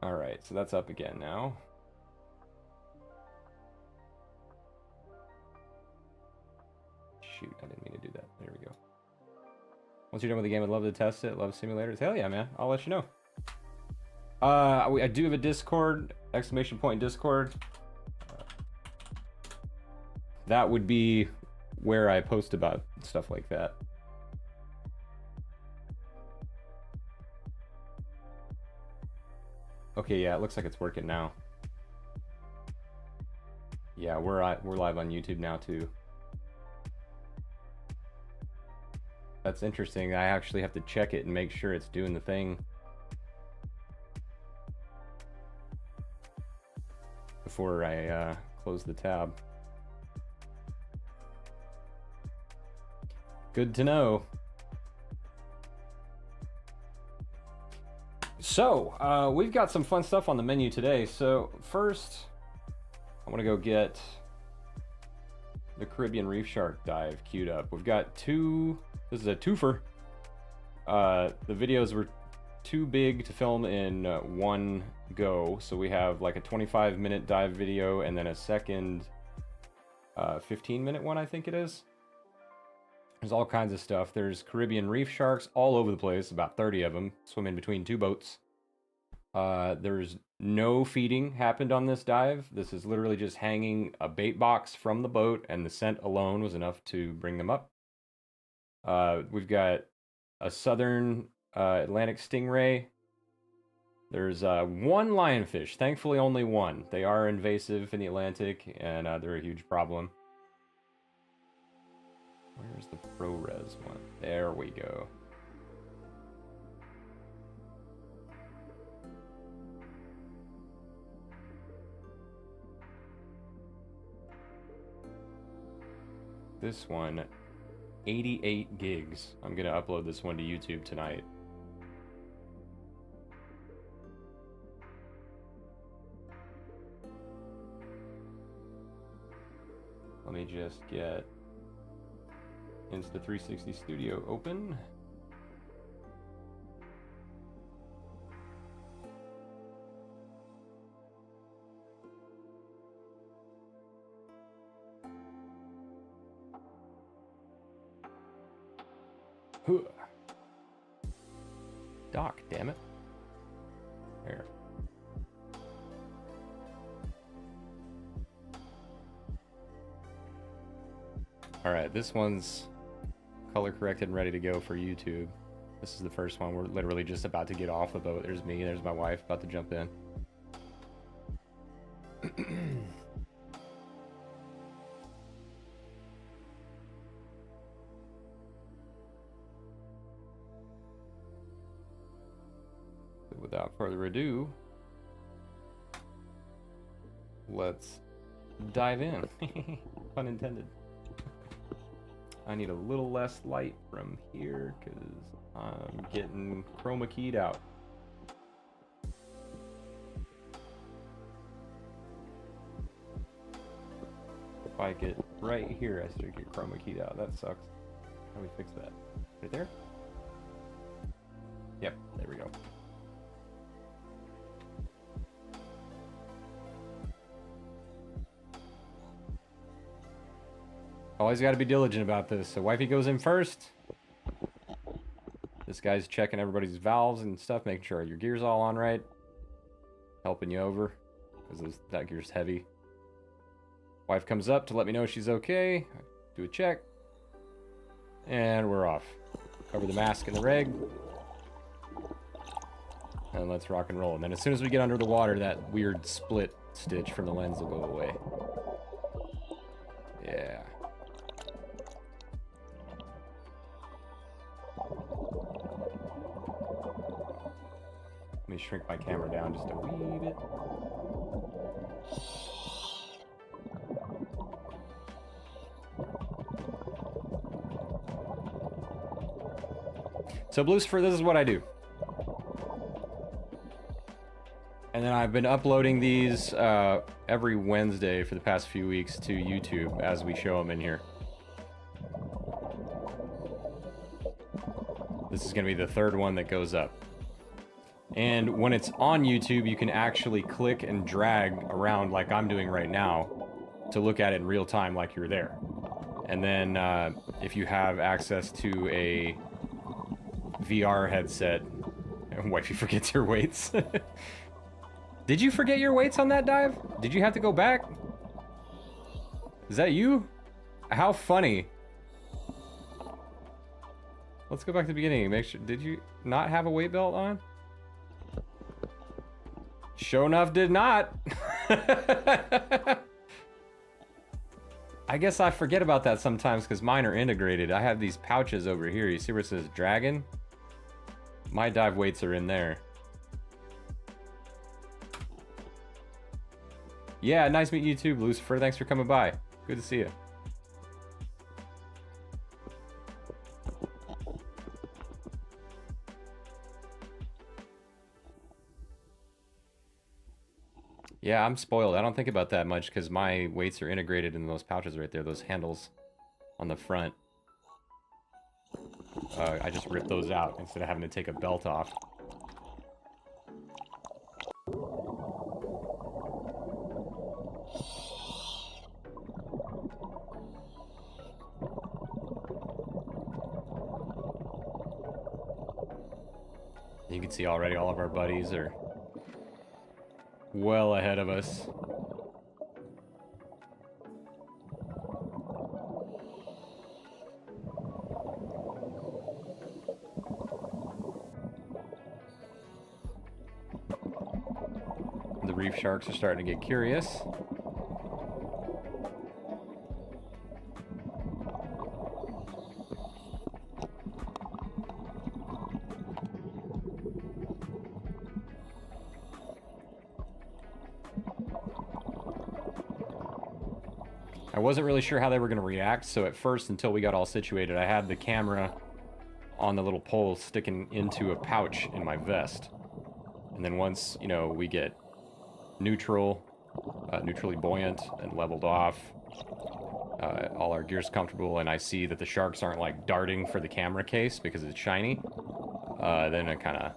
Alright, so that's up again now. Shoot, I didn't mean to do that. There we go. Once you're done with the game, I'd love to test it. Love simulators. Hell yeah, man. I'll let you know. I do have a Discord, exclamation point Discord. That would be where I post about stuff like that. Okay, yeah, it looks like it's working now. Yeah, we're live on YouTube now too. That's interesting. I actually have to check it and make sure it's doing the thing before I close the tab. Good to know. So, we've got some fun stuff on the menu today. So, first, I want to go get the Caribbean Reef Shark dive queued up. We've got two. This is a twofer. The videos were too big to film in one go, so we have like a 25-minute dive video and then a second 15-minute one, I think it is. There's all kinds of stuff. There's Caribbean reef sharks all over the place, about 30 of them, swimming between two boats. There's no feeding happened on this dive. This is literally just hanging a bait box from the boat, and the scent alone was enough to bring them up. We've got a southern Atlantic stingray. There's one lionfish, thankfully only one. They are invasive in the Atlantic, and they're a huge problem. Where's the ProRes one? There we go. This one, 88 gigs. I'm gonna upload this one to YouTube tonight. Let me just get Insta360 Studio open. Dock, damn it. There. Alright, this one's color corrected and ready to go for YouTube. This is the first one. We're literally just about to get off the boat. There's me, there's my wife about to jump in. Without further ado, let's dive in. Pun intended. I need a little less light from here because I'm getting chroma keyed out. If I get right here, I start to get chroma keyed out. That sucks. How do we fix that? Right there? Yep, there we go. Always got to be diligent about this. So wifey goes in first. This guy's checking everybody's valves and stuff, making sure your gear's all on right. Helping you over, because that gear's heavy. Wife comes up to let me know she's okay. Do a check. And we're off. Cover the mask and the reg. And let's rock and roll. And then as soon as we get under the water, that weird split stitch from the lens will go away. Yeah. Let me shrink my camera down just a wee bit. So Blucifer, this is what I do. And then I've been uploading these every Wednesday for the past few weeks to YouTube as we show them in here. This is going to be the third one that goes up. And when it's on YouTube, you can actually click and drag around like I'm doing right now to look at it in real time like you're there. And then if you have access to a VR headset, wifey forgets her weights. Did you forget your weights on that dive? Did you have to go back? Is that you? How funny. Let's go back to the beginning. Make sure, did you not have a weight belt on? Sure enough, did not. I guess I forget about that sometimes because mine are integrated. I have these pouches over here. You see where it says dragon? My dive weights are in there. Yeah, nice meeting you too, Lucifer. Thanks for coming by. Good to see you. Yeah, I'm spoiled. I don't think about that much because my weights are integrated in those pouches right there, those handles on the front. I just rip those out instead of having to take a belt off. You can see already all of our buddies are well ahead of us. The reef sharks are starting to get curious. I wasn't really sure how they were going to react, so at first, until we got all situated, I had the camera on the little pole sticking into a pouch in my vest. And then once, you know, we get neutral, neutrally buoyant and leveled off, all our gear's comfortable, and I see that the sharks aren't like darting for the camera case because it's shiny, then I kind of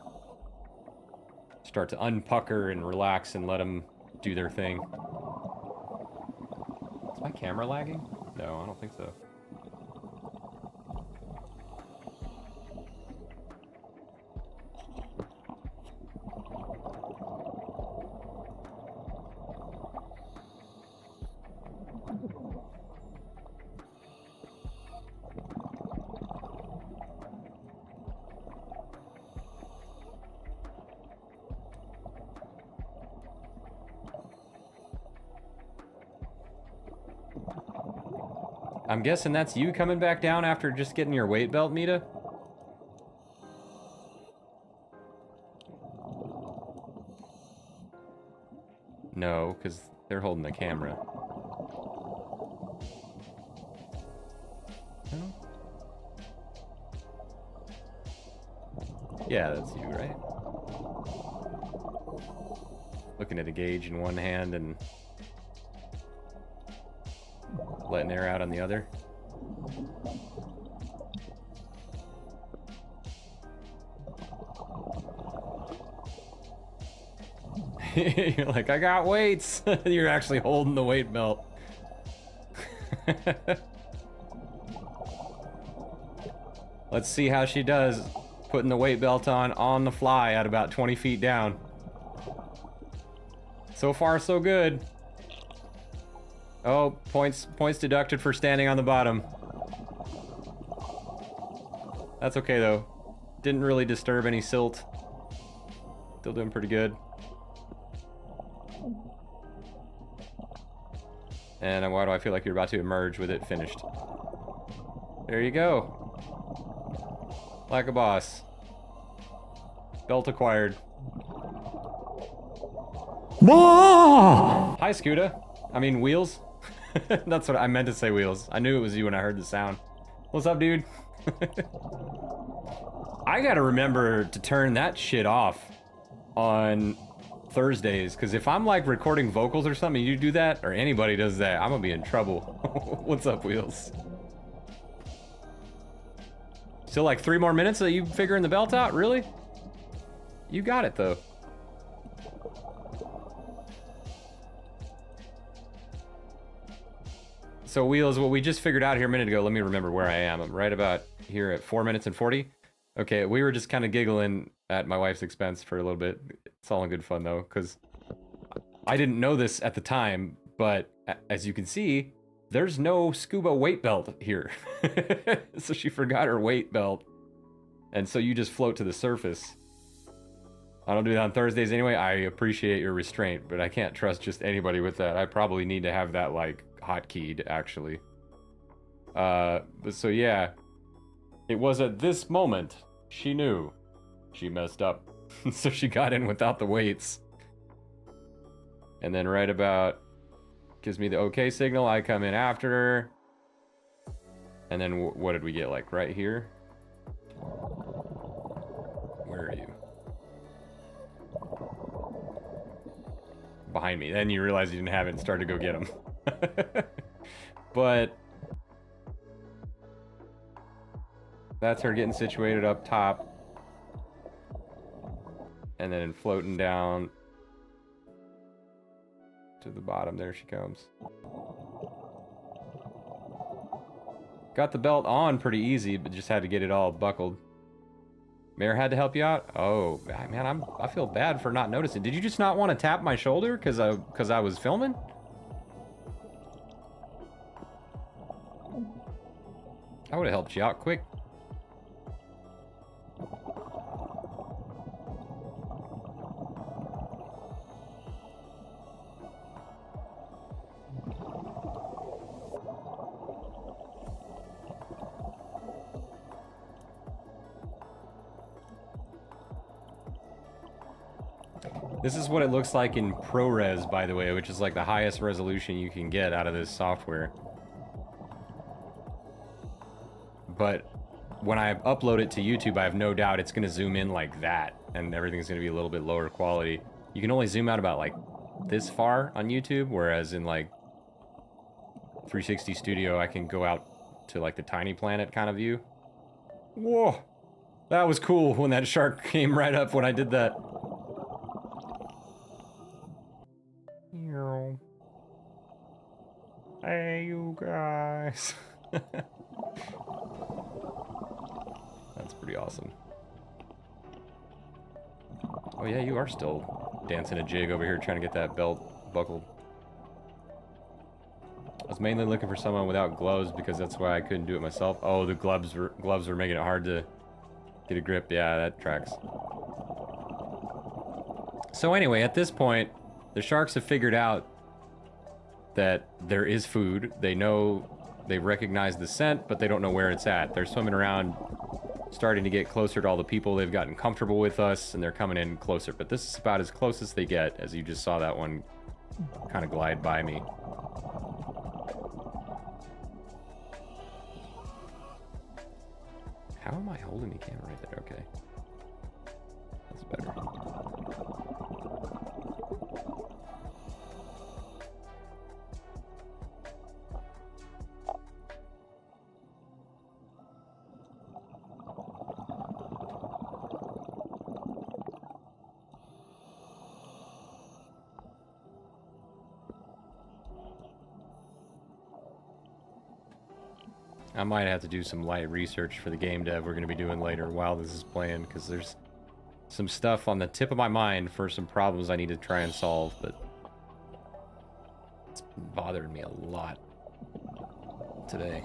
start to unpucker and relax and let them do their thing. Is my camera lagging? No, I don't think so. I'm guessing that's you coming back down after just getting your weight belt, Mita? No, because they're holding the camera. No? Yeah, that's you, right? Looking at a gauge in one hand and letting air out on the other. You're like, I got weights. You're actually holding the weight belt. Let's see how she does putting the weight belt on the fly at about 20 feet down. So far, so good. Oh, points deducted for standing on the bottom. That's okay though. Didn't really disturb any silt. Still doing pretty good. And why do I feel like you're about to emerge with it finished? There you go. Like a boss. Belt acquired. Hi, Scooter. I mean, Wheels. That's what I meant to say, Wheels. I knew it was you when I heard the sound. What's up, dude? I gotta remember to turn that shit off on Thursdays, because if I'm like recording vocals or something, you do that, or anybody does that, I'm gonna be in trouble. What's up, Wheels? Still like 3 more minutes of you figuring the belt out? Really? You got it, though. So, Wheels, what we just figured out here a minute ago, let me remember where I am. I'm right about here at 4 minutes and 40. Okay, we were just kind of giggling at my wife's expense for a little bit. It's all in good fun, though, because I didn't know this at the time, but as you can see, there's no scuba weight belt here. So she forgot her weight belt. And so you just float to the surface. I don't do that on Thursdays anyway. I appreciate your restraint, but I can't trust just anybody with that. I probably need to have that, like, hotkeyed, actually. But so yeah. It was at this moment she knew she messed up. So she got in without the weights. And then right about gives me the okay signal. I come in after her. And then what did we get? Like right here? Where are you? Behind me. Then you realize you didn't have it and start to go get him. But that's her getting situated up top. And then floating down to the bottom. There she comes. Got the belt on pretty easy, but just had to get it all buckled. Mayor had to help you out? Oh, man, I feel bad for not noticing. Did you just not want to tap my shoulder because I was filming? I would have helped you out quick. This is what it looks like in ProRes, by the way, which is like the highest resolution you can get out of this software. But when I upload it to YouTube, I have no doubt it's going to zoom in like that, and everything's going to be a little bit lower quality. You can only zoom out about like this far on YouTube, whereas in like 360 Studio, I can go out to like the tiny planet kind of view. Whoa! That was cool when that shark came right up when I did that. Hey, you guys. That's pretty awesome. Oh yeah, you are still dancing a jig over here trying to get that belt buckled. I was mainly looking for someone without gloves because that's why I couldn't do it myself. Oh, the gloves were making it hard to get a grip. Yeah, that tracks. So anyway, at this point, the sharks have figured out that there is food. They know, they recognize the scent, but they don't know where it's at. They're swimming around, starting to get closer to all the people. They've gotten comfortable with us, and they're coming in closer. But this is about as close as they get, as you just saw that one kind of glide by me. How am I holding the camera right there? Okay. That's better. I might have to do some light research for the game dev we're going to be doing later while this is playing, because there's some stuff on the tip of my mind for some problems I need to try and solve, but it's bothering me a lot today.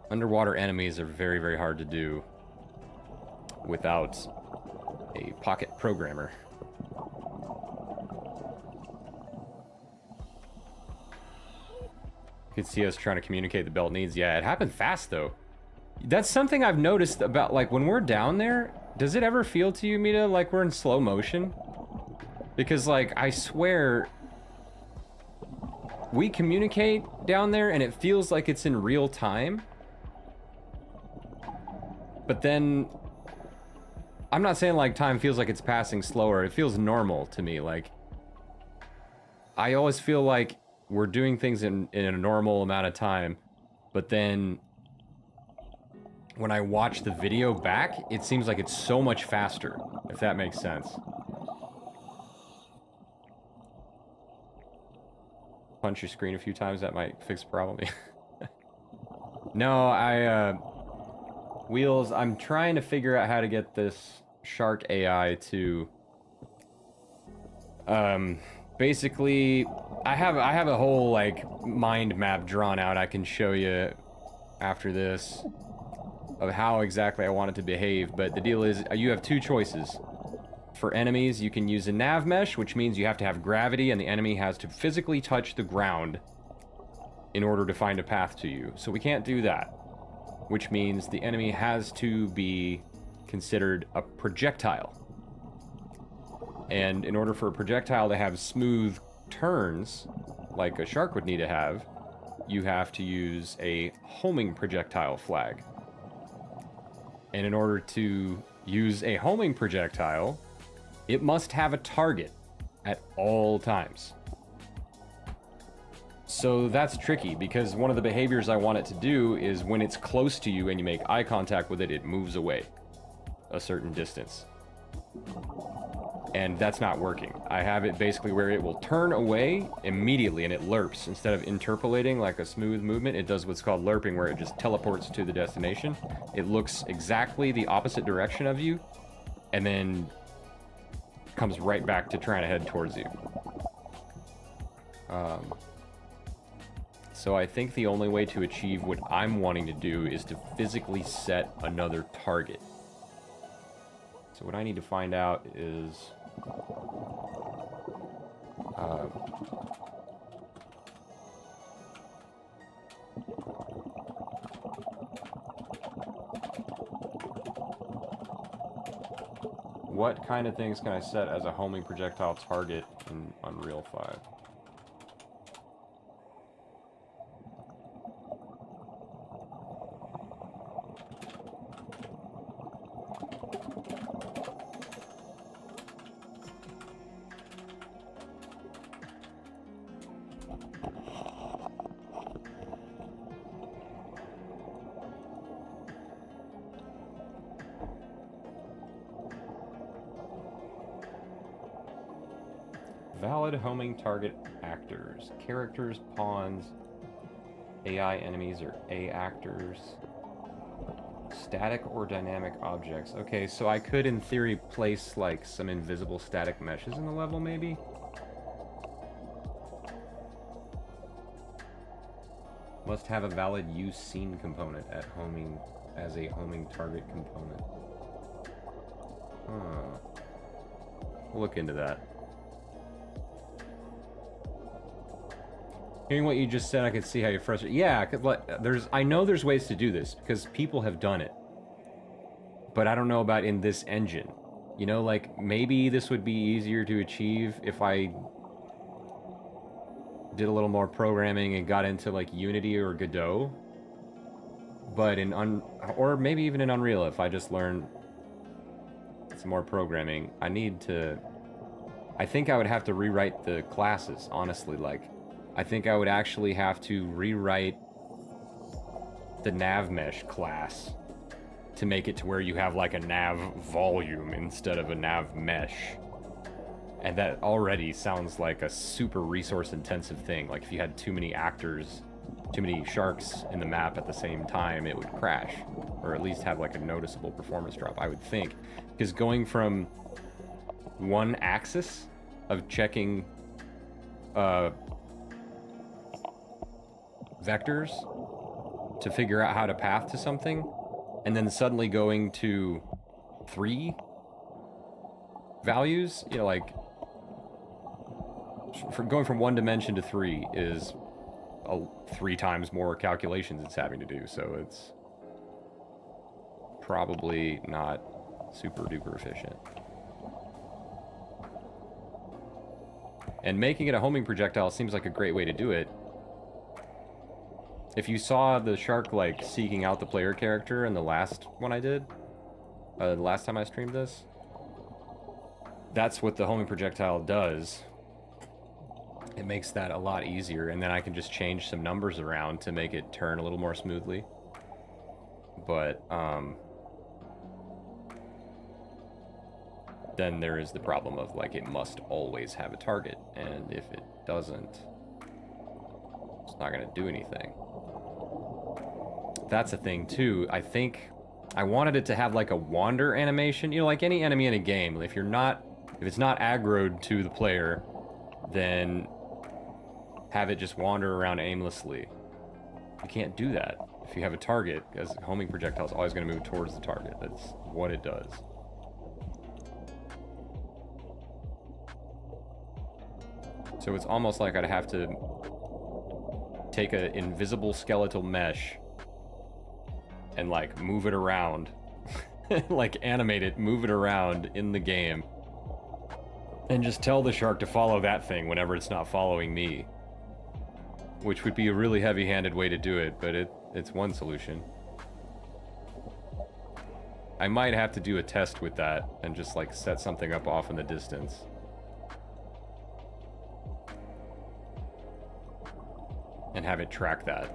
Underwater enemies are very, very hard to do without a pocket programmer. You could see us trying to communicate the belt needs. Yeah, it happened fast, though. That's something I've noticed about, like, when we're down there, does it ever feel to you, Mita, like we're in slow motion? Because, like, I swear, we communicate down there, and it feels like it's in real time. But then, I'm not saying, like, time feels like it's passing slower. It feels normal to me. Like, I always feel like we're doing things in a normal amount of time, but then when I watch the video back, it seems like it's so much faster, if that makes sense. Punch your screen a few times, that might fix the problem. No, Wheels, I'm trying to figure out how to get this shark AI to... basically, I have a whole, like, mind map drawn out I can show you after this of how exactly I want it to behave, but the deal is, you have two choices. For enemies, you can use a nav mesh, which means you have to have gravity and the enemy has to physically touch the ground in order to find a path to you. So we can't do that, which means the enemy has to be considered a projectile. And in order for a projectile to have smooth turns, like a shark would need to have, you have to use a homing projectile flag. And in order to use a homing projectile, it must have a target at all times. So that's tricky, because one of the behaviors I want it to do is when it's close to you and you make eye contact with it, it moves away a certain distance. And that's not working. I have it basically where it will turn away immediately and it lerps. Instead of interpolating like a smooth movement, it does what's called lerping, where it just teleports to the destination. It looks exactly the opposite direction of you and then comes right back to trying to head towards you. So I think the only way to achieve what I'm wanting to do is to physically set another target. So what I need to find out is... what kind of things can I set as a homing projectile target in Unreal 5? Valid homing target actors. Characters, pawns, AI enemies, or A actors. Static or dynamic objects. Okay, so I could, in theory, place, like, some invisible static meshes in the level, maybe? Must have a valid use scene component at homing as a homing target component. Huh. We'll look into that. Hearing what you just said, I could see how you're frustrated. Yeah, I know there's ways to do this, because people have done it. But I don't know about in this engine. You know, like, maybe this would be easier to achieve if I did a little more programming and got into, like, Unity or Godot. But or maybe even in Unreal, if I just learn some more programming. I think I would have to rewrite the classes, honestly, like... I think I would actually have to rewrite the nav mesh class to make it to where you have like a nav volume instead of a nav mesh. And that already sounds like a super resource intensive thing. Like if you had too many actors, too many sharks in the map at the same time, it would crash. Or at least have like a noticeable performance drop, I would think. Because going from one axis of checking vectors to figure out how to path to something, and then suddenly going to 3 values, you know, like going from 1 dimension to 3 is 3 times more calculations it's having to do, so it's probably not super duper efficient. And making it a homing projectile seems like a great way to do it. If you saw the shark, like, seeking out the player character in the last one I did, the last time I streamed this, that's what the homing projectile does. It makes that a lot easier, and then I can just change some numbers around to make it turn a little more smoothly. But then there is the problem of, like, it must always have a target, and if it doesn't, it's not going to do anything. That's a thing, too. I think I wanted it to have, like, a wander animation. You know, like any enemy in a game, if it's not aggroed to the player, then have it just wander around aimlessly. You can't do that if you have a target, because homing projectile is always going to move towards the target. That's what it does. So it's almost like I'd have to take an invisible skeletal mesh and, like, move it around. Like, animate it, move it around in the game. And just tell the shark to follow that thing whenever it's not following me. Which would be a really heavy-handed way to do it, but it's one solution. I might have to do a test with that and just, like, set something up off in the distance. And have it track that.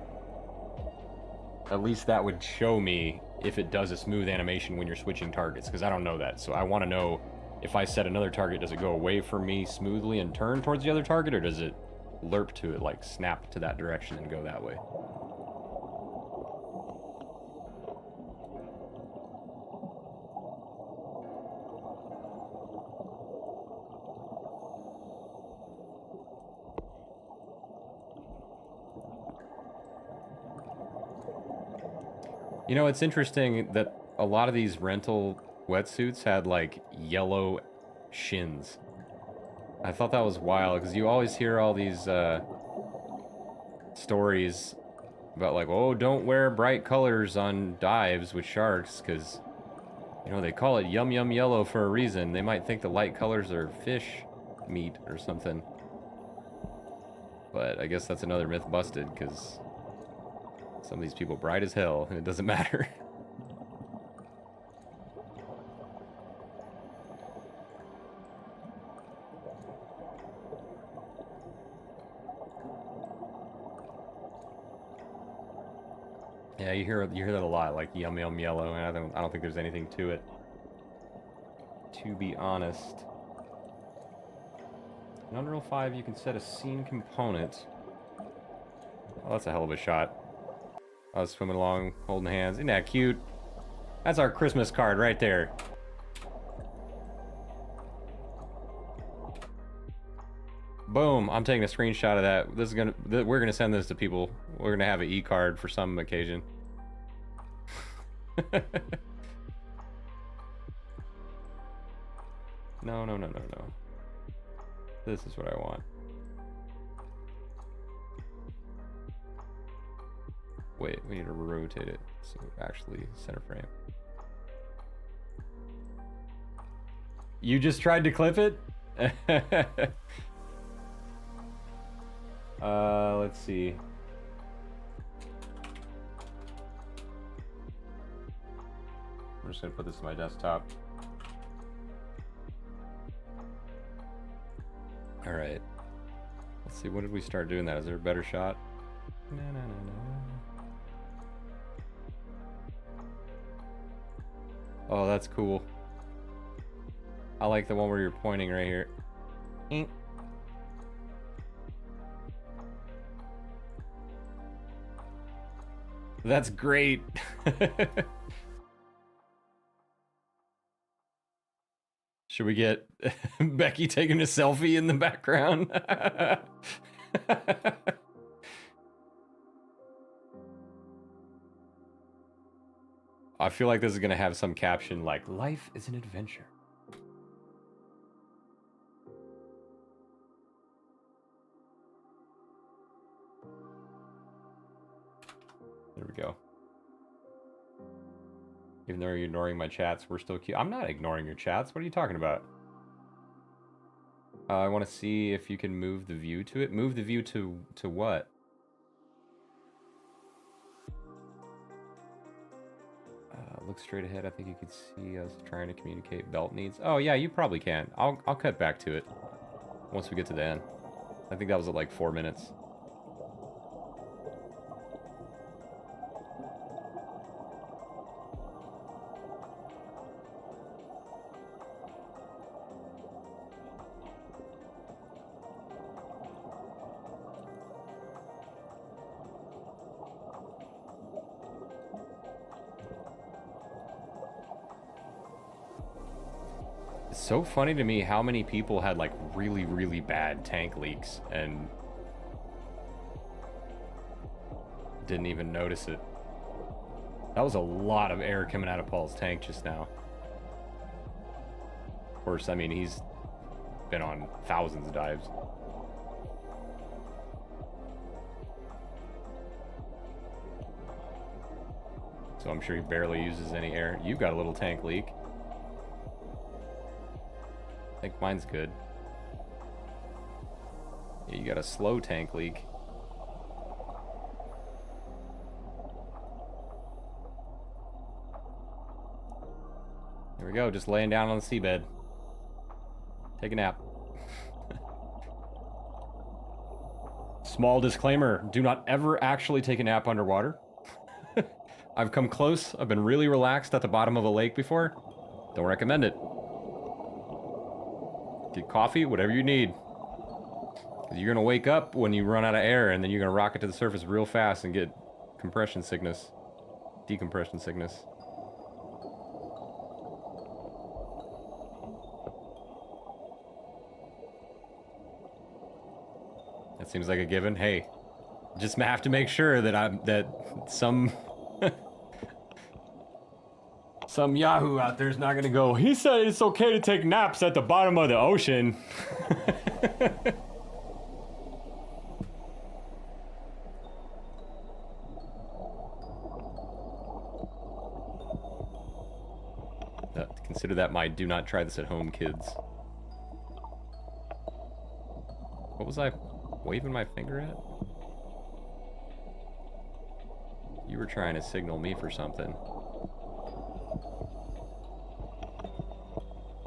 At least that would show me if it does a smooth animation when you're switching targets, because I don't know that. So I want to know, if I set another target, does it go away from me smoothly and turn towards the other target, or does it lerp to it, like snap to that direction and go that way? You know, it's interesting that a lot of these rental wetsuits had, like, yellow shins. I thought that was wild, because you always hear all these stories about, like, oh, don't wear bright colors on dives with sharks, because, you know, they call it yum yum yellow for a reason. They might think the light colors are fish meat or something. But I guess that's another myth busted, because some of these people bright as hell, and it doesn't matter. Yeah, you hear that a lot, like yum yum yellow, and I don't think there's anything to it, to be honest. In Unreal 5, you can set a scene component. Oh, that's a hell of a shot. I was swimming along, holding hands. Isn't that cute? That's our Christmas card right there. Boom! I'm taking a screenshot of that. This is we're gonna send this to people. We're gonna have an e-card for some occasion. No. This is what I want. Wait, we need to rotate it so actually center frame. You just tried to clip it? Let's see. I'm just gonna put this on my desktop. All right. Let's see, when did we start doing that? Is there a better shot? No. Oh, that's cool. I like the one where you're pointing right here. That's great. Should we get Becky taking a selfie in the background? I feel like this is gonna have some caption like, "Life is an adventure." There we go. Even though you're ignoring my chats, we're still cute. I'm not ignoring your chats. What are you talking about? I want to see if you can move the view to it. Move the view to what? Look straight ahead. I think you can see us trying to communicate belt needs. Oh yeah, you probably can. I'll cut back to it once we get to the end. I think that was at like 4 minutes. It's so funny to me how many people had like really, really bad tank leaks and didn't even notice it. That was a lot of air coming out of Paul's tank just now. Of course, I mean, he's been on thousands of dives. So I'm sure he barely uses any air. You've got a little tank leak. I think mine's good. Yeah, you got a slow tank leak. Here we go, just laying down on the seabed. Take a nap. Small disclaimer, do not ever actually take a nap underwater. I've come close, I've been really relaxed at the bottom of a lake before. Don't recommend it. Get coffee, whatever you need. 'Cause you're gonna wake up when you run out of air and then you're gonna rocket to the surface real fast and get compression sickness. Decompression sickness. That seems like a given. Hey, just have to make sure that some some Yahoo out there's not gonna go, he said it's okay to take naps at the bottom of the ocean. Consider that my do not try this at home, kids. What was I waving my finger at? You were trying to signal me for something.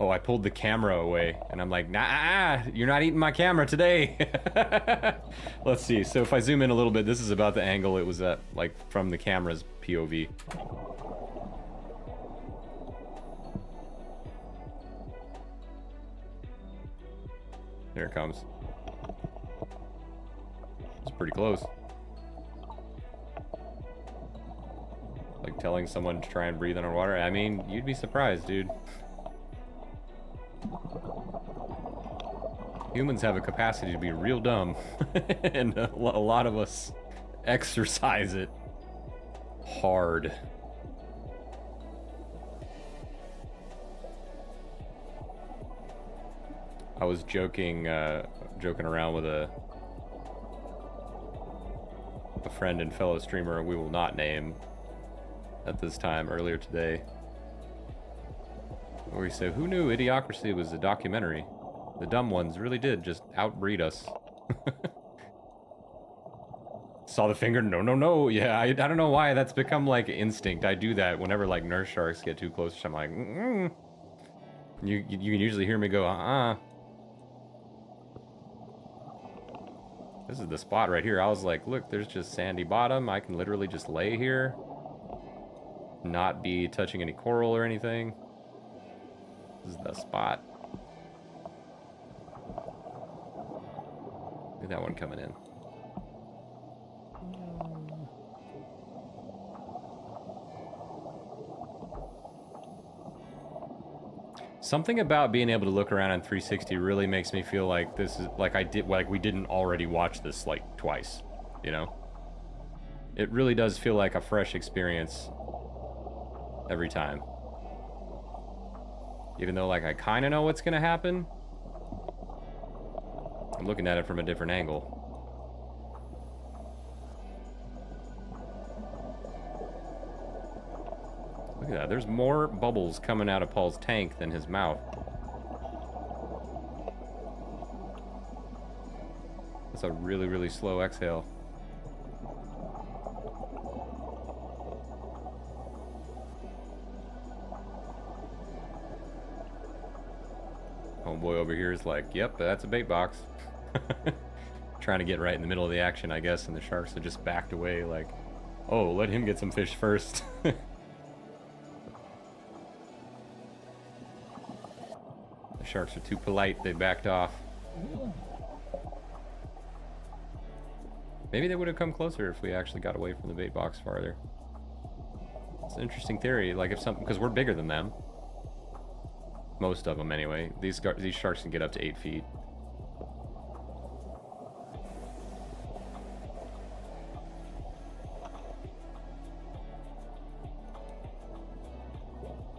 Oh, I pulled the camera away, and I'm like, nah, you're not eating my camera today. Let's see, so if I zoom in a little bit, this is about the angle it was at, like, from the camera's POV. There it comes. It's pretty close. Like telling someone to try and breathe underwater. I mean, you'd be surprised, dude. Humans have a capacity to be real dumb. And a lot of us exercise it hard. I was joking around with a friend and fellow streamer we will not name at this time earlier today, where he said, who knew Idiocracy was a documentary? The dumb ones really did just outbreed us. Saw the finger, no. Yeah, I don't know why that's become like instinct. I do that whenever like nurse sharks get too close. I'm like, You can usually hear me go, This is the spot right here. I was like, look, there's just sandy bottom. I can literally just lay here. Not be touching any coral or anything. This is the spot. Look at that one coming in. Something about being able to look around on 360 really makes me feel like this is like we didn't already watch this like twice, you know? It really does feel like a fresh experience every time. Even though like I kind of know what's gonna happen, I'm looking at it from a different angle. Look at that, there's more bubbles coming out of Paul's tank than his mouth. That's a really, really slow exhale. Homeboy over here is like, yep, that's a bait box. Trying to get right in the middle of the action, I guess, and the sharks have just backed away like, oh, let him get some fish first. The sharks are too polite, they backed off. Maybe they would have come closer if we actually got away from the bait box farther. It's an interesting theory, like if something, because we're bigger than them. Most of them, anyway. These sharks can get up to 8 feet.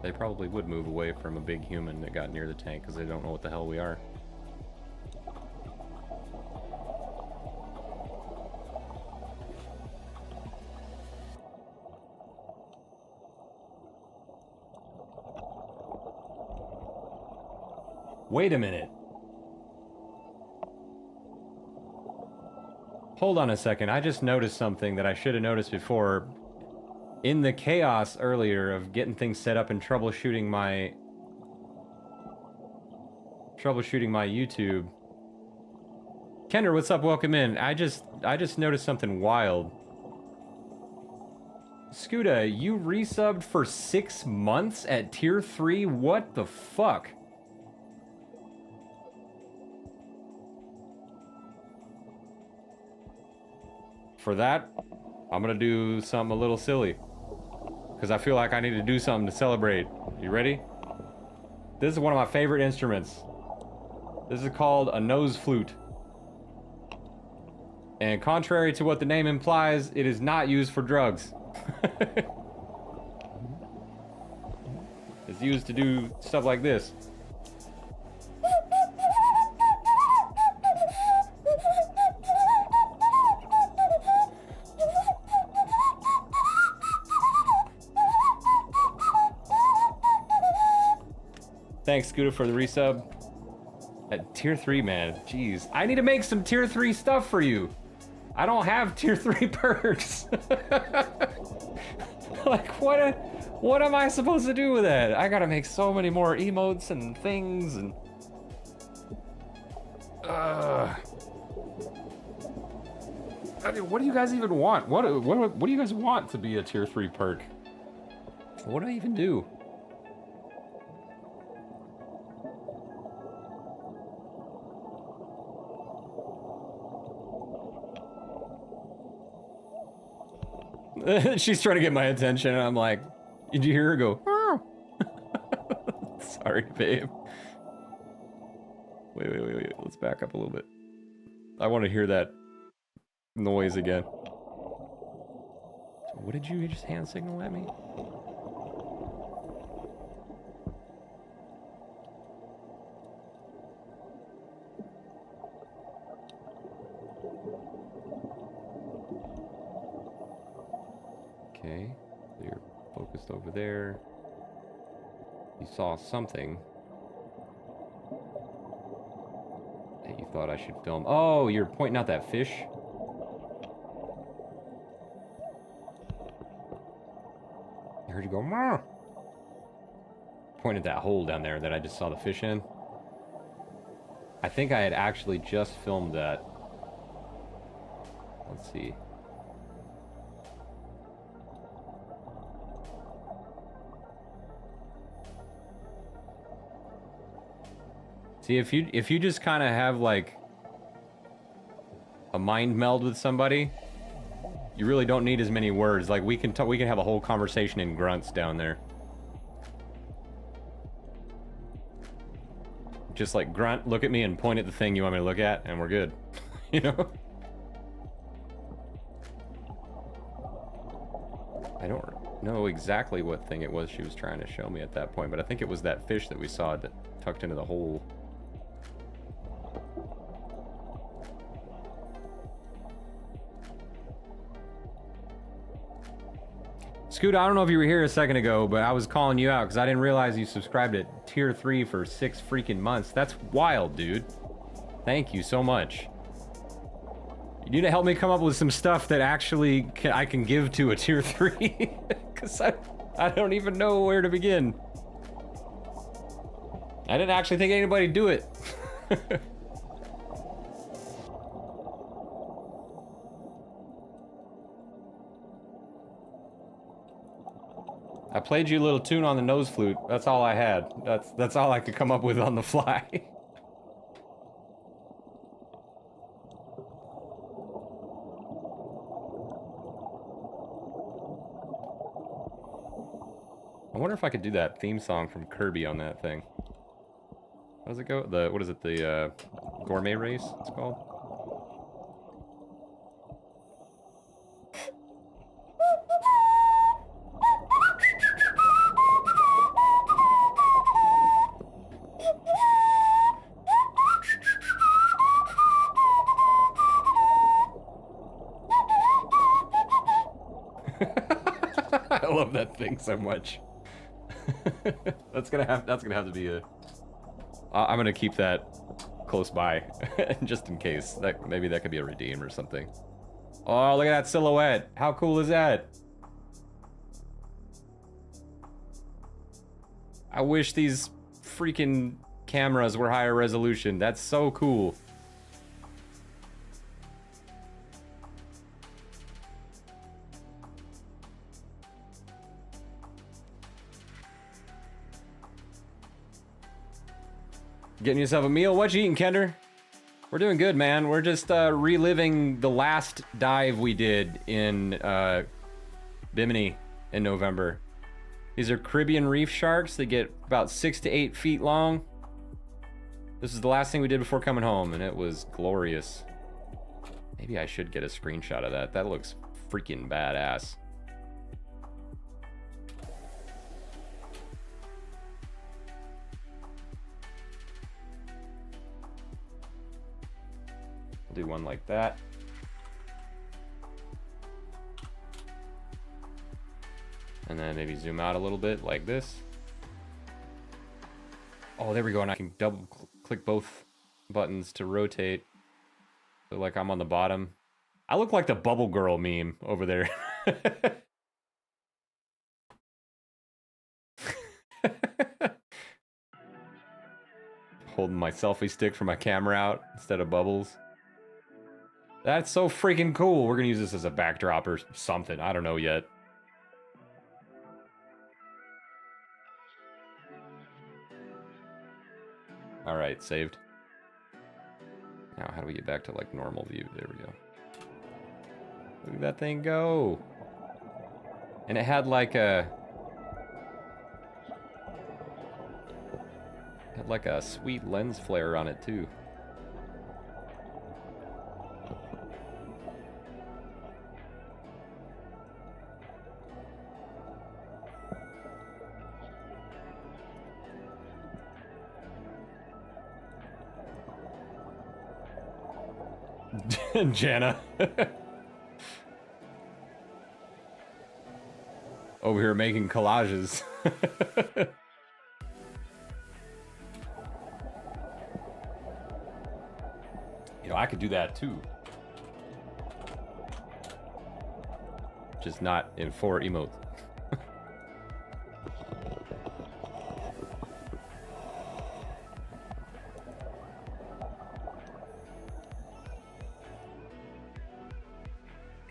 They probably would move away from a big human that got near the tank because they don't know what the hell we are. Wait a minute. Hold on a second. I just noticed something that I should have noticed before. In the chaos earlier of getting things set up and troubleshooting my YouTube. Kendra, what's up? Welcome in. I just noticed something wild. Scooda, you resubbed for 6 months at tier 3? What the fuck? For that, I'm gonna do something a little silly. Because I feel like I need to do something to celebrate. You ready? This is one of my favorite instruments. This is called a nose flute. And contrary to what the name implies, it is not used for drugs. It's used to do stuff like this. Thanks, Scooter, for the resub. At tier 3, man. Jeez. I need to make some tier 3 stuff for you. I don't have tier 3 perks. Like, what am I supposed to do with that? I gotta make so many more emotes and things and... I mean, what do you guys even want? What do you guys want to be a tier 3 perk? What do I even do? She's trying to get my attention, and I'm like, did you hear her go, oh. Sorry, babe. Wait. Let's back up a little bit. I want to hear that noise again. So what did you just hand signal at me? Okay, so you're focused over there. You saw something that you thought I should film. Oh, you're pointing out that fish? I heard you go, Mah! Pointed that hole down there that I just saw the fish in. I think I had actually just filmed that. Let's see. See, if you just kind of have like a mind meld with somebody, you really don't need as many words. Like we can have a whole conversation in grunts down there. Just like grunt, look at me and point at the thing you want me to look at, and we're good. You know? I don't know exactly what thing it was she was trying to show me at that point, but I think it was that fish that we saw that tucked into the hole. Scoot, I don't know if you were here a second ago, but I was calling you out because I didn't realize you subscribed at tier 3 for 6 freaking months. That's wild, dude. Thank you so much. You need to help me come up with some stuff that actually I can give to a tier 3. Because I don't even know where to begin. I didn't actually think anybody'd do it. I played you a little tune on the nose flute. That's all I had. That's all I could come up with on the fly. I wonder if I could do that theme song from Kirby on that thing. does it go? What is it? The gourmet race? It's called. I love that thing so much. That's gonna have to be a. I'm gonna keep that close by, just in case. Maybe that could be a redeem or something. Oh, look at that silhouette! How cool is that? I wish these freaking cameras were higher resolution. That's so cool. Getting yourself a meal? What you eating, Kender? We're doing good, man. We're just reliving the last dive we did in Bimini in November. These are Caribbean reef sharks. They get about 6 to 8 feet long. This is the last thing we did before coming home, and it was glorious. Maybe I should get a screenshot of that. That looks freaking badass. I'll do one like that. And then maybe zoom out a little bit like this. Oh, there we go. And I can double click both buttons to rotate. So like I'm on the bottom. I look like the Bubble Girl meme over there. Holding my selfie stick for my camera out instead of bubbles. That's so freaking cool. We're gonna use this as a backdrop or something. I don't know yet. All right, saved. Now, how do we get back to like normal view? There we go. Look at that thing go. And it had like a sweet lens flare on it too. Jana. Over here making collages. You know, I could do that too. Just not in 4 emotes.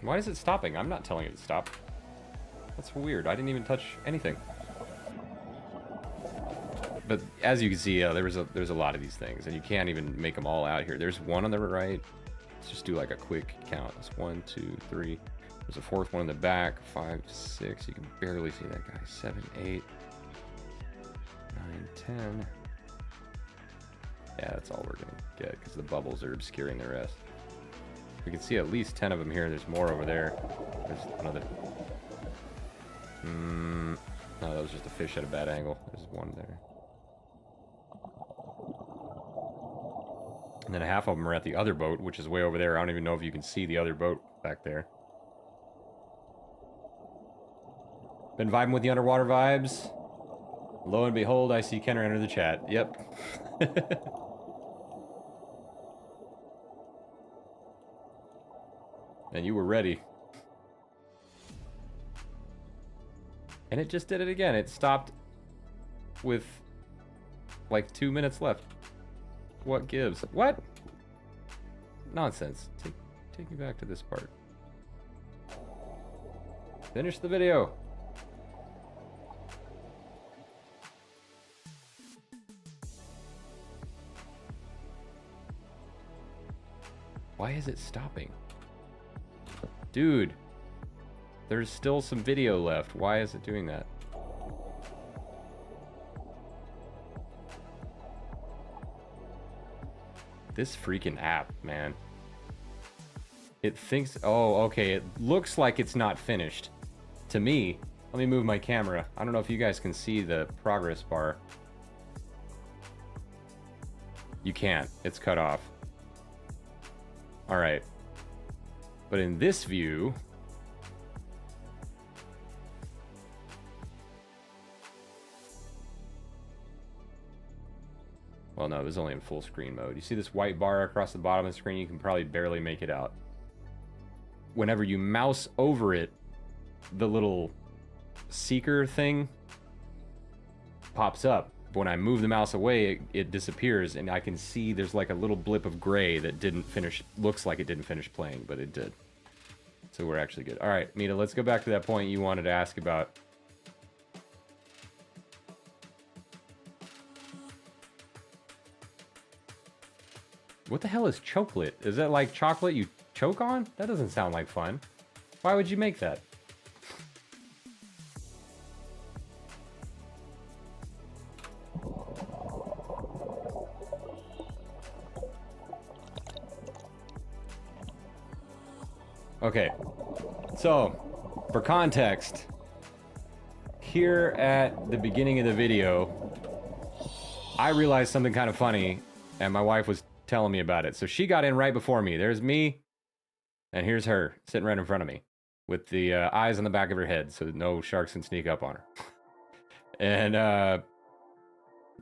Why is it stopping? I'm not telling it to stop. That's weird. I didn't even touch anything. But as you can see, there's a lot of these things, and you can't even make them all out here. There's one on the right. Let's just do like a quick count. It's 1, 2, 3. There's a 4th one in the back. 5, 6. You can barely see that guy. 7, 8, 9, 10. Yeah, that's all we're gonna get because the bubbles are obscuring the rest. We can see at least 10 of them here. There's more over there. There's another. No, that was just a fish at a bad angle. There's one there. And then half of them are at the other boat, which is way over there. I don't even know if you can see the other boat back there. Been vibing with the underwater vibes. Lo and behold, I see Kenner enter the chat. Yep. And you were ready. And it just did it again. It stopped with like 2 minutes left. What gives? What? Nonsense. Take me back to this part. Finish the video. Why is it stopping? Dude, there's still some video left. Why is it doing that? This freaking app, man. It thinks, oh, okay, it looks like it's not finished. To me, let me move my camera. I don't know if you guys can see the progress bar. You can't, it's cut off. All right. But in this view, well, no, it was only in full screen mode. You see this white bar across the bottom of the screen? You can probably barely make it out. Whenever you mouse over it, the little seeker thing pops up. But when I move the mouse away, it disappears, and I can see there's like a little blip of gray that didn't finish, looks like it didn't finish playing, but it did. So we're actually good. All right, Mita, let's go back to that point you wanted to ask about. What the hell is chocolate? Is that like chocolate you choke on? That doesn't sound like fun. Why would you make that? Okay, so for context, here at the beginning of the video, I realized something kind of funny, and my wife was telling me about it. So she got in right before me. There's me, and here's her sitting right in front of me with the eyes on the back of her head so no sharks can sneak up on her. And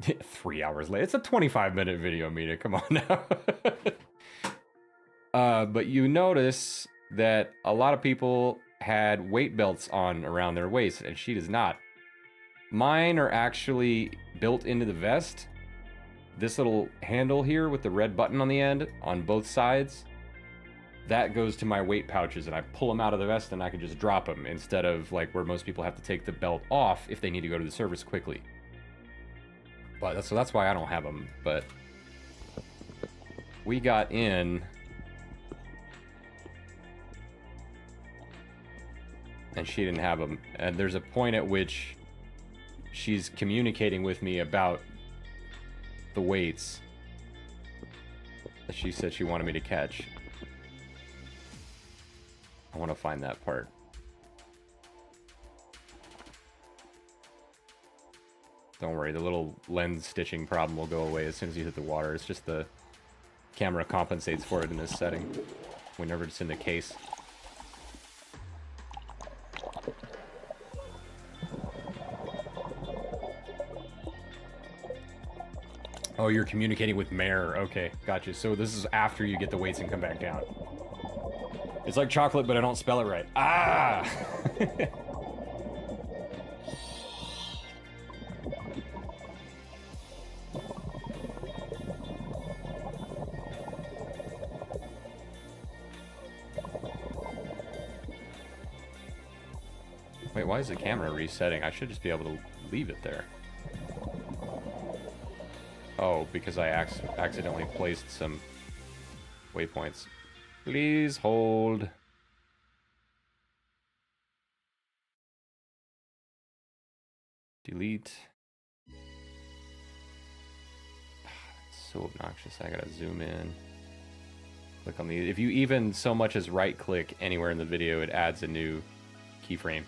3 hours later, it's a 25-minute video, Mita. Come on now. But you notice that a lot of people had weight belts on around their waist, and she does not. Mine are actually built into the vest. This little handle here with the red button on the end on both sides, that goes to my weight pouches, and I pull them out of the vest and I can just drop them instead of like where most people have to take the belt off if they need to go to the service quickly. But that's why I don't have them. But we got in, and she didn't have them. And there's a point at which she's communicating with me about the weights that she said she wanted me to catch. I want to find that part. Don't worry, the little lens stitching problem will go away as soon as you hit the water. It's just the camera compensates for it in this setting whenever it's in the case. Oh, you're communicating with Mare. Okay, gotcha. So this is after you get the weights and come back down. It's like chocolate, but I don't spell it right. Ah! Wait, why is the camera resetting? I should just be able to leave it there. Oh, because I accidentally placed some waypoints. Please hold. Delete. It's so obnoxious. I gotta zoom in. Click on the. If you even so much as right click anywhere in the video, it adds a new keyframe.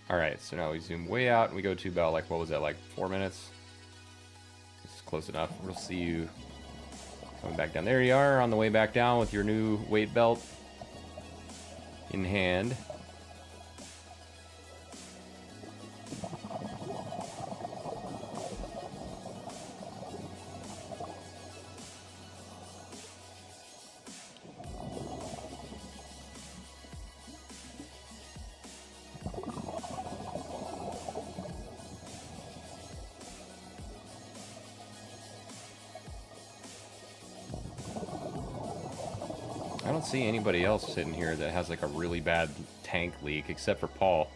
Alright, so now we zoom way out and we go to about, like, what was that, like 4 minutes? Close enough. We'll see you coming back down. There you are on the way back down with your new weight belt in hand. I don't see anybody else sitting here that has like a really bad tank leak except for Paul.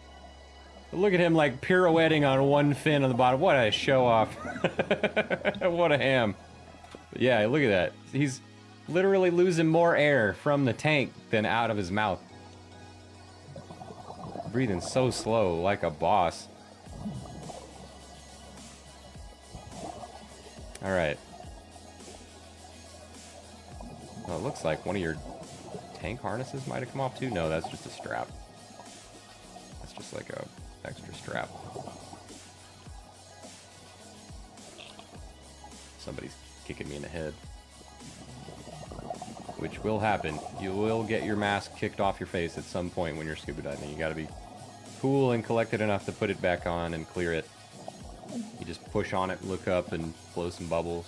But look at him like pirouetting on one fin on the bottom. What a show off. What a ham. But yeah, look at that. He's literally losing more air from the tank than out of his mouth. Breathing so slow, like a boss. All right. Oh, it looks like one of your tank harnesses might have come off too. No, that's just a strap. That's just like a extra strap. Somebody's kicking me in the head. Which will happen. You will get your mask kicked off your face at some point when you're scuba diving. You gotta be cool and collected enough to put it back on and clear it. You just push on it, look up, and blow some bubbles.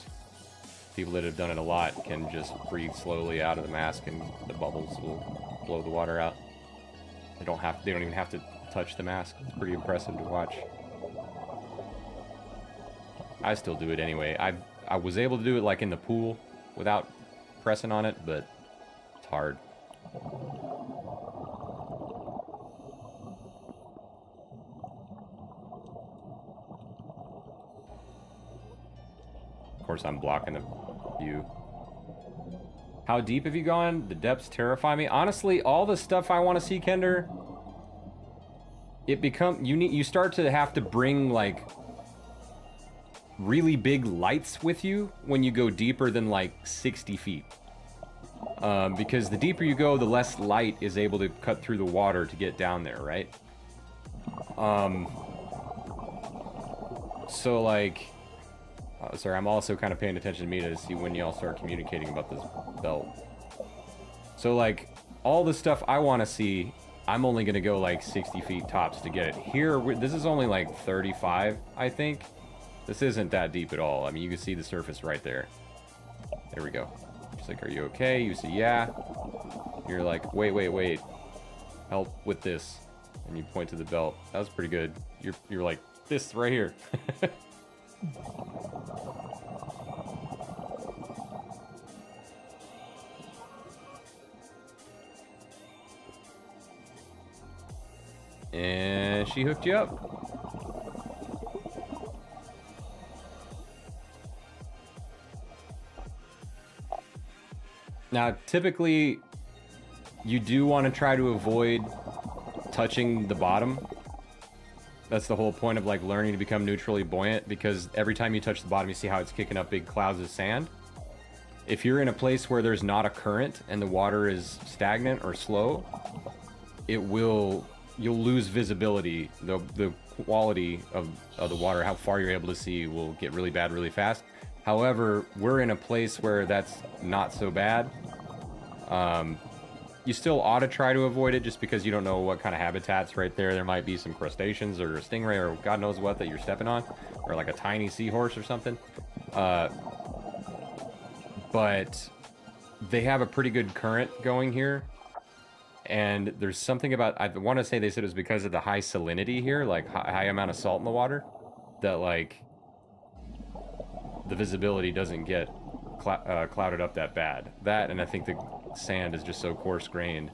People that have done it a lot can just breathe slowly out of the mask and the bubbles will blow the water out. They don't even have to touch the mask. It's pretty impressive to watch. I still do it anyway. I was able to do it like in the pool without pressing on it, but it's hard. Of course, I'm blocking the view. How deep have you gone? The depths terrify me. Honestly, all the stuff I want to see, Kender, you start to have to bring like really big lights with you when you go deeper than like 60 feet. Because the deeper you go, the less light is able to cut through the water to get down there, right? So like, sorry, I'm also kind of paying attention to me to see when y'all start communicating about this belt. So like, all the stuff I want to see, I'm only gonna go like 60 feet tops to get it. Here, this is only like 35, I think. This isn't that deep at all. I mean, you can see the surface right there. There we go. She's like, are you okay? You say, yeah. You're like, wait. Help with this. And you point to the belt. That was pretty good. You're like, this right here. And she hooked you up. Now, typically, you do want to try to avoid touching the bottom. That's the whole point of like learning to become neutrally buoyant, because every time you touch the bottom, you see how it's kicking up big clouds of sand. If you're in a place where there's not a current and the water is stagnant or slow, you'll lose visibility. The quality of the water, how far you're able to see, will get really bad really fast. However, we're in a place where that's not so bad. You still ought to try to avoid it just because you don't know what kind of habitat's right there. There might be some crustaceans or a stingray or God knows what that you're stepping on, or like a tiny seahorse or something. But they have a pretty good current going here. And there's something about, I want to say they said it was because of the high salinity here, like high amount of salt in the water, that like the visibility doesn't get clouded up that bad. That, and I think the sand is just so coarse-grained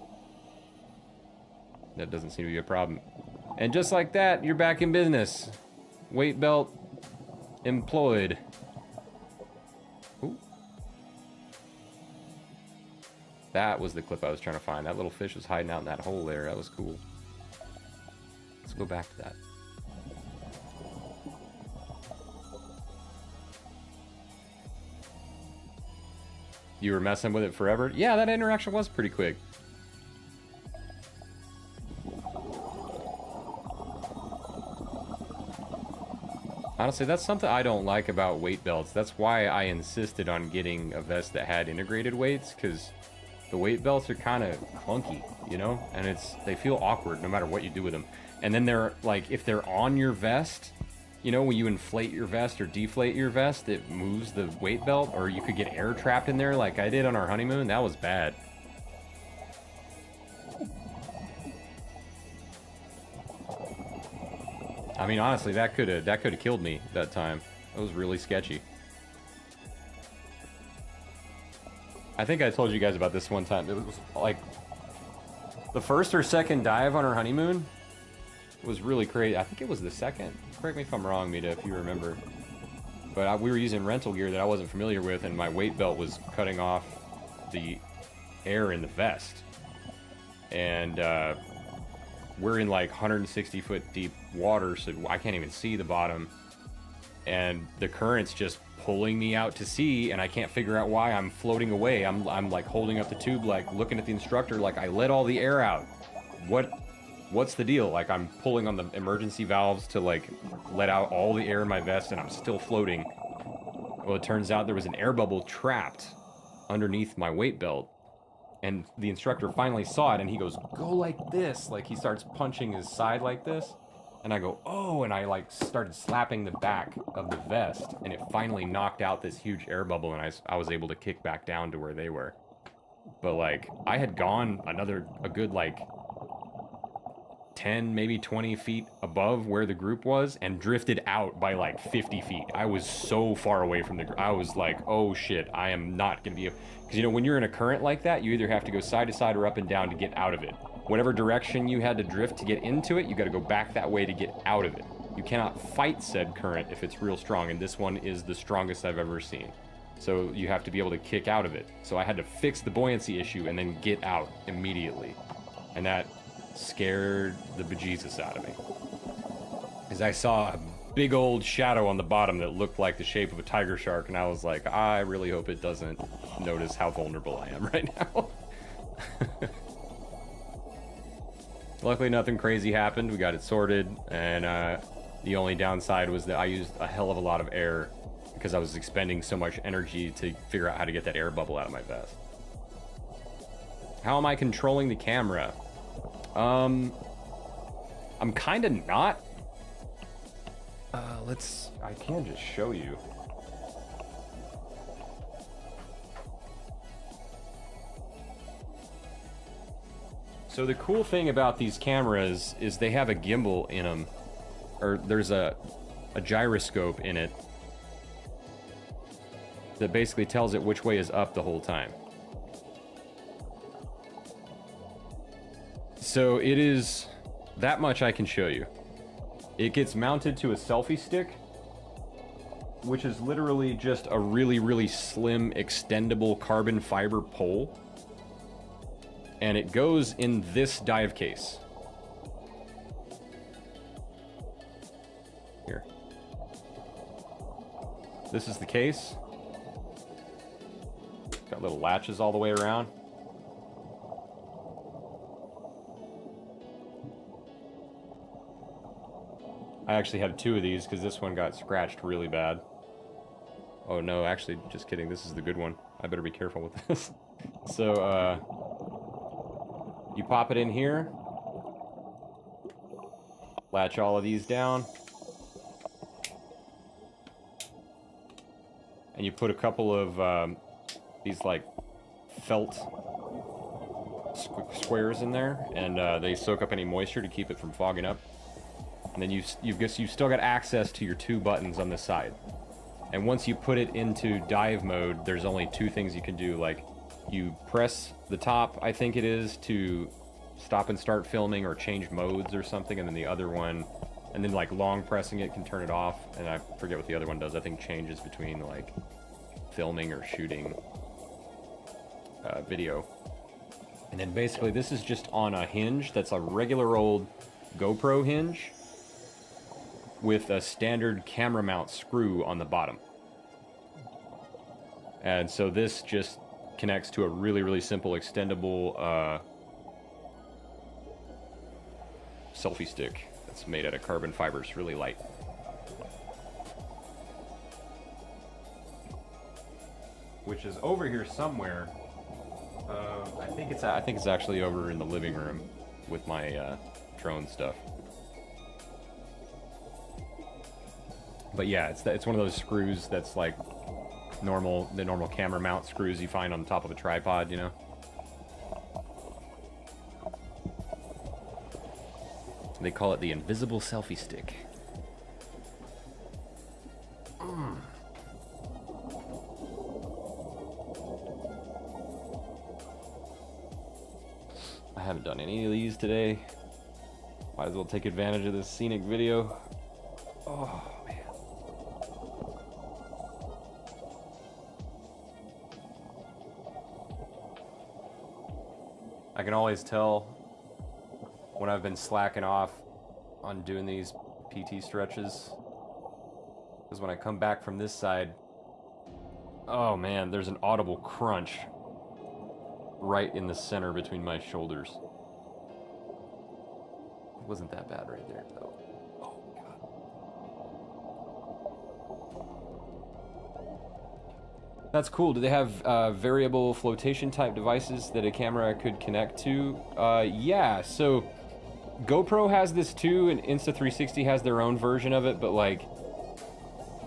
that doesn't seem to be a problem. And just like that, you're back in business. Weight belt employed. Ooh. That was the clip I was trying to find. That little fish was hiding out in that hole there. That was cool. Let's go back to that. You were messing with it forever? Yeah, that interaction was pretty quick. Honestly, that's something I don't like about weight belts. That's why I insisted on getting a vest that had integrated weights, because the weight belts are kind of clunky, you know? And they feel awkward no matter what you do with them. And then they're like, if they're on your vest, you know, when you inflate your vest or deflate your vest, it moves the weight belt, or you could get air trapped in there like I did on our honeymoon. That was bad. I mean, honestly, that could have killed me that time. That was really sketchy. I think I told you guys about this one time. It was like the first or second dive on our honeymoon was really crazy. I think it was the second. Correct me if I'm wrong, Mita, if you remember. But we were using rental gear that I wasn't familiar with, and my weight belt was cutting off the air in the vest. And we're in like 160 foot deep water, so I can't even see the bottom. and the current's just pulling me out to sea, and I can't figure out why. I'm floating away. I'm like holding up the tube, like looking at the instructor, like I let all the air out. What's the deal? Like I'm pulling on the emergency valves to like let out all the air in my vest, and I'm still floating. Well, it turns out there was an air bubble trapped underneath my weight belt. And the instructor finally saw it, and he goes, go like this. Like, he starts punching his side like this. And I go, oh, and I, like, started slapping the back of the vest. And it finally knocked out this huge air bubble, and I was able to kick back down to where they were. But, like, I had gone a good, like, 10, maybe 20 feet above where the group was, and drifted out by, like, 50 feet. I was so far away from the group. I was like, oh, shit, I am not going to be... Because, you know, when you're in a current like that, you either have to go side to side or up and down to get out of it. Whatever direction you had to drift to get into it, you got to go back that way to get out of it. You cannot fight said current if it's real strong, and this one is the strongest I've ever seen. So you have to be able to kick out of it. So I had to fix the buoyancy issue and then get out immediately. And that scared the bejesus out of me. Because I saw a big old shadow on the bottom that looked like the shape of a tiger shark, and I was like, I really hope it doesn't notice how vulnerable I am right now. Luckily, nothing crazy happened. We got it sorted, and the only downside was that I used a hell of a lot of air because I was expending so much energy to figure out how to get that air bubble out of my vest. How am I controlling the camera? I'm kind of not. I can just show you. So the cool thing about these cameras is they have a gimbal in them, or there's a gyroscope in it that basically tells it which way is up the whole time. So it is, that much I can show you. It gets mounted to a selfie stick, which is literally just a really, really slim, extendable carbon fiber pole. And it goes in this dive case. Here. This is the case. Got little latches all the way around. I actually had 2 of these because this one got scratched really bad. Oh no, actually, just kidding. This is the good one. I better be careful with this. So, you pop it in here. Latch all of these down. And you put a couple of these like felt squares in there, and they soak up any moisture to keep it from fogging up. And then you've still got access to your 2 buttons on this side. And once you put it into dive mode, there's only 2 things you can do. Like, you press the top, I think it is, to stop and start filming or change modes or something, and then the other one, and then like long pressing it can turn it off, and I forget what the other one does. I think changes between like filming or shooting video. And then basically this is just on a hinge that's a regular old GoPro hinge with a standard camera mount screw on the bottom. And so this just connects to a really, really simple extendable selfie stick that's made out of carbon fibers, really light. Which is over here somewhere. I think it's actually over in the living room with my drone stuff. But yeah, it's one of those screws that's like the normal camera mount screws you find on the top of a tripod, you know. They call it the invisible selfie stick. I haven't done any of these today. Might as well take advantage of this scenic video. Oh, man. I can always tell when I've been slacking off on doing these PT stretches Because when I come back from this side, oh man, there's an audible crunch right in the center between my shoulders. It wasn't that bad right there, though. Oh, God. That's cool. Do they have variable flotation type devices that a camera could connect to? Yeah, so GoPro has this too, and Insta360 has their own version of it, but like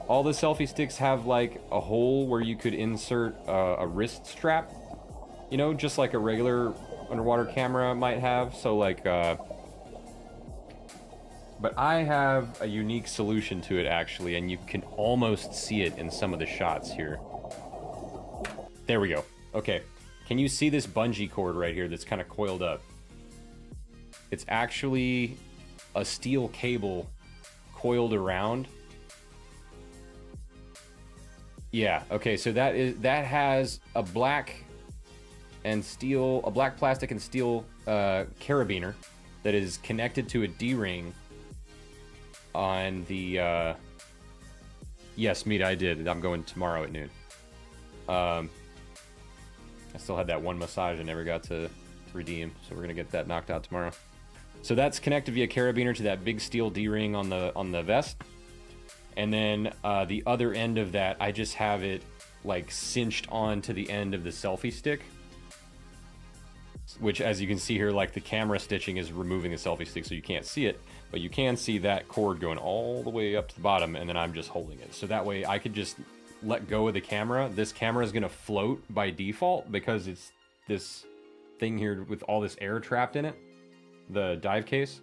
all the selfie sticks have like a hole where you could insert a wrist strap, you know, just like a regular underwater camera might have. So like, but I have a unique solution to it actually, and you can almost see it in some of the shots here. There we go. Okay, can you see this bungee cord right here that's kind of coiled up? It's actually a steel cable coiled around. Yeah, okay, so that has a black plastic and steel carabiner that is connected to a D-ring on the yes, meet I did. I'm going tomorrow at noon. I still had that one massage I never got to redeem, so we're gonna get that knocked out tomorrow. So that's connected via carabiner to that big steel D-ring on the vest. And then the other end of that, I just have it like cinched onto the end of the selfie stick. Which, as you can see here, like the camera stitching is removing the selfie stick so you can't see it. But you can see that cord going all the way up to the bottom, and then I'm just holding it. So that way I could just let go of the camera. This camera is going to float by default because it's this thing here with all this air trapped in it. The dive case.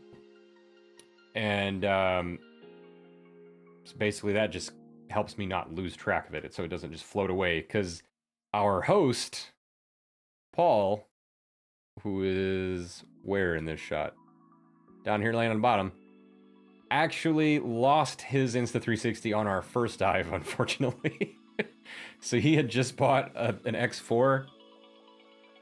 And so basically that just helps me not lose track of it so it doesn't just float away, because our host, Paul, who is where in this shot? Down here laying on the bottom, actually lost his Insta360 on our first dive, unfortunately. So he had just bought an X4.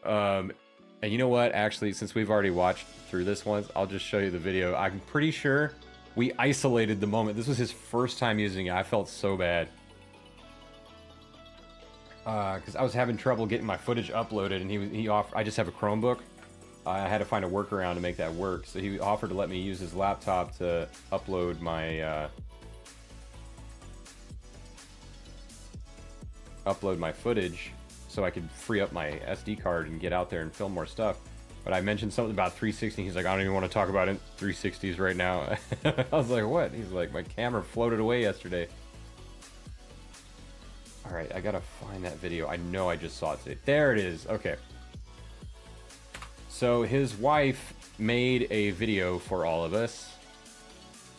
And you know what? Actually, since we've already watched through this once, I'll just show you the video. I'm pretty sure we isolated the moment. This was his first time using it. I felt so bad. Because I was having trouble getting my footage uploaded, and he offered. I just have a Chromebook. I had to find a workaround to make that work. So he offered to let me use his laptop to upload my footage, so I could free up my SD card and get out there and film more stuff. But I mentioned something about 360. He's like, I don't even want to talk about 360s right now. I was like, what? He's like, my camera floated away yesterday. All right, I gotta find that video. I know I just saw it today. There it is. Okay. So his wife made a video for all of us,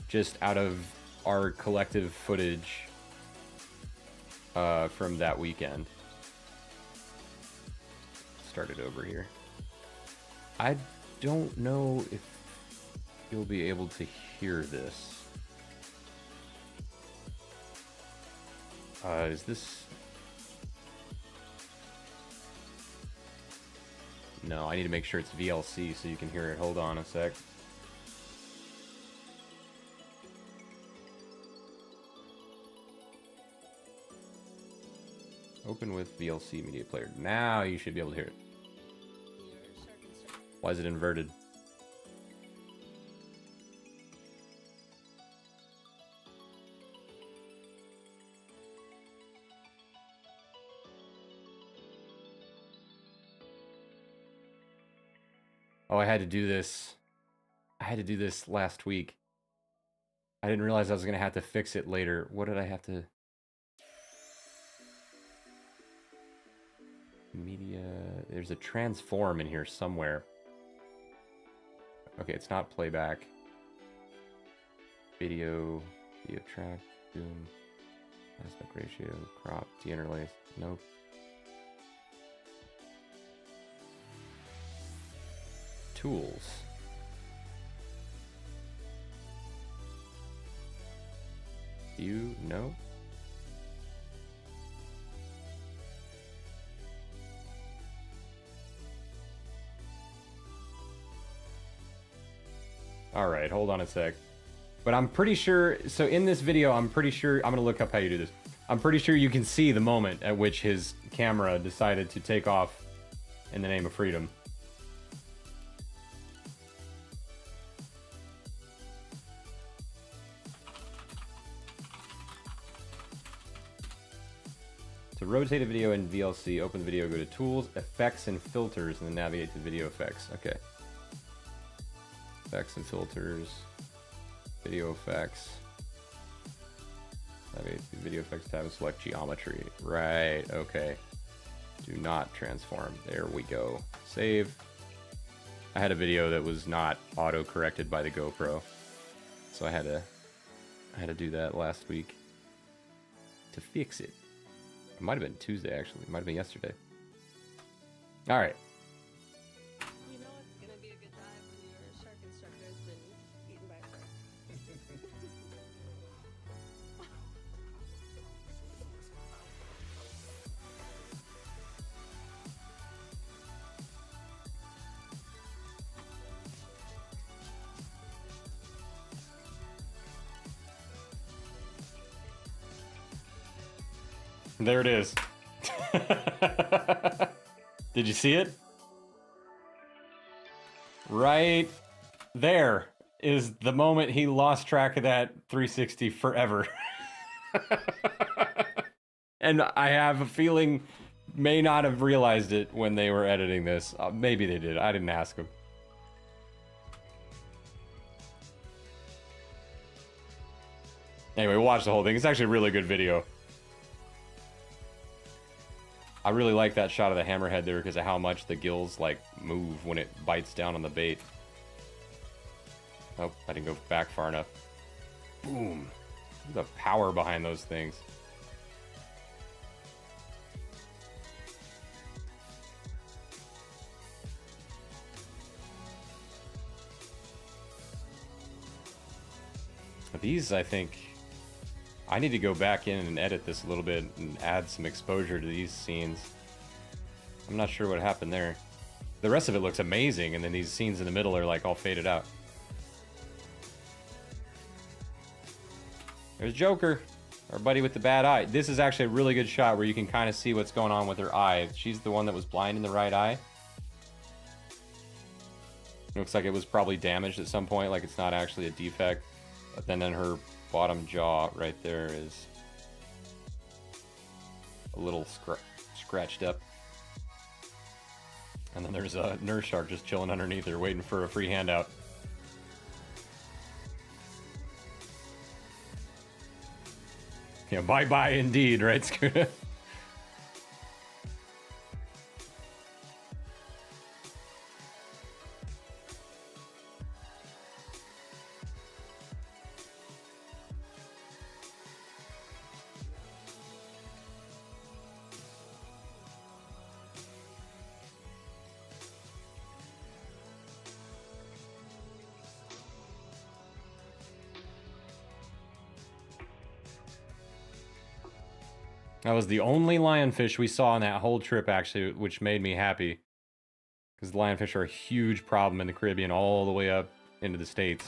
just out of our collective footage from that weekend. Start it over here. I don't know if you'll be able to hear this. Is this... No, I need to make sure it's VLC so you can hear it. Hold on a sec. Open with VLC media player. Now you should be able to hear it. Why is it inverted? Oh, I had to do this. I had to do this last week. I didn't realize I was going to have to fix it later. What did I have to... Media... There's a transform in here somewhere. Okay, it's not playback. Video track, zoom, aspect ratio, crop, deinterlace. Nope. Tools. View, no. All right, hold on a sec. But I'm pretty sure, so in this video, I'm pretty sure, I'm gonna look up how you do this. I'm pretty sure you can see the moment at which his camera decided to take off in the name of freedom. To rotate a video in VLC, open the video, go to Tools, Effects, and Filters, and then navigate to Video Effects. Okay. Effects and Filters. Video Effects. Navigate to the Video Effects tab and select Geometry. Right, okay. Do not transform. There we go. Save. I had a video that was not auto-corrected by the GoPro. So I had to do that last week to fix it. It might have been Tuesday, actually. It might have been yesterday. All right. You know it's gonna be a good dive when your shark instructor has been eaten by a shark. There it is. Did you see it? Right there is the moment he lost track of that 360 forever. And I have a feeling may not have realized it when they were editing this. Maybe they did. I didn't ask them. Anyway, watch the whole thing. It's actually a really good video. I really like that shot of the hammerhead there because of how much the gills like move when it bites down on the bait. Oh, I didn't go back far enough. Boom. The power behind those things. These, I think, I need to go back in and edit this a little bit and add some exposure to these scenes. I'm not sure what happened there. The rest of it looks amazing, and then these scenes in the middle are like all faded out. There's Joker, our buddy with the bad eye. This is actually a really good shot where you can kind of see what's going on with her eye. She's the one that was blind in the right eye. Looks like it was probably damaged at some point, like it's not actually a defect. But then in her bottom jaw right there is a little scratched up. And then there's a nurse shark just chilling underneath her, waiting for a free handout. Yeah, bye-bye indeed, right, Scooter? That was the only lionfish we saw on that whole trip, actually, which made me happy. Because lionfish are a huge problem in the Caribbean all the way up into the States.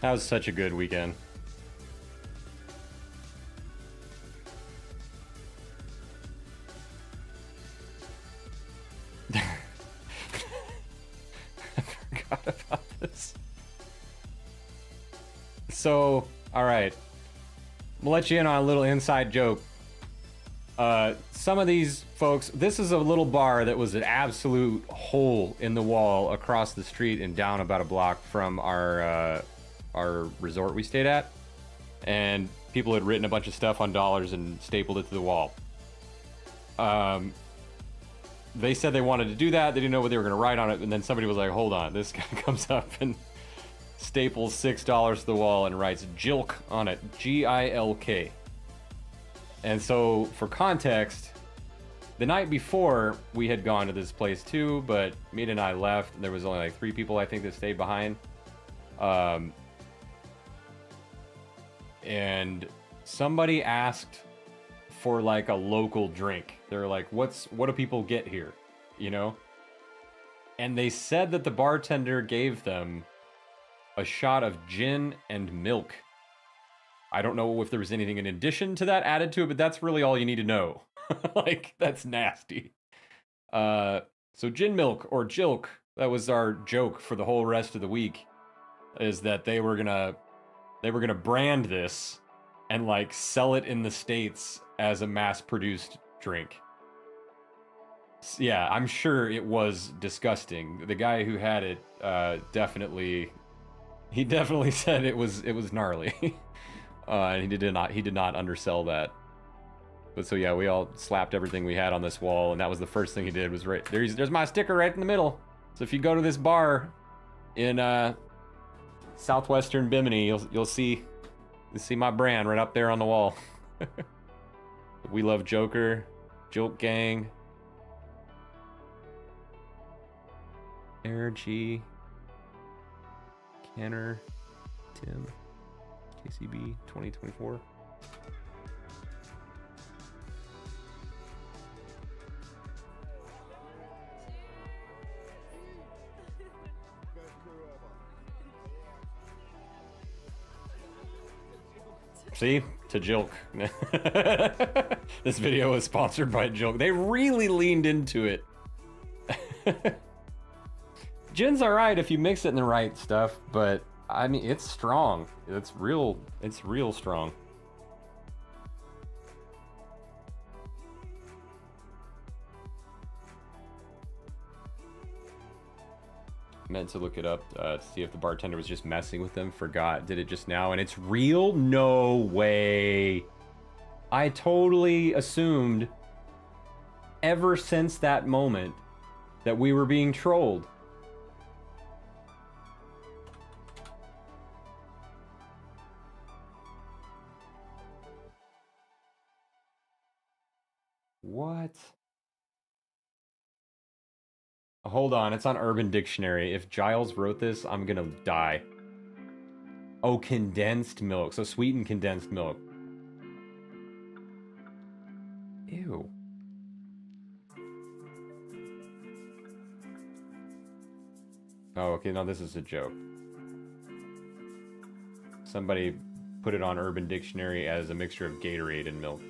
That was such a good weekend. I forgot about this. So, alright. We'll let you in on a little inside joke. Some of these folks, this is a little bar that was an absolute hole in the wall across the street and down about a block from our resort we stayed at, and people had written a bunch of stuff on dollars and stapled it to the wall. They said they wanted to do that. They didn't know what they were going to write on it, and then somebody was like, hold on, this guy comes up and staples $6 to the wall and writes Gilk on it, Gilk. And so, for context, the night before we had gone to this place too, but Mita and I left. There was only like 3 people I think that stayed behind. And somebody asked for like a local drink. They're like, what do people get here? You know? And they said that the bartender gave them a shot of gin and milk. I don't know if there was anything in addition to that added to it, but that's really all you need to know. Like, that's nasty. So gin milk or Jilk, that was our joke for the whole rest of the week, is that they were gonna brand this and like sell it in the States as a mass-produced drink. Yeah, I'm sure it was disgusting. The guy who had it definitely said it was gnarly. And he did not undersell that. But so yeah, we all slapped everything we had on this wall, and that was the first thing he did. Was right there's my sticker right in the middle. So if you go to this bar in southwestern Bimini, you'll see my brand right up there on the wall. We love Joker, Joke Gang, Air G, Kenner, Tim, KCB 2024. See? To Jilk. This video is sponsored by Jilk. They really leaned into it. Gin's alright if you mix it in the right stuff, but I mean, it's strong. It's real strong. Meant to look it up to see if the bartender was just messing with them. Forgot. Did it just now, and it's real? No way. I totally assumed ever since that moment that we were being trolled. What? Hold on, it's on Urban Dictionary. If Giles wrote this, I'm gonna die. Oh, condensed milk. So sweetened condensed milk. Ew. Oh, okay, no, this is a joke. Somebody put it on Urban Dictionary as a mixture of Gatorade and milk.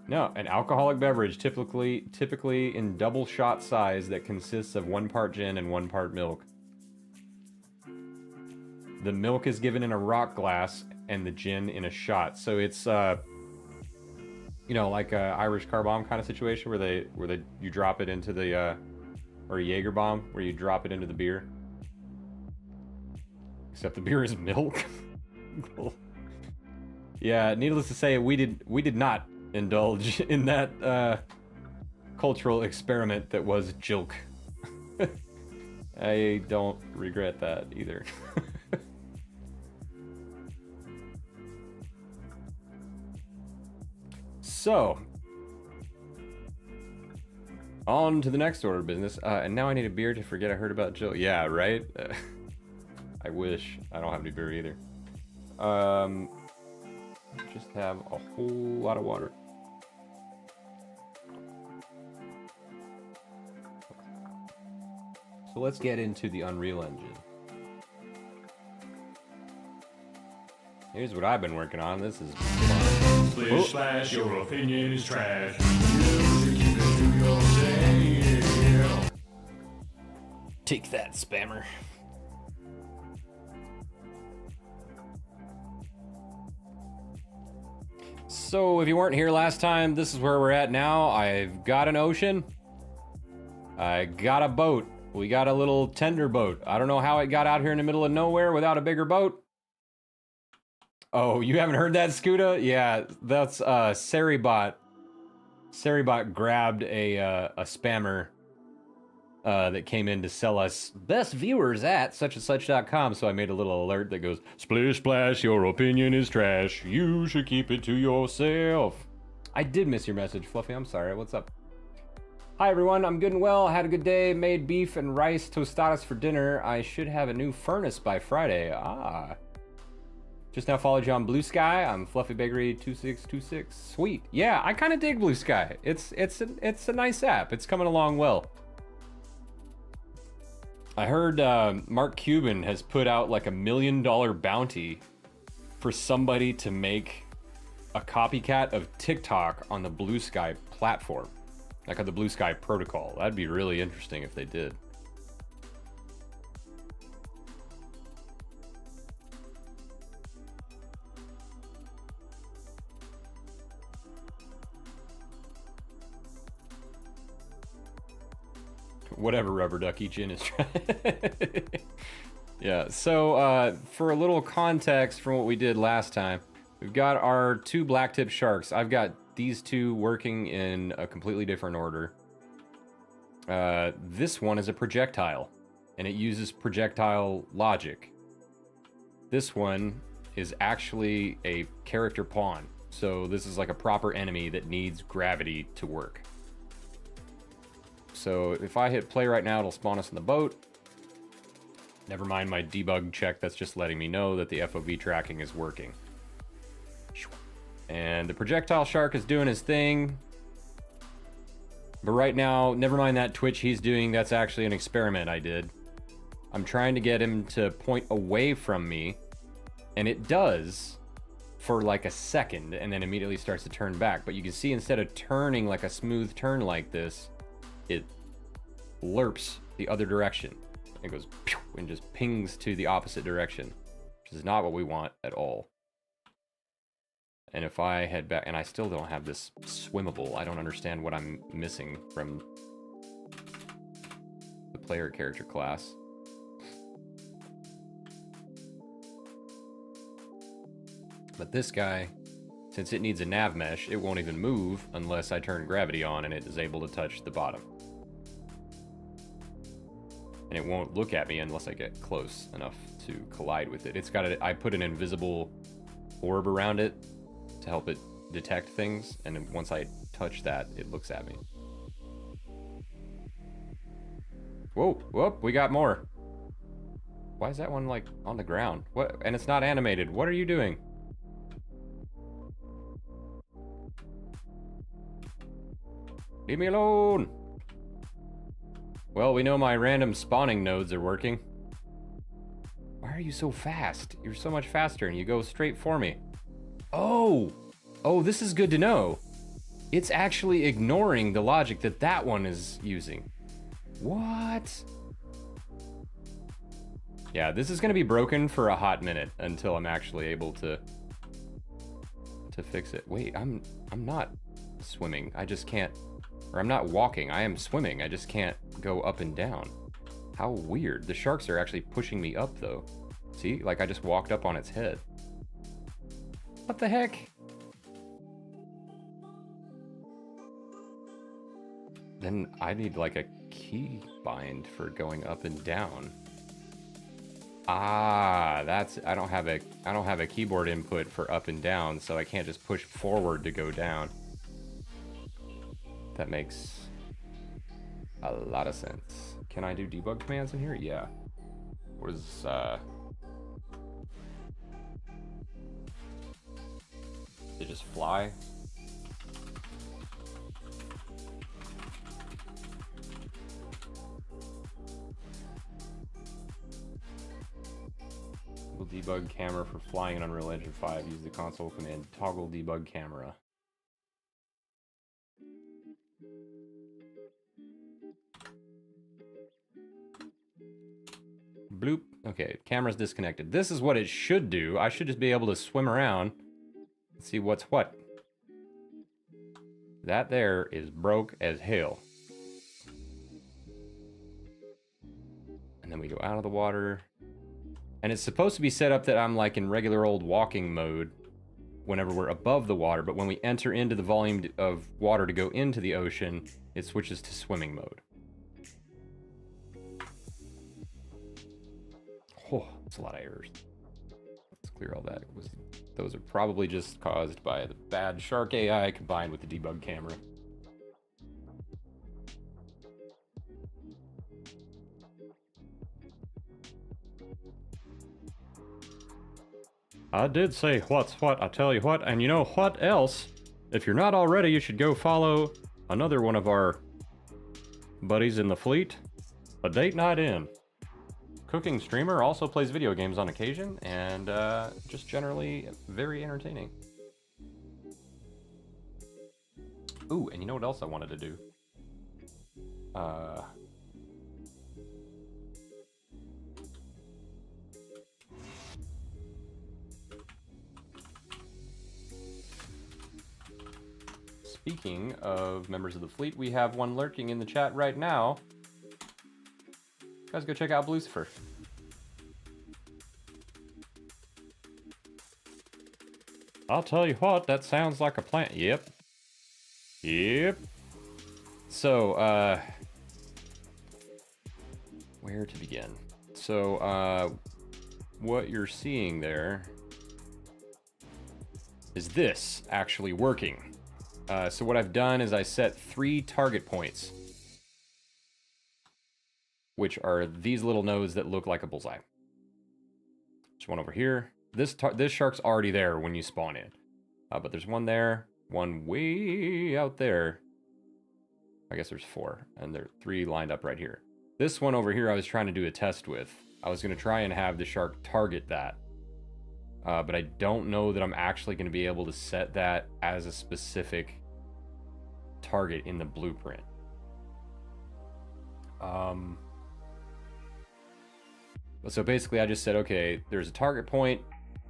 No, an alcoholic beverage typically in double shot size that consists of 1 part gin and 1 part milk. The milk is given in a rock glass and the gin in a shot. So it's you know, like a Irish car bomb kind of situation where you drop it into the or a Jaeger bomb where you drop it into the beer. Except the beer is milk. Cool. Yeah, needless to say, we did not indulge in that cultural experiment that was Jilk. I don't regret that either. So, on to the next order of business. And now I need a beer to forget I heard about Jill. Yeah, right? I wish. I don't have any beer either. Just have a whole lot of water. So let's get into the Unreal Engine. Here's what I've been working on. This is fun. Splish slash, your opinion is trash. You keep it to yourself. Take that, spammer. So if you weren't here last time, this is where we're at now. I've got an ocean. I got a boat. We got a little tender boat. I don't know how it got out here in the middle of nowhere without a bigger boat. Oh, you haven't heard that, Scooter? Yeah, that's Saribot Seribot grabbed a spammer that came in to sell us best viewers at such and such.com. So I made a little alert that goes, splish splash, your opinion is trash. You should keep it to yourself. I did miss your message, Fluffy. I'm sorry. What's up? Hi, everyone. I'm good and well. Had a good day. Made beef and rice tostadas for dinner. I should have a new furnace by Friday. Ah. Just now followed you on Blue Sky. I'm Fluffy Bakery 2626. Sweet. Yeah, I kind of dig Blue Sky. It's a nice app. It's coming along well. I heard Mark Cuban has put out like $1 million bounty for somebody to make a copycat of TikTok on the Blue Sky platform, like on the Blue Sky protocol. That'd be really interesting if they did. Whatever, Rubber Ducky, Jin is trying. Yeah, so for a little context from what we did last time, we've got our 2 blacktip sharks. I've got these 2 working in a completely different order. This one is a projectile, and it uses projectile logic. This one is actually a character pawn, so this is like a proper enemy that needs gravity to work. So if I hit play right now, it'll spawn us in the boat. Never mind my debug check, that's just letting me know that the FOV tracking is working. And the projectile shark is doing his thing. But right now, never mind that twitch he's doing, that's actually an experiment I did. I'm trying to get him to point away from me, and it does for like a second, and then immediately starts to turn back. But you can see instead of turning like a smooth turn like this, it lerps the other direction. It goes pew, and just pings to the opposite direction, which is not what we want at all. And if I head back, and I still don't have this swimmable, I don't understand what I'm missing from the player character class. But this guy, since it needs a nav mesh, it won't even move unless I turn gravity on and it is able to touch the bottom. And it won't look at me unless I get close enough to collide with it. It's got I put an invisible orb around it to help it detect things, and then once I touch that, it looks at me. Whoa, whoop, we got more. Why is that one like on the ground? What? And it's not animated. What are you doing? Leave me alone. Well, we know my random spawning nodes are working. Why are you so fast? You're so much faster and you go straight for me. Oh, this is good to know. It's actually ignoring the logic that that one is using. What? Yeah, this is gonna be broken for a hot minute until I'm actually able to fix it. Wait, I'm not swimming. I just can't. Or I'm not walking, I am swimming, I just can't go up and down. How weird. The sharks are actually pushing me up though. See, like I just walked up on its head. What the heck? Then I need like a key bind for going up and down. Ah, that's, I don't have a keyboard input for up and down, so I can't just push forward to go down. That makes a lot of sense. Can I do debug commands in here? Yeah. What is, they just fly? Toggle debug camera for flying in Unreal Engine 5. Use the console command toggle debug camera. Bloop. Okay, camera's disconnected. This is what it should do. I should just be able to swim around and see what's what. That there is broke as hell. And then we go out of the water. And it's supposed to be set up that I'm like in regular old walking mode. whenever we're above the water, but when we enter into the volume of water to go into the ocean, it switches to swimming mode. Oh, that's a lot of errors. Let's clear all that. Those are probably just caused by the bad shark AI combined with the debug camera. I did say what's what, I tell you what, and you know what else? If you're not already, you should go follow another one of our buddies in the fleet, A Date Night In. Cooking streamer, also plays video games on occasion, and just generally very entertaining. Ooh, and you know what else I wanted to do? Speaking of members of the fleet, we have one lurking in the chat right now. Guys, go check out Lucifer. I'll tell you what, that sounds like a plan. Yep. Yep. So, where to begin? So, what you're seeing there is this actually working. So what I've done is I set 3 target points, which are these little nodes that look like a bullseye. There's one over here. This shark's already there when you spawn in. But there's one there, one way out there. I guess there's 4, and there are 3 lined up right here. This one over here I was trying to do a test with. I was going to try and have the shark target that. But I don't know that I'm actually going to be able to set that as a specific target in the blueprint. So basically I just said, okay, there's a target point,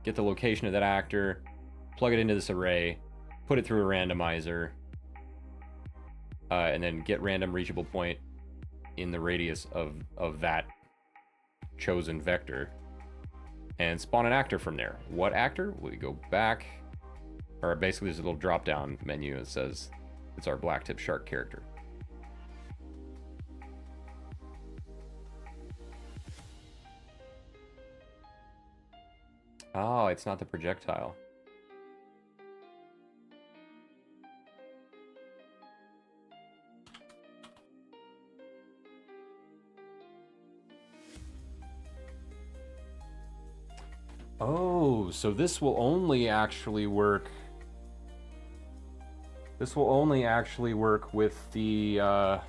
get the location of that actor, plug it into this array, put it through a randomizer, and then get random reachable point in the radius of that chosen vector, and spawn an actor from there. What actor? We go back, or basically there's a little drop down menu that says it's our black tip shark character. Oh, it's not the projectile. Oh, so this will only actually work. This will only actually work with the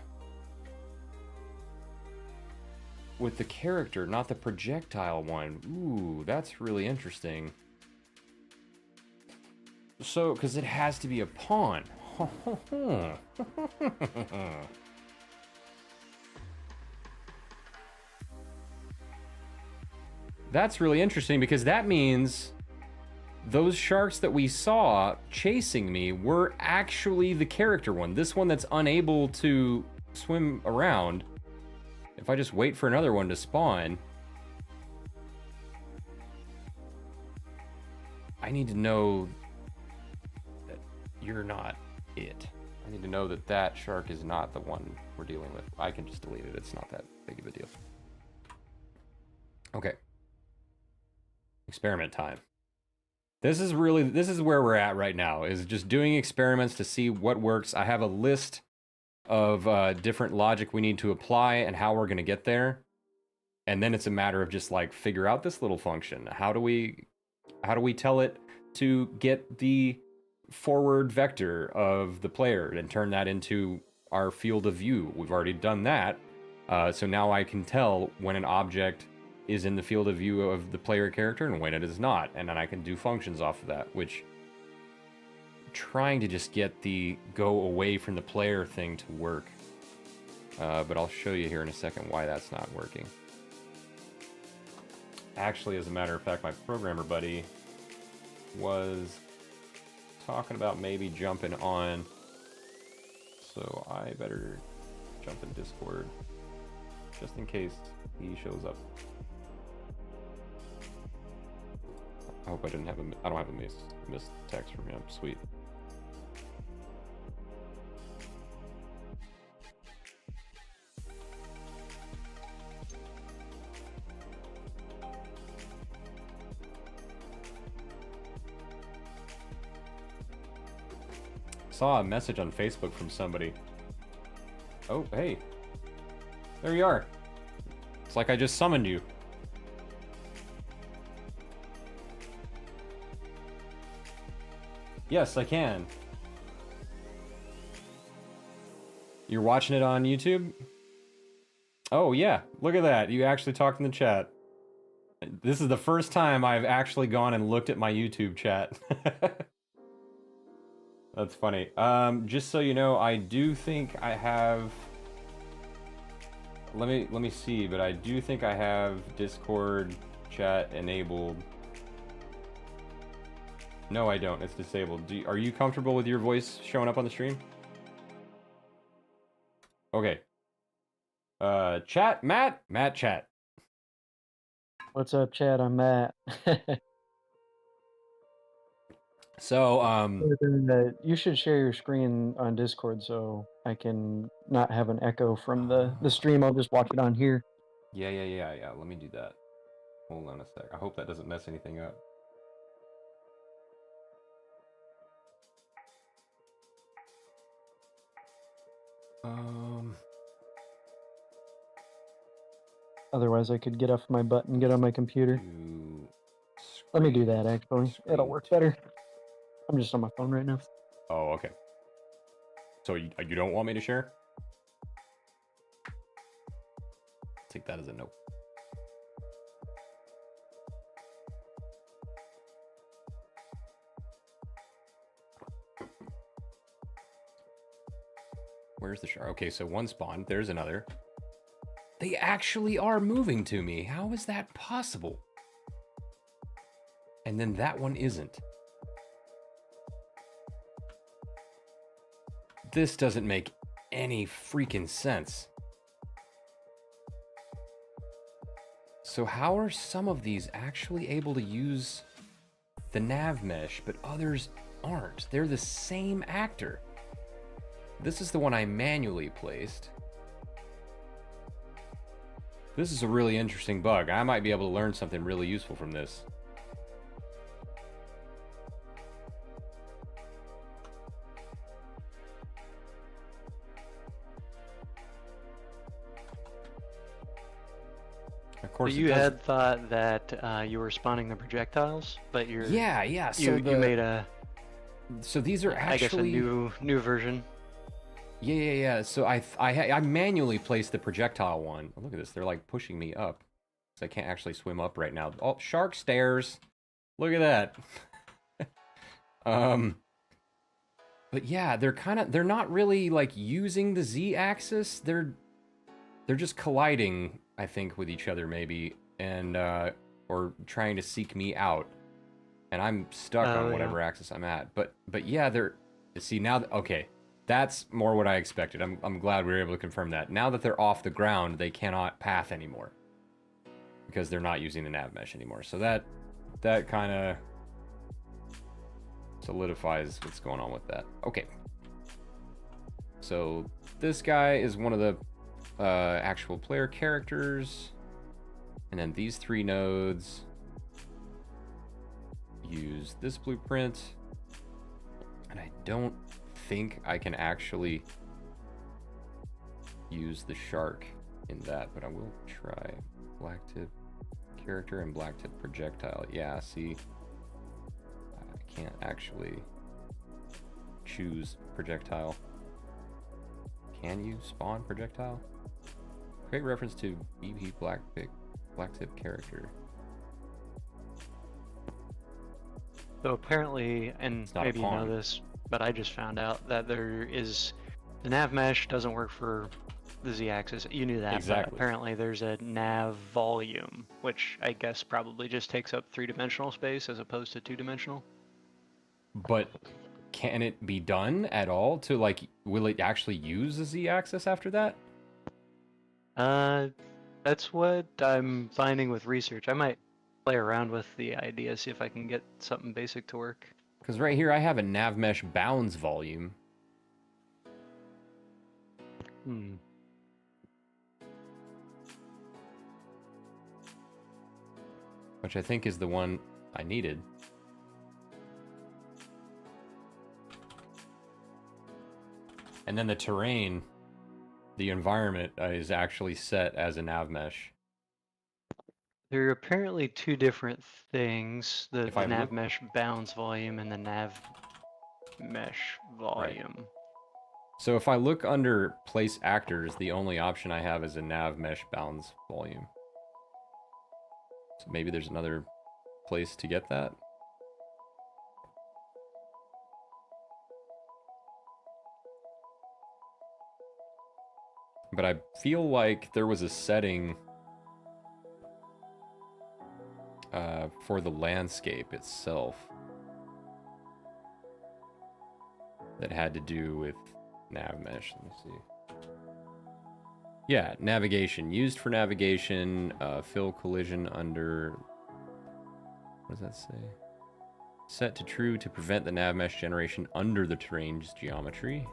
character, not the projectile one. Ooh, that's really interesting. So, because it has to be a pawn. That's really interesting, because that means those sharks that we saw chasing me were actually the character one. This one that's unable to swim around. If I just wait for another one to spawn, I need to know that you're not it. I need to know that that shark is not the one we're dealing with. I can just delete it. It's not that big of a deal. Okay. Experiment time. This is where we're at right now, is just doing experiments to see what works. I have a list of different logic we need to apply and how we're going to get there. And then it's a matter of just like figure out this little function. How do we tell it to get the forward vector of the player and turn that into our field of view? We've already done that. So now I can tell when an object is in the field of view of the player character and when it is not. And then I can do functions off of that, which trying to just get the go away from the player thing to work. But I'll show you here in a second why that's not working. Actually, as a matter of fact, my programmer buddy was talking about maybe jumping on. So I better jump in Discord just in case he shows up. I hope I didn't have I don't have a missed text from him. Sweet. Saw a message on Facebook from somebody. Oh, hey. There you are. It's like I just summoned you. Yes, I can. You're watching it on YouTube? Oh, yeah. Look at that. You actually talked in the chat. This is the first time I've actually gone and looked at my YouTube chat. That's funny. Just so you know, I do think I have... Let me see, but I do think I have Discord chat enabled. No, I don't. It's disabled. Are you comfortable with your voice showing up on the stream? Okay. Chat, Matt, chat. What's up, Chad? I'm Matt. So, you should share your screen on Discord so I can not have an echo from the stream. I'll just watch it on here. Yeah. Let me do that. Hold on a sec. I hope that doesn't mess anything up. Otherwise, I could get off my butt and get on my computer. Let me do that, actually. It'll work better. I'm just on my phone right now. Oh, okay. So you don't want me to share? Take that as a no. Where's the shark? Okay, so one spawned. There's another. They actually are moving to me. How is that possible? And then that one isn't. This doesn't make any freaking sense. So how are some of these actually able to use the nav mesh, but others aren't? They're the same actor. This is the one I manually placed. This is a really interesting bug. I might be able to learn something really useful from this. Of course, so you had thought that you were spawning the projectiles, but you're yeah. So you made a so these are actually, I guess, a new version. Yeah. So I manually placed the projectile one. Oh, look at this. They're like pushing me up. So I can't actually swim up right now. Oh, shark stairs. Look at that. But yeah, they're not really like using the Z axis. They're just colliding, I think, with each other maybe, and or trying to seek me out. And I'm stuck on whatever axis I'm at. But yeah, see now okay. That's more what I expected. I'm glad we were able to confirm that. Now that they're off the ground, they cannot path anymore because they're not using the nav mesh anymore. So that kind of solidifies what's going on with that. Okay. So this guy is one of the actual player characters, and then these three nodes use this blueprint, and I don't think I can actually use the shark in that, but I will try. Black tip character and black tip projectile. Yeah, see, I can't actually choose projectile. Can you spawn projectile? Create reference to BP black tip character. So apparently, and maybe you know this, but I just found out that the nav mesh doesn't work for the Z-axis. You knew that, exactly. But apparently there's a nav volume, which I guess probably just takes up 3-dimensional space as opposed to 2-dimensional. But can it be done at all to, like, will it actually use the Z-axis after that? That's what I'm finding with research. I might play around with the idea, see if I can get something basic to work. Because right here I have a nav mesh bounds volume. Which I think is the one I needed. And then the terrain, the environment is actually set as a nav mesh. There are apparently two different things, the I nav look- mesh bounds volume and the nav mesh volume. So if I look under place actors, the only option I have is a nav mesh bounds volume. So maybe there's another place to get that. But I feel like there was a setting for the landscape itself that had to do with nav mesh. Let me see. Yeah, navigation. Used for navigation, fill collision under... What does that say? Set to true to prevent the nav mesh generation under the terrain's geometry.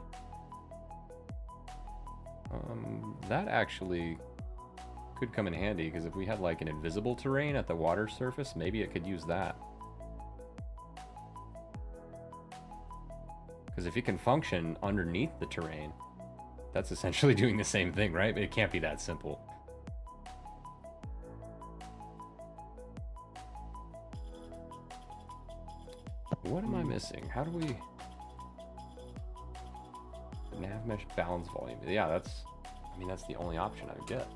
That actually could come in handy, because if we had like an invisible terrain at the water surface, maybe it could use that. Because if it can function underneath the terrain, that's essentially doing the same thing, right? It can't be that simple. What am I missing? How do we... Nav mesh balance volume. Yeah, that's... I mean, that's the only option I would get.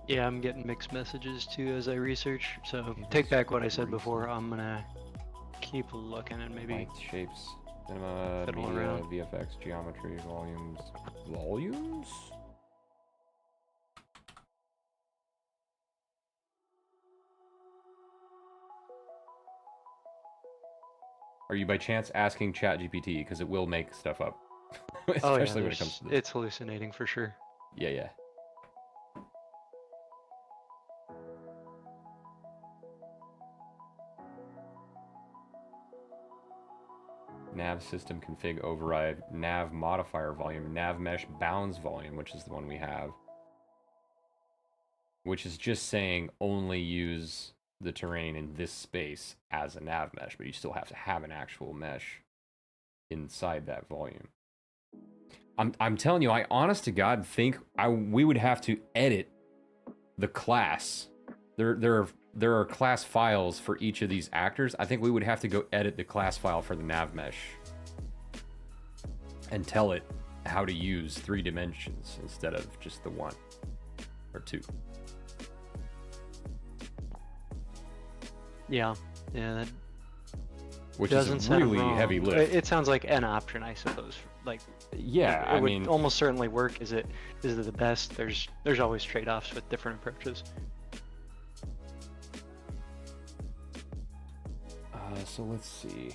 Yeah, I'm getting mixed messages too as I research, so take back what I said before. I'm gonna keep looking and maybe... Light shapes, cinema, fiddle media, around. VFX, geometry, volumes. Volumes? Are you by chance asking ChatGPT? Because it will make stuff up. Especially when it comes to this. It's hallucinating for sure. Yeah, yeah. Nav system config override, nav modifier volume, nav mesh bounds volume, which is the one we have. Which is just saying only use the terrain in this space as a nav mesh, but you still have to have an actual mesh inside that volume. I'm telling you, I honest to God think we would have to edit the class. There are class files for each of these actors. I think we would have to go edit the class file for the nav mesh and tell it how to use 3 dimensions instead of just the 1 or 2. Yeah, that Which doesn't is a sound really wrong. heavy lift. It sounds like an option, I suppose. Like, yeah, it would almost certainly work. Is it the best? There's always trade-offs with different approaches. So let's see.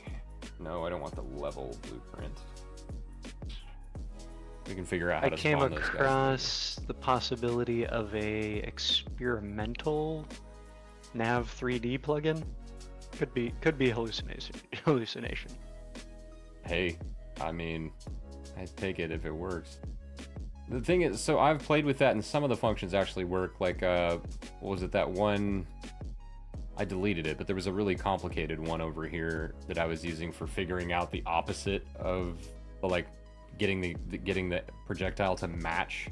No, I don't want the level blueprint. We can figure out how I to came spawn those guys across the possibility of a experimental Nav 3D plugin. Could be hallucination. Hey, I mean, I take it if it works. The thing is, so I've played with that and some of the functions actually work. Like, what was it, that one? I deleted it, but there was a really complicated one over here that I was using for figuring out the opposite of, like, getting the projectile to match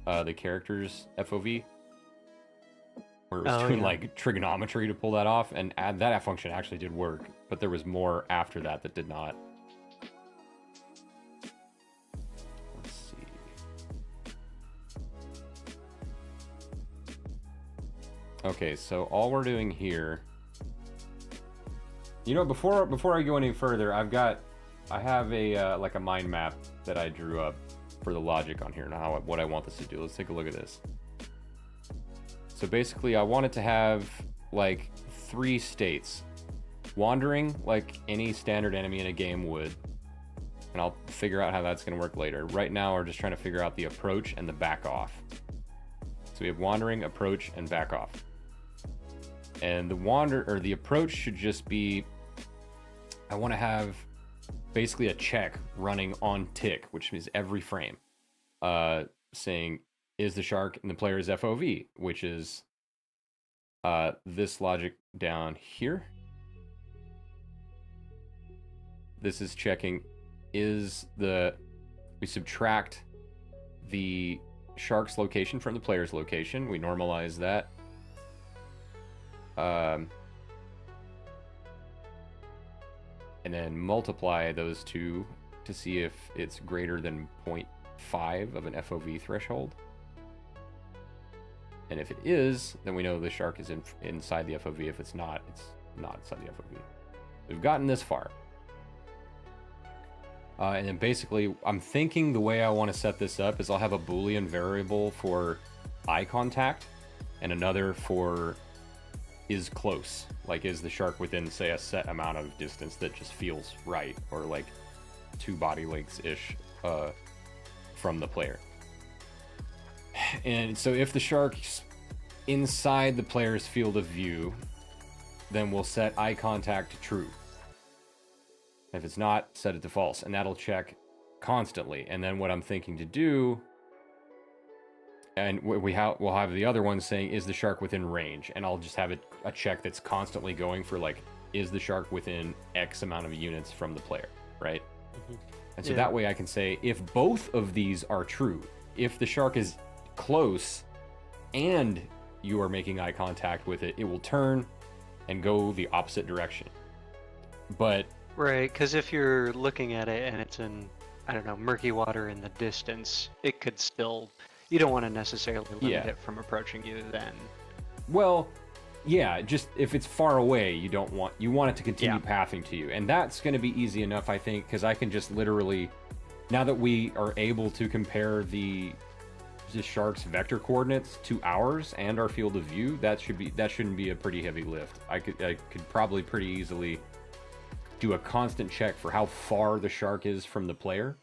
the character's FOV. Where it was doing like trigonometry to pull that off, and that function actually did work, but there was more after that did not. Let's see. Okay, so all we're doing here, you know, before I go any further, I have a like a mind map that I drew up for the logic on here and what I want this to do. Let's take a look at this. So basically, I want it to have like 3 states. Wandering, like any standard enemy in a game would. And I'll figure out how that's going to work later. Right now, we're just trying to figure out the approach and the back off. So we have wandering, approach, and back off. And the approach should just be, I want to have basically a check running on tick, which means every frame, saying, is the shark in the player's FOV, which is this logic down here. This is checking, we subtract the shark's location from the player's location. We normalize that. And then multiply those two to see if it's greater than 0.5 of an FOV threshold. And if it is, then we know the shark is inside the FOV. If it's not inside the FOV. We've gotten this far. And then basically, I'm thinking the way I want to set this up is I'll have a Boolean variable for eye contact and another for is close. Like, is the shark within, say, a set amount of distance that just feels right, or like 2 body lengths-ish from the player. And so if the shark's inside the player's field of view, then we'll set eye contact to true. If it's not, set it to false, and that'll check constantly. And then what I'm thinking to do, and we'll have the other one saying, is the shark within range? And I'll just have a check that's constantly going for, like, is the shark within X amount of units from the player, right? Mm-hmm. And so that way I can say, if both of these are true, if the shark is close and you are making eye contact with it, it will turn and go the opposite direction. But right, because if you're looking at it and it's in, I don't know, murky water in the distance, it could still, you don't want to necessarily limit it from approaching you then. Well, yeah, just if it's far away, you want it to continue pathing to you. And that's going to be easy enough, I think, because I can just literally, now that we are able to compare the shark's vector coordinates to ours and our field of view, that shouldn't be a pretty heavy lift. I could probably pretty easily do a constant check for how far the shark is from the player,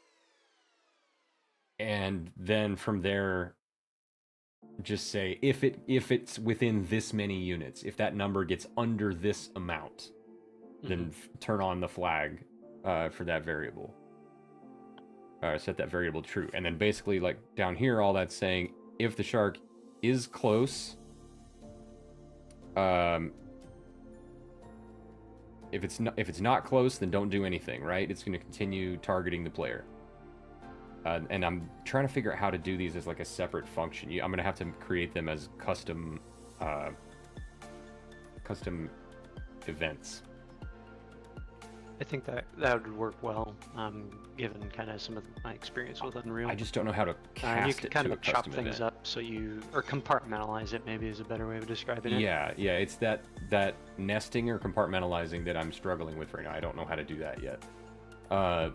and then from there just say if it's within this many units, if that number gets under this amount, then turn on the flag for that variable, set that variable true. And then basically, like, down here, all that's saying, if the shark is close, if it's not close, then don't do anything, right? It's going to continue targeting the player. And I'm trying to figure out how to do these as like a separate function. I'm going to have to create them as custom events. I think that would work well, given kind of some of my experience with Unreal. I just don't know how to cast you can kind of chop things up so or compartmentalize it, maybe is a better way of describing it. Yeah, it's that nesting or compartmentalizing that I'm struggling with right now. I don't know how to do that yet. But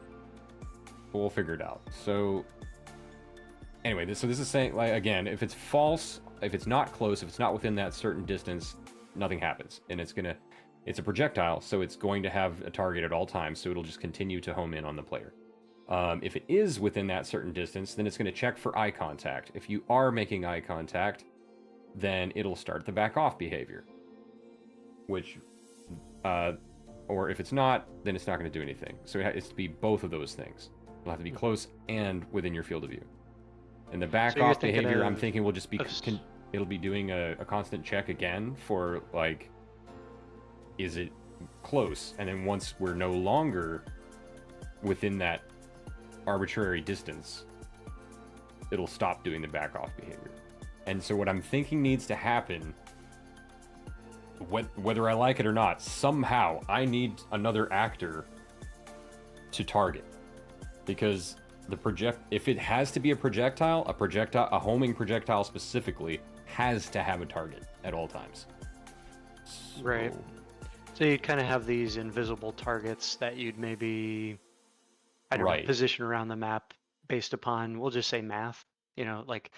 we'll figure it out. So anyway, this is saying, like, again, if it's false, if it's not close, if it's not within that certain distance, nothing happens. And it's a projectile, so it's going to have a target at all times, so it'll just continue to home in on the player. If it is within that certain distance, then it's going to check for eye contact. If you are making eye contact, then it'll start the back off behavior. Which, or if it's not, then it's not going to do anything. So it's to be both of those things. It'll have to be close and within your field of view. And the back off behavior, I'm thinking, will just be, it'll be doing a constant check again for, like, is it close? And then once we're no longer within that arbitrary distance, it'll stop doing the back off behavior. And so what I'm thinking needs to happen, whether I like it or not, somehow I need another actor to target. Because if it has to be a projectile, a homing projectile specifically has to have a target at all times. So, right. So you'd kind of have these invisible targets that you'd maybe, I don't know, position around the map based upon, we'll just say math. You know, like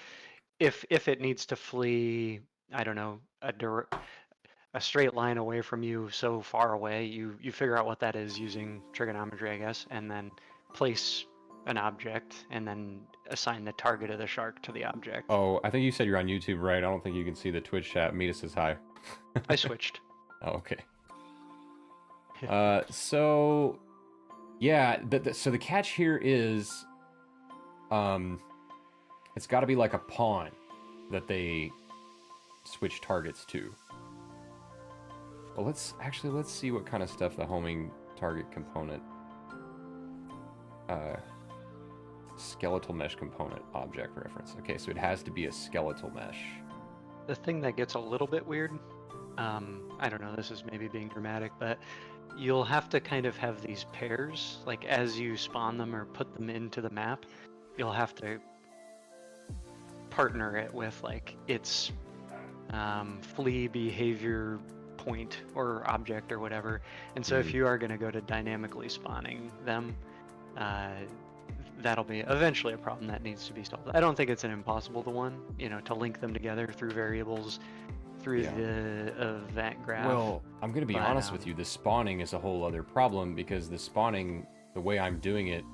if it needs to flee, I don't know, a straight line away from you so far away, you figure out what that is using trigonometry, I guess, and then place an object and then assign the target of the shark to the object. Oh, I think you said you're on YouTube, right? I don't think you can see the Twitch chat. Mita says hi. I switched. Oh, okay. So yeah, so the catch here is, it's got to be like a pawn that they switch targets to. Well, let's see what kind of stuff the homing target component, skeletal mesh component object reference. Okay, so it has to be a skeletal mesh. The thing that gets a little bit weird, I don't know, this is maybe being dramatic, but you'll have to kind of have these pairs, like as you spawn them or put them into the map, you'll have to partner it with like its flea behavior point or object or whatever. And so if you are going to go to dynamically spawning them, that'll be eventually a problem that needs to be solved. I don't think it's an impossible one, to link them together through variables through the event graph. Well, I'm going to be honest with you, the spawning is a whole other problem, because the spawning, the way I'm doing it,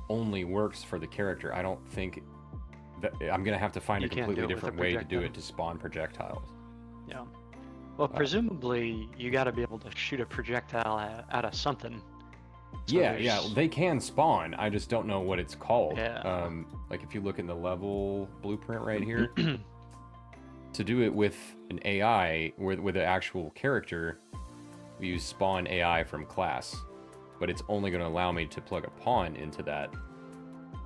only works for the character. I don't think that I'm going to have to find a completely different way to do it to spawn projectiles. Yeah. Well, presumably you got to be able to shoot a projectile out of something. So yeah, they can spawn. I just don't know what it's called. Yeah. Like if you look in the level blueprint right here, to do it with an AI, with an actual character, we use spawn AI from class, but it's only going to allow me to plug a pawn into that.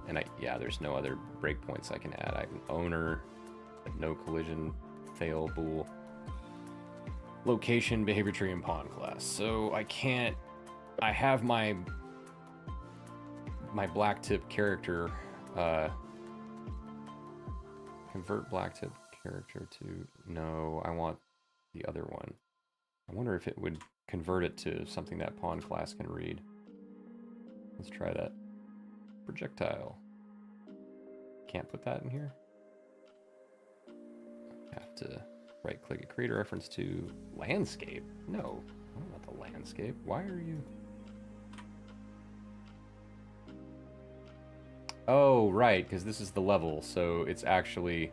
And there's no other breakpoints I can add. I can owner, no collision, fail, bool, location, behavior tree, and pawn class. So I can't. I have my black tip character. Convert black tip character to, no, I want the other one. I wonder if it would convert it to something that pawn class can read. Let's try that. Projectile. Can't put that in here. Have to right click it, create a reference to landscape. No, I don't want the landscape. Why are you? Oh, right, because this is the level, so it's actually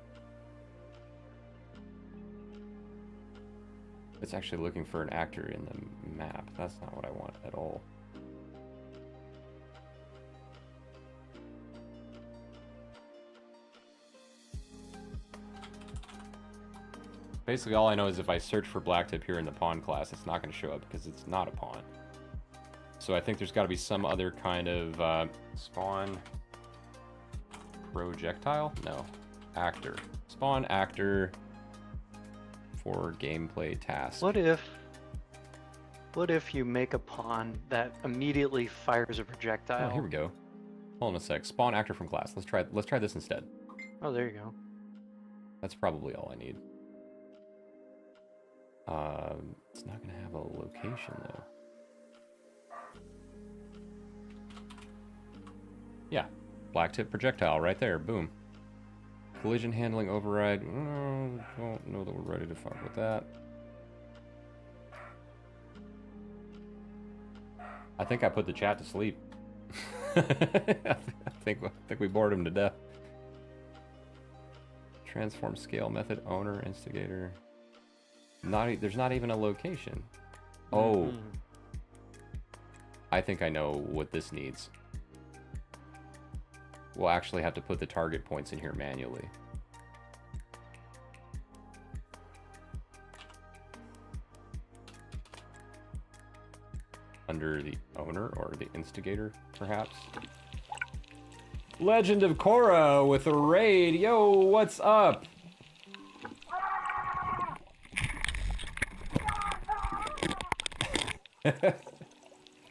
looking for an actor in the map. That's not what I want at all. Basically, all I know is if I search for blacktip here in the pawn class, it's not going to show up because it's not a pawn. So I think there's got to be some other kind of spawn projectile? No. Actor. Spawn actor for gameplay task. What if you make a pawn that immediately fires a projectile? Oh, here we go. Hold on a sec. Spawn actor from class. Let's try this instead. Oh, there you go. That's probably all I need. It's not going to have a location, though. Yeah, blacktip projectile right there. Boom. Collision handling override. Don't know that we're ready to fuck with that. I think I put the chat to sleep. I think we bored him to death. Transform scale method owner instigator. There's not even a location. Oh. I think I know what this needs. We'll actually have to put the target points in here manually. Under the owner or the instigator, perhaps. Legend of Korra with a raid. Yo, what's up?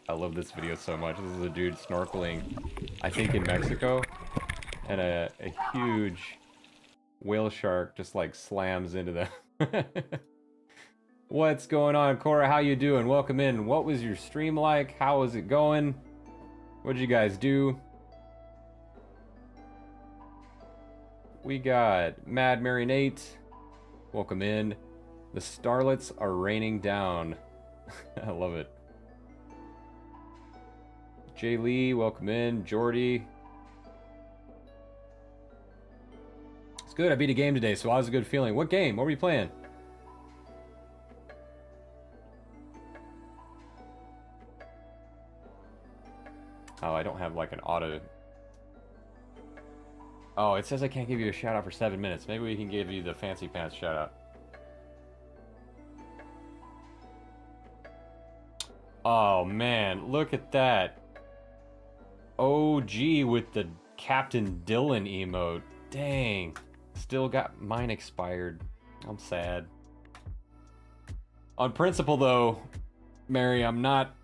I love this video so much. This is a dude snorkeling, I think in Mexico, and a huge whale shark just like slams into them. What's going on, Cora? How you doing? Welcome in. What was your stream like? How was it going? What did you guys do? We got Mad Mary Nate. Welcome in. The starlets are raining down. I love it. Jay Lee, welcome in. Jordy, Good, I beat a game today, so I was a good feeling. What game? What were you playing? Oh, I don't have like an auto... Oh, it says I can't give you a shout out for 7 minutes. Maybe we can give you the fancy pants shout out. Oh man, look at that. OG with the Captain Dylan emote. Dang. Still got mine expired. I'm sad. On principle though, Mary, I'm not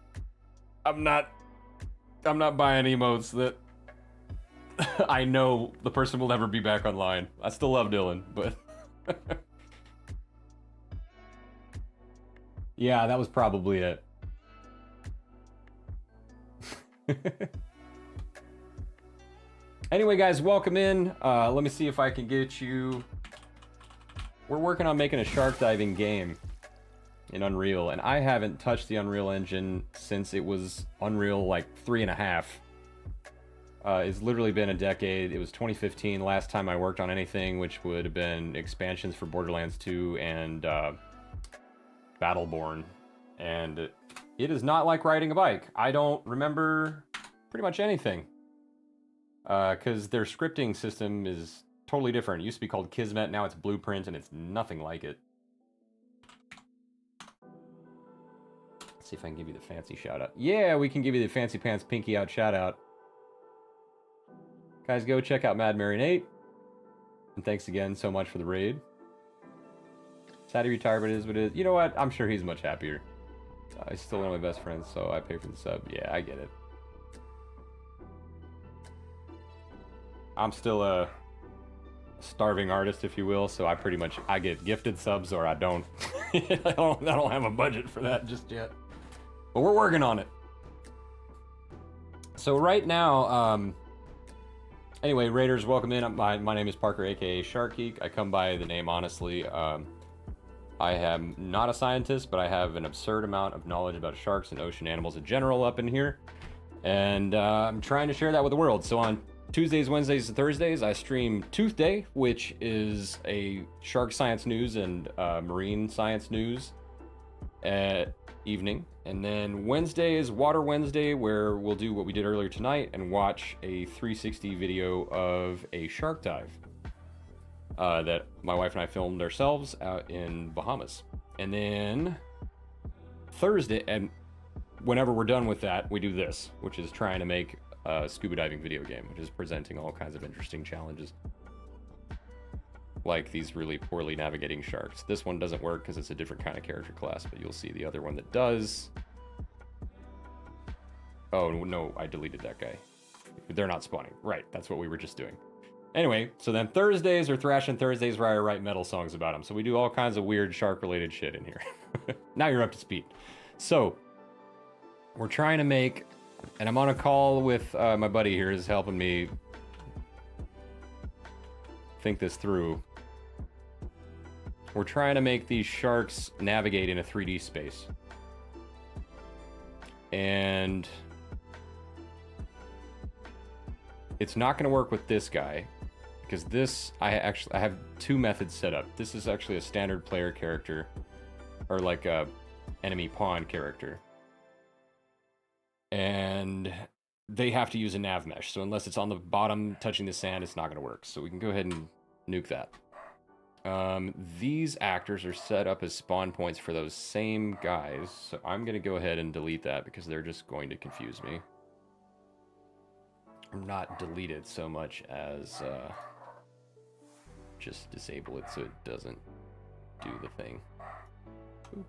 buying emotes that I know the person will never be back online. I still love Dylan, but yeah, that was probably it. Anyway, guys, welcome in. Let me see if I can get you... We're working on making a shark diving game in Unreal, and I haven't touched the Unreal Engine since it was Unreal like 3.5. It's literally been a decade. It was 2015 last time I worked on anything, which would have been expansions for Borderlands 2 and Battleborn. And it is not like riding a bike. I don't remember pretty much anything. Because their scripting system is totally different. It used to be called Kismet, now it's Blueprint, and it's nothing like it. Let's see if I can give you the fancy shout out. Yeah, we can give you the fancy pants pinky out shout out. Guys, go check out Mad Mary Nate. And thanks again so much for the raid. Sad he retired, but it is what it is. You know what? I'm sure he's much happier. He's still one of my best friends, so I pay for the sub. Yeah, I get it. I'm still a starving artist, if you will, so I pretty much, I get gifted subs or I don't. I don't have a budget for that just yet. But we're working on it. So right now, anyway, Raiders, welcome in. My name is Parker, aka Shark Geek. I come by the name honestly. I am not a scientist, but I have an absurd amount of knowledge about sharks and ocean animals in general up in here. And I'm trying to share that with the world. So on Tuesdays, Wednesdays, and Thursdays, I stream Tooth Day, which is a shark science news and marine science news evening. And then Wednesday is Water Wednesday, where we'll do what we did earlier tonight and watch a 360 video of a shark dive that my wife and I filmed ourselves out in Bahamas. And then Thursday, and whenever we're done with that, we do this, which is trying to make a scuba diving video game, which is presenting all kinds of interesting challenges. Like these really poorly navigating sharks. This one doesn't work because it's a different kind of character class, but you'll see the other one that does. Oh, no, I deleted that guy. They're not spawning. Right, that's what we were just doing. Anyway, so then Thursdays are Thrashing Thursdays, where I write metal songs about them. So we do all kinds of weird shark-related shit in here. Now you're up to speed. So, we're trying to make... And I'm on a call with my buddy here, who's helping me think this through. We're trying to make these sharks navigate in a 3D space. And it's not going to work with this guy, because this, I have two methods set up. This is actually a standard player character, or like a enemy pawn character. And they have to use a nav mesh. So unless it's on the bottom touching the sand, it's not going to work. So we can go ahead and nuke that. These actors are set up as spawn points for those same guys. So I'm going to go ahead and delete that because they're just going to confuse me. Or not delete it so much as just disable it so it doesn't do the thing. Oop.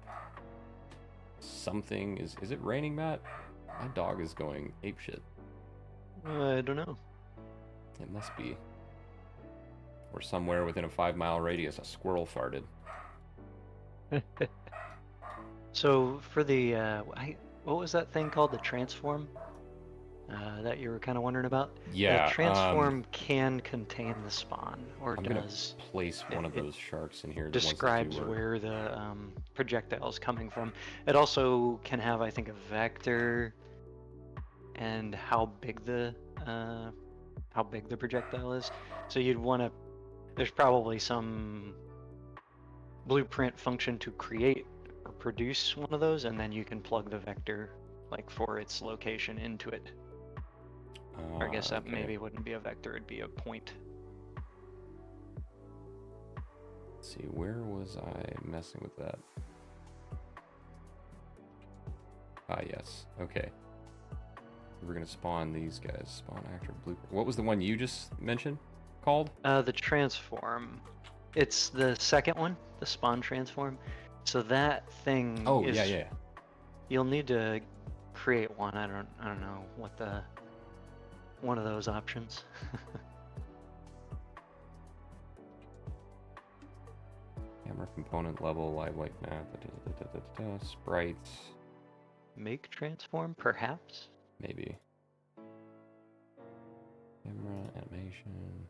Something is it raining, Matt? My dog is going apeshit. I don't know. It must be. Or somewhere within a 5-mile radius, a squirrel farted. So for the, what was that thing called? The transform? That you were kind of wondering about? Yeah. The transform can contain the spawn, or I'm does. Gonna place one of those sharks in here. Describes where the projectile is coming from. It also can have, I think, a vector and how big the projectile is. So you'd want to There's probably some blueprint function to create or produce one of those, and then you can plug the vector like for its location into it. Or I guess that Okay. maybe wouldn't be a vector, it'd be a point. Let's see, where was I messing with that? Ah, yes. Okay. We're gonna spawn these guys. Spawn actor blueprint. What was the one you just mentioned called? The transform. It's the second one, the spawn transform. So that thing Oh, is, yeah. you'll need to create one. I don't know what the one of those options. Camera component level, live like map, sprites, Make transform, perhaps? maybe. Camera, animation.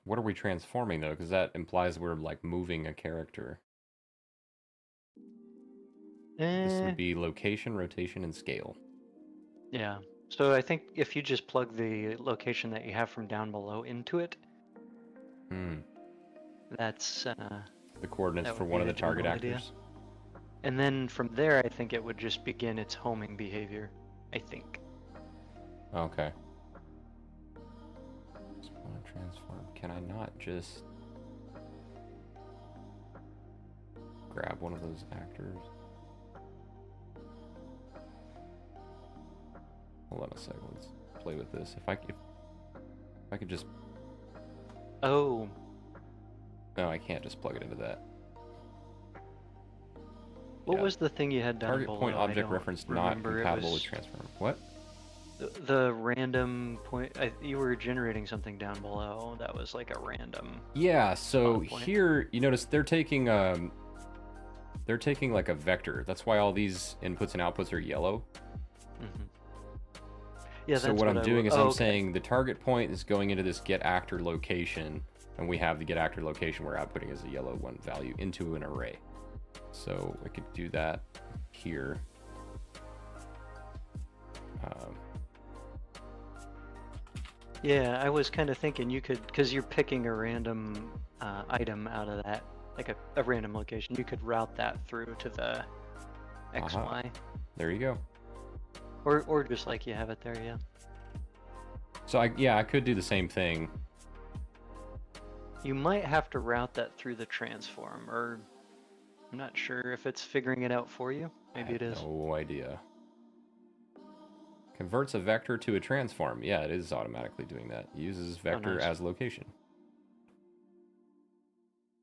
What are we transforming though? Because that implies we're like moving a character. This would be location, rotation, and scale. Yeah. So I think if you just plug the location that you have from down below into it, that's the coordinates that for would one be of the the target general idea. actors. And then from there, I think it would just begin its homing behavior. I think. Okay. Spawn transform. Can I not just grab one of those actors? Hold on a second. Let's play with this. If I could just. Oh. No, I can't just plug it into that. What Yeah. was the thing you had down Target below? point I object don't reference not remember. It compatible was with transform. What? the random point. You were generating something down below that was like a random. Yeah. So spawn point. here, you notice they're taking like a vector. That's why all these inputs and outputs are yellow. Mm-hmm. Yeah. So that's what I'm I doing would- is oh, I'm okay. saying the target point is going into this get actor location, and we have the get actor location we're outputting as a yellow one value into an array. So we could do that here. Yeah, I was kind of thinking you could, because you're picking a random item out of that, like a random location, you could route that through to the XY. There you go. Or just like you have it there, yeah. So I could do the same thing. You might have to route that through the transform, or I'm not sure if it's figuring it out for you. Maybe it is. No idea. Converts a vector to a transform. Yeah, it is automatically doing that. Uses vector nice. as location.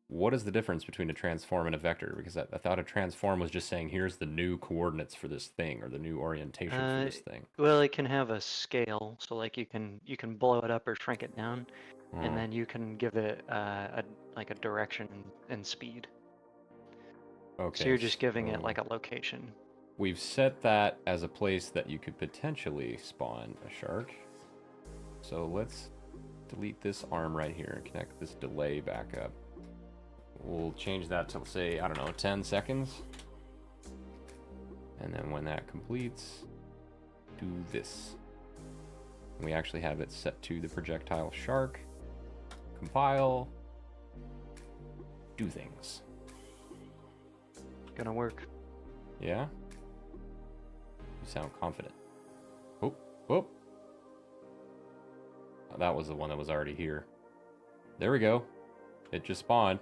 What is the difference between a transform and a vector? Because I thought a transform was just saying, here's the new coordinates for this thing, or the new orientation for this thing. Well, it can have a scale, so like you can blow it up or shrink it down, and then you can give it a direction and speed. Okay. So you're just giving it like a location. We've set that as a place that you could potentially spawn a shark. So let's delete this arm right here and connect this delay back up. We'll change that to, say, I don't know, 10 seconds. And then when that completes, do this. And we actually have it set to the projectile shark. Compile. Do things. Gonna work. Yeah? You sound confident. Oh, oh. That was the one that was already here. There we go. It just spawned.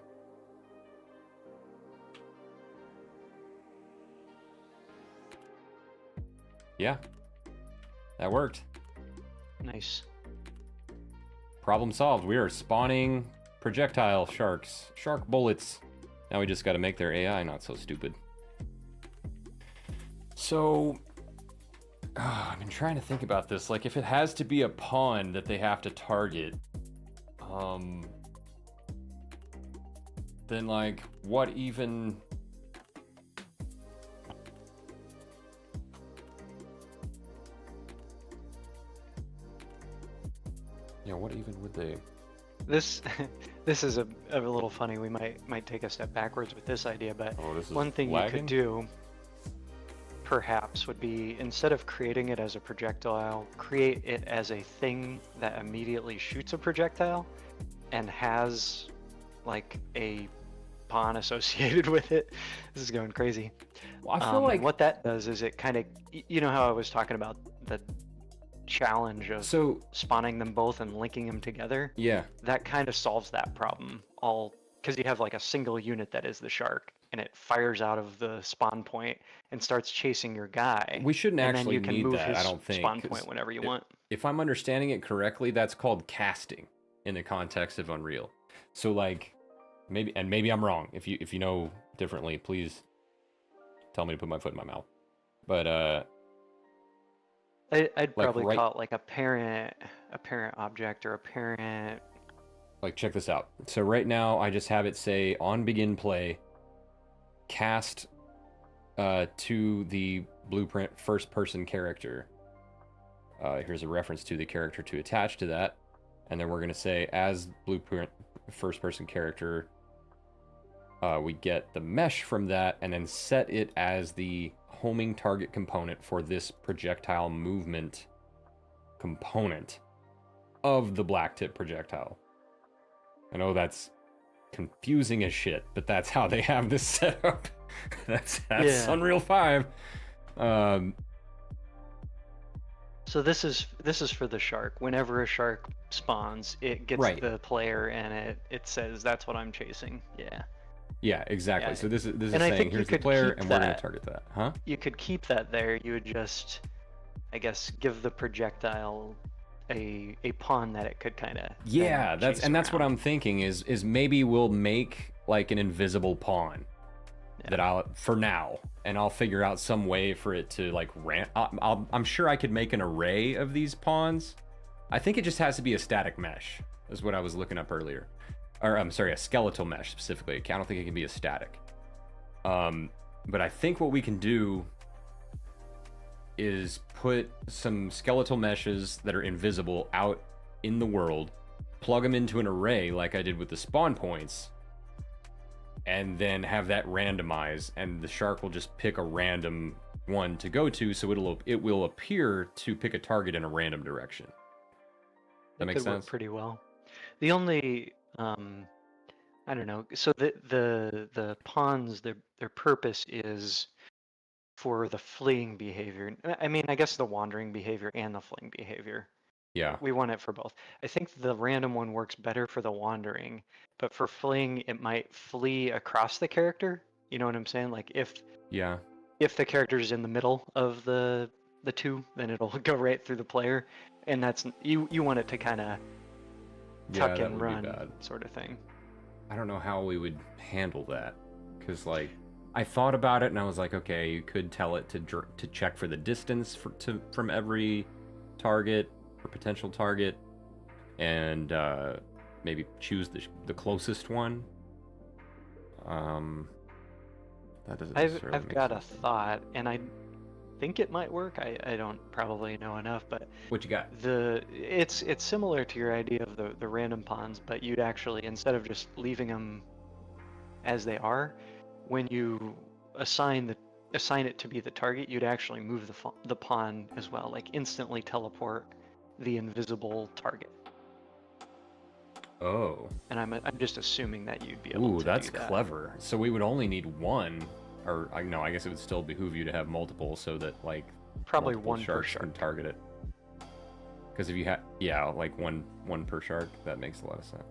Yeah. That worked. Nice. Problem solved. We are spawning projectile sharks. Shark bullets. Now we just got to make their AI not so stupid. So, I've been trying to think about this. Like, if it has to be a pond that they have to target, then, like, what even... Yeah, what even would they... this this is a little funny. We might take a step backwards with this idea, but Oh, this is one thing you lagging? could do perhaps would be, instead of creating it as a projectile, create it as a thing that immediately shoots a projectile and has like a pawn associated with it. This is going crazy. Well, I feel like what that does is it kind of, you know how I was talking about the challenge of so. spawning them both and linking them together? Yeah. That kind of solves that problem, all because you have like a single unit that is the shark, and it fires out of the spawn point and starts chasing your guy. We shouldn't and then actually you can need move that, his I don't think. spawn 'cause point whenever you if- want. If I'm understanding it correctly, that's called casting in the context of Unreal. So like, maybe I'm wrong. If you know differently, please tell me to put my foot in my mouth. But I'd like probably right- call it like a parent object or a parent. like check this out. So right now I just have it say on begin play, cast to the blueprint first person character. Here's a reference to the character to attach to that, and then we're going to say as blueprint first person character, we get the mesh from that and then set it as the homing target component for this projectile movement component of the black tip projectile. I know that's confusing as shit, but that's how they have this set up. that's Yeah. Unreal 5. So this is for the shark. Whenever a shark spawns, it gets Right. the player and it says that's what I'm chasing. Yeah. Yeah, exactly. Yeah. So this is And I saying think you here's the could player keep and we're going that. to target that. Huh? You could keep that there. You would just, I guess, give the projectile a pawn that it could kind of Yeah, that's what I'm thinking is maybe we'll make like an invisible pawn that I'll for now, and I'll figure out some way for it to like I'm sure I could make an array of these pawns. I think it just has to be a static mesh. Is what I was looking up earlier, or I'm sorry, a skeletal mesh specifically. I don't think it can be a static. But I think what we can do is put some skeletal meshes that are invisible out in the world, plug them into an array like I did with the spawn points, and then have that randomize, and the shark will just pick a random one to go to, so it will appear to pick a target in a random direction. That makes could work sense? pretty well. The only I don't know. So the pawns, their purpose is for the fleeing behavior. I mean, I guess the wandering behavior and the fleeing behavior. Yeah. We want it for both. I think the random one works better for the wandering, but for fleeing, it might flee across the character. You know what I'm saying? Like if Yeah. the character is in the middle of the two, then it'll go right through the player, and that's you want it to kind of Yeah, tuck that and would be run bad. sort of thing. I don't know how we would handle that, because like I thought about it and I was like, okay, you could tell it to check for the distance from every target or potential target, and maybe choose the closest one. That doesn't necessarily I've make got sense. a thought, and I think it might work. I don't probably know enough, but What you got? it's similar to your idea of the random pawns, but you'd actually, instead of just leaving them as they are, when you assign it to be the target, you'd actually move the pawn as well, like instantly teleport the invisible target. Oh. And I'm just assuming that you'd be able Ooh, to that's do that. clever. So we would only need one, or no, I guess it would still behoove you to have multiple, so that like Probably multiple one per sharks shark. can target it. Because if you have, yeah, like one per shark, that makes a lot of sense.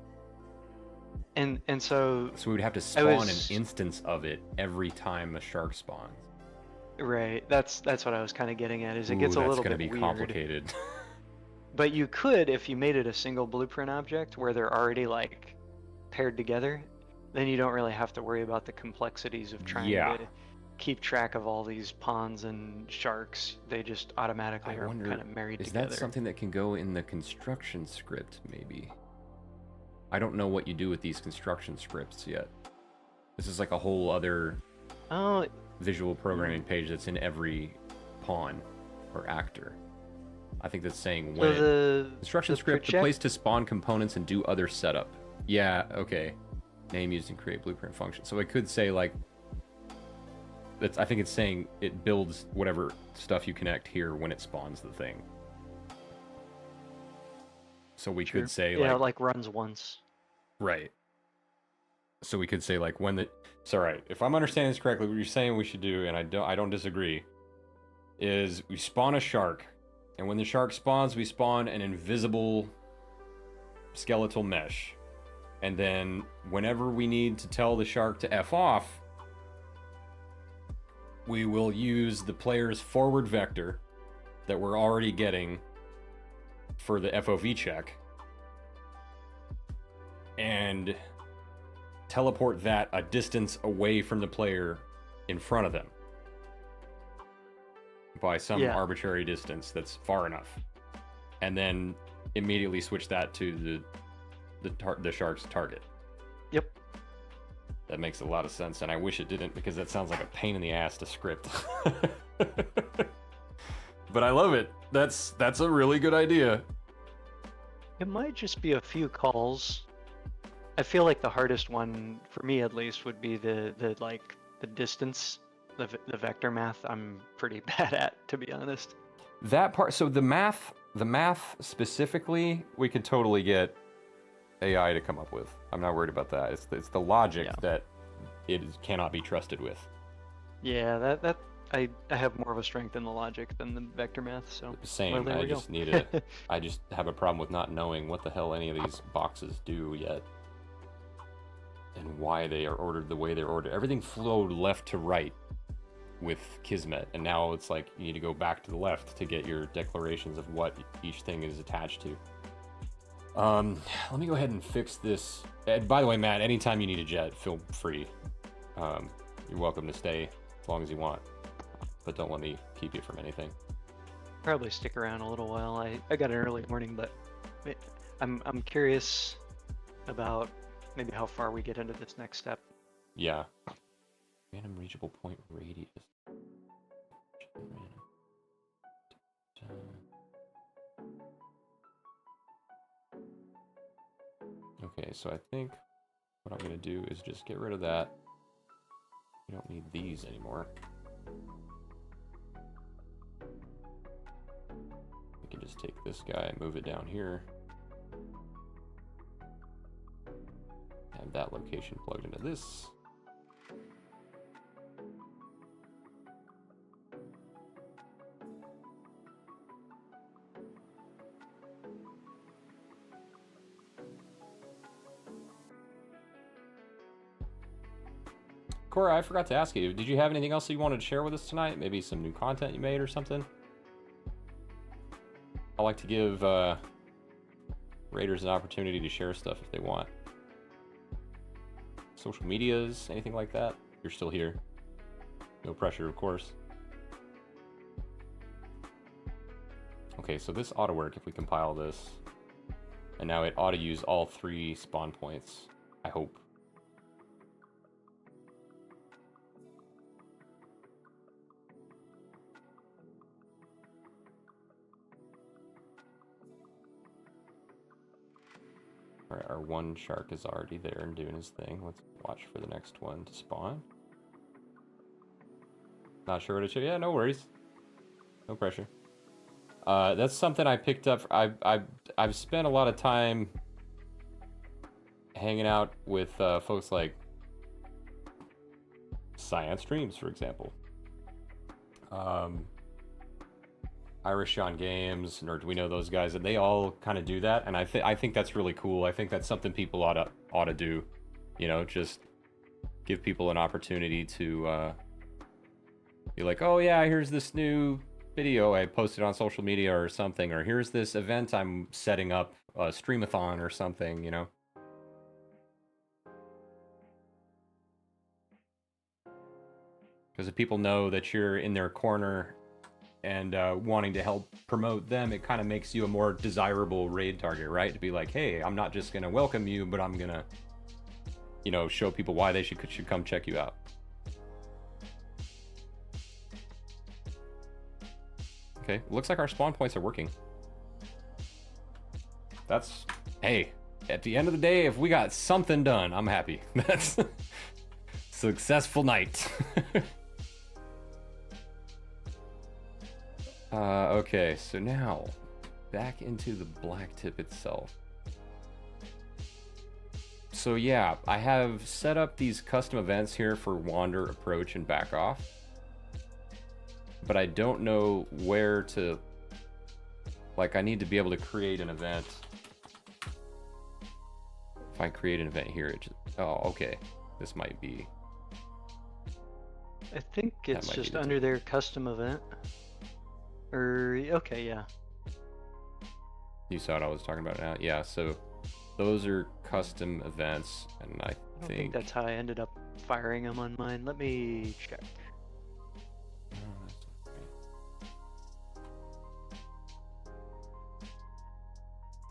And so So we would have to spawn was- an instance of it every time a shark spawns. right, that's what I was kind of getting at. Is it Ooh, gets a that's little gonna bit be weird. complicated. But you could, if you made it a single blueprint object where they're already like paired together, then you don't really have to worry about the complexities of trying Yeah. to keep track of all these ponds and sharks. They just automatically I are wonder, kind of married is together. that something that can go in the construction script, maybe? I don't know what you do with these construction scripts yet. This is like a whole other Oh, visual programming page that's in every pawn or actor. I think that's saying So when. the Instruction the script, the project- place to spawn components and do other setup. Yeah, okay. Name used in create blueprint function. So I could say like, I think it's saying it builds whatever stuff you connect here when it spawns the thing. So we Sure. could say yeah, like, like runs once. right. So we could say like when the, it's all right. If I'm understanding this correctly, what you're saying we should do, and I don't disagree, is we spawn a shark, and when the shark spawns, we spawn an invisible skeletal mesh. And then whenever we need to tell the shark to F off, we will use the player's forward vector that we're already getting for the FOV check and teleport that a distance away from the player in front of them by some arbitrary distance that's far enough, and then immediately switch that to the shark's target. Yep. That makes a lot of sense, and I wish it didn't, because that sounds like a pain in the ass to script. But I love it. That's a really good idea. It might just be a few calls. I feel like the hardest one, for me at least, would be the distance, the vector math. I'm pretty bad at, to be honest. That part, so the math specifically, we could totally get AI to come up with. I'm not worried about that. It's the logic that cannot be trusted with. Yeah, that I have more of a strength in the logic than the vector math. So same. well, I just need it. I just have a problem with not knowing what the hell any of these boxes do yet, and why they are ordered the way they're ordered. Everything flowed left to right with Kismet, and now it's like you need to go back to the left to get your declarations of what each thing is attached to. Let me go ahead and fix this. And by the way, Matt, anytime you need a jet, feel free. You're welcome to stay as long as you want, but don't let me keep you from anything. Probably stick around a little while. I got an early morning, but I'm curious about maybe how far we get into this next step. Yeah. Random reachable point radius. Okay, so I think what I'm going to do is just get rid of that. We don't need these anymore. We can just take this guy and move it down here. Have that location plugged into this. Cora, I forgot to ask you, did you have anything else that you wanted to share with us tonight? Maybe some new content you made or something? I like to give raiders an opportunity to share stuff if they want. Social medias, anything like that? You're still here. No pressure, of course. Okay, so this ought to work if we compile this. And now it ought to use all 3 spawn points, I hope. Alright, our one shark is already there and doing his thing. Let's watch for the next one to spawn. Not sure what it should. Yeah, no worries. No pressure. That's something I picked up. I've spent a lot of time hanging out with folks like Science Streams, for example. Irish on Games, Nerds, we know those guys, and they all kind of do that, and I think that's really cool. I think that's something people ought to do. You know, just give people an opportunity to be like, oh yeah, here's this new video I posted on social media or something, or here's this event I'm setting up, a streamathon or something, you know. Because if people know that you're in their corner and wanting to help promote them, it kind of makes you a more desirable raid target, right? To be like, hey, I'm not just gonna welcome you, but I'm gonna, you know, show people why they should come check you out. Okay, looks like our spawn points are working. That's, hey, at the end of the day, if we got something done, I'm happy. That's successful night. Okay, so now back into the black tip itself. So yeah, I have set up these custom events here for wander, approach, and back off. But I don't know where to, like, I need to be able to create an event. If I create an event here, it just, oh, okay. This might be. I think it's just under their custom event. Or, okay, yeah. You saw what I was talking about now? Yeah, so those are custom events, and I don't think that's how I ended up firing them on mine. Let me check.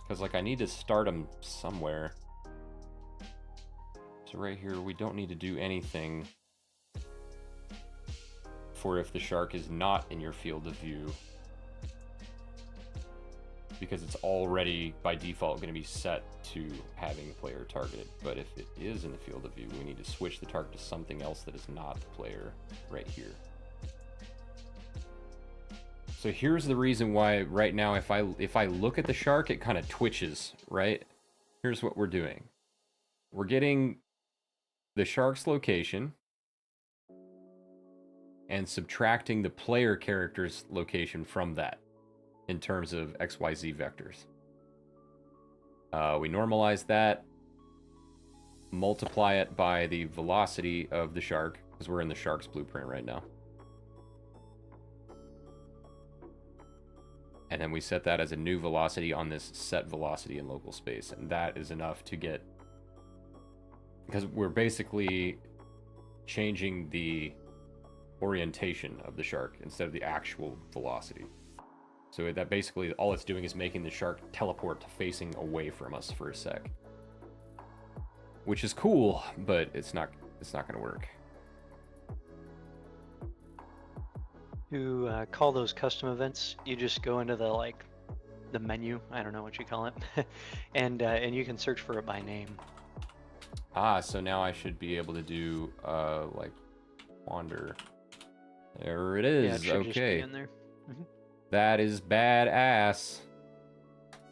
Because, like, I need to start them somewhere. So right here, we don't need to do anything for if the shark is not in your field of view. Because it's already, by default, going to be set to having the player targeted. But if it is in the field of view, we need to switch the target to something else that is not the player right here. So here's the reason why right now, if I look at the shark, it kind of twitches, right? Here's what we're doing. We're getting the shark's location and subtracting the player character's location from that in terms of XYZ vectors. We normalize that, multiply it by the velocity of the shark, because we're in the shark's blueprint right now. And then we set that as a new velocity on this set velocity in local space. And that is enough to get, because we're basically changing the orientation of the shark instead of the actual velocity. So that basically all it's doing is making the shark teleport to facing away from us for a sec. Which is cool, but it's not going to work. To call those custom events, you just go into the menu, I don't know what you call it, and you can search for it by name. Ah, so now I should be able to do like wander. There it is. Yeah, it should okay. just be in there. That is badass.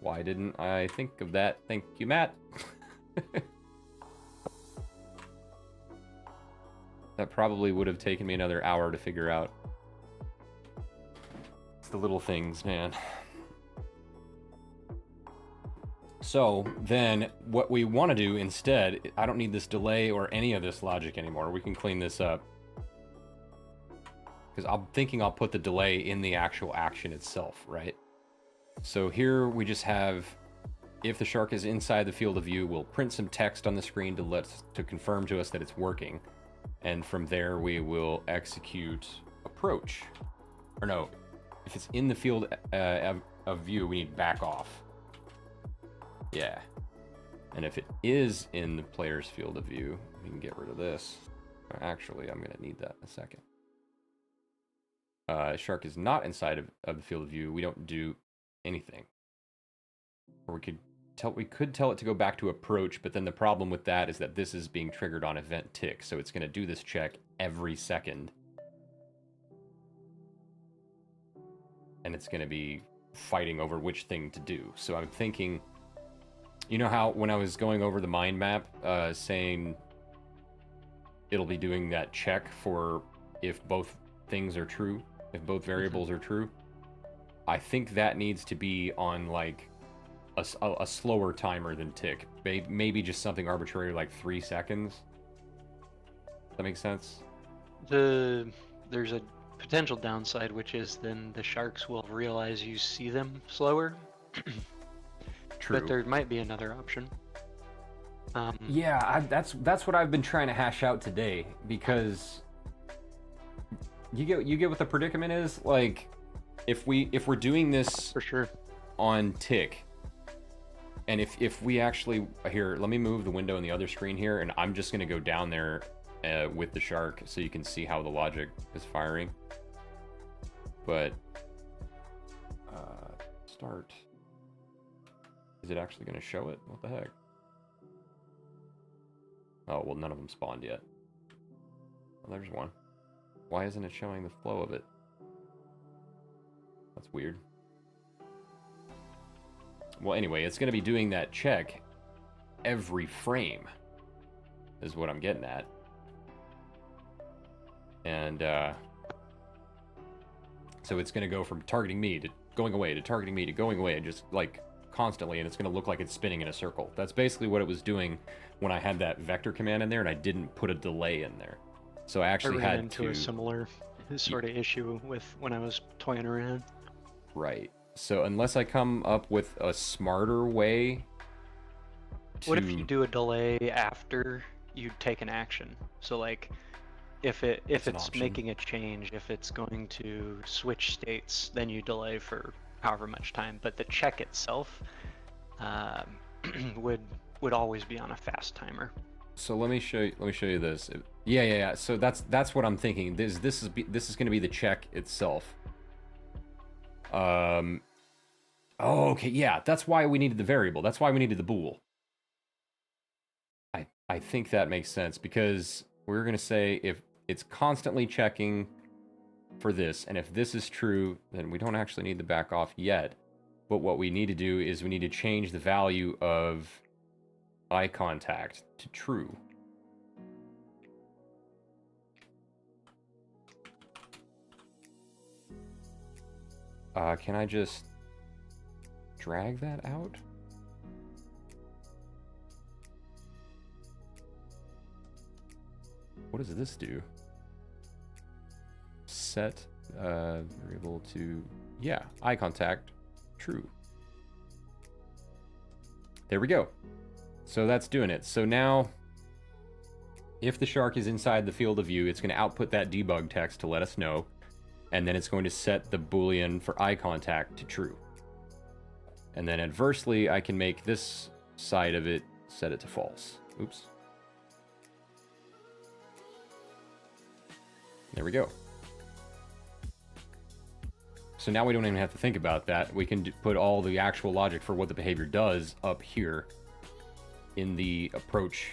Why didn't I think of that? Thank you, Matt. That probably would have taken me another hour to figure out. It's the little things, man. So then what we want to do instead, I don't need this delay or any of this logic anymore. We can clean this up. Because I'm thinking I'll put the delay in the actual action itself, right? So here we just have, if the shark is inside the field of view, we'll print some text on the screen to confirm to us that it's working. And from there we will execute approach. Or no, if it's in the field of view, we need back off. Yeah. And if it is in the player's field of view, we can get rid of this. Actually, I'm going to need that in a second. Shark is not inside of the field of view, we don't do anything. Or we could tell it to go back to approach, but then the problem with that is that this is being triggered on event tick, so it's going to do this check every second. And it's going to be fighting over which thing to do. So I'm thinking, you know how when I was going over the mind map, saying it'll be doing that check for if both things are true, if both variables are true, I think that needs to be on like a slower timer than tick. Maybe just something arbitrary like 3 seconds. Does that make sense? There's a potential downside, which is then the sharks will realize you see them slower. True. But there might be another option. Yeah, that's what I've been trying to hash out today, because you get what the predicament is. Like, if we're doing this for sure on tick, and if we actually, here, let me move the window in the other screen here, and I'm just gonna go down there with the shark so you can see how the logic is firing. But start. Is it actually going to show it? What the heck? Oh, well, none of them spawned yet. Well, there's one. Why isn't it showing the flow of it? That's weird. Well, anyway, it's going to be doing that check every frame, is what I'm getting at. And, so it's going to go from targeting me to going away to targeting me to going away, just, like, constantly, and it's going to look like it's spinning in a circle. That's basically what it was doing when I had that vector command in there, and I didn't put a delay in there. So I actually ran had into a similar sort of issue with when I was toying around. Right. So unless I come up with a smarter way to... What if you do a delay after you take an action? So like, if it's making a change, if it's going to switch states, then you delay for however much time. But the check itself would always be on a fast timer. So let me show you this. Yeah. So that's what I'm thinking. This is going to be the check itself. Oh, okay, yeah. That's why we needed the variable. That's why we needed the bool. I think that makes sense, because we're going to say if it's constantly checking for this, and if this is true, then we don't actually need to back off yet. But what we need to do is we need to change the value of eye contact to true. Can I just drag that out? What does this do? Set variable to, yeah, eye contact, true. There we go. So that's doing it. So now, if the shark is inside the field of view, it's going to output that debug text to let us know, and then it's going to set the Boolean for eye contact to true. And then adversely, I can make this side of it set it to false. Oops. There we go. So now we don't even have to think about that. We can put all the actual logic for what the behavior does up here in the approach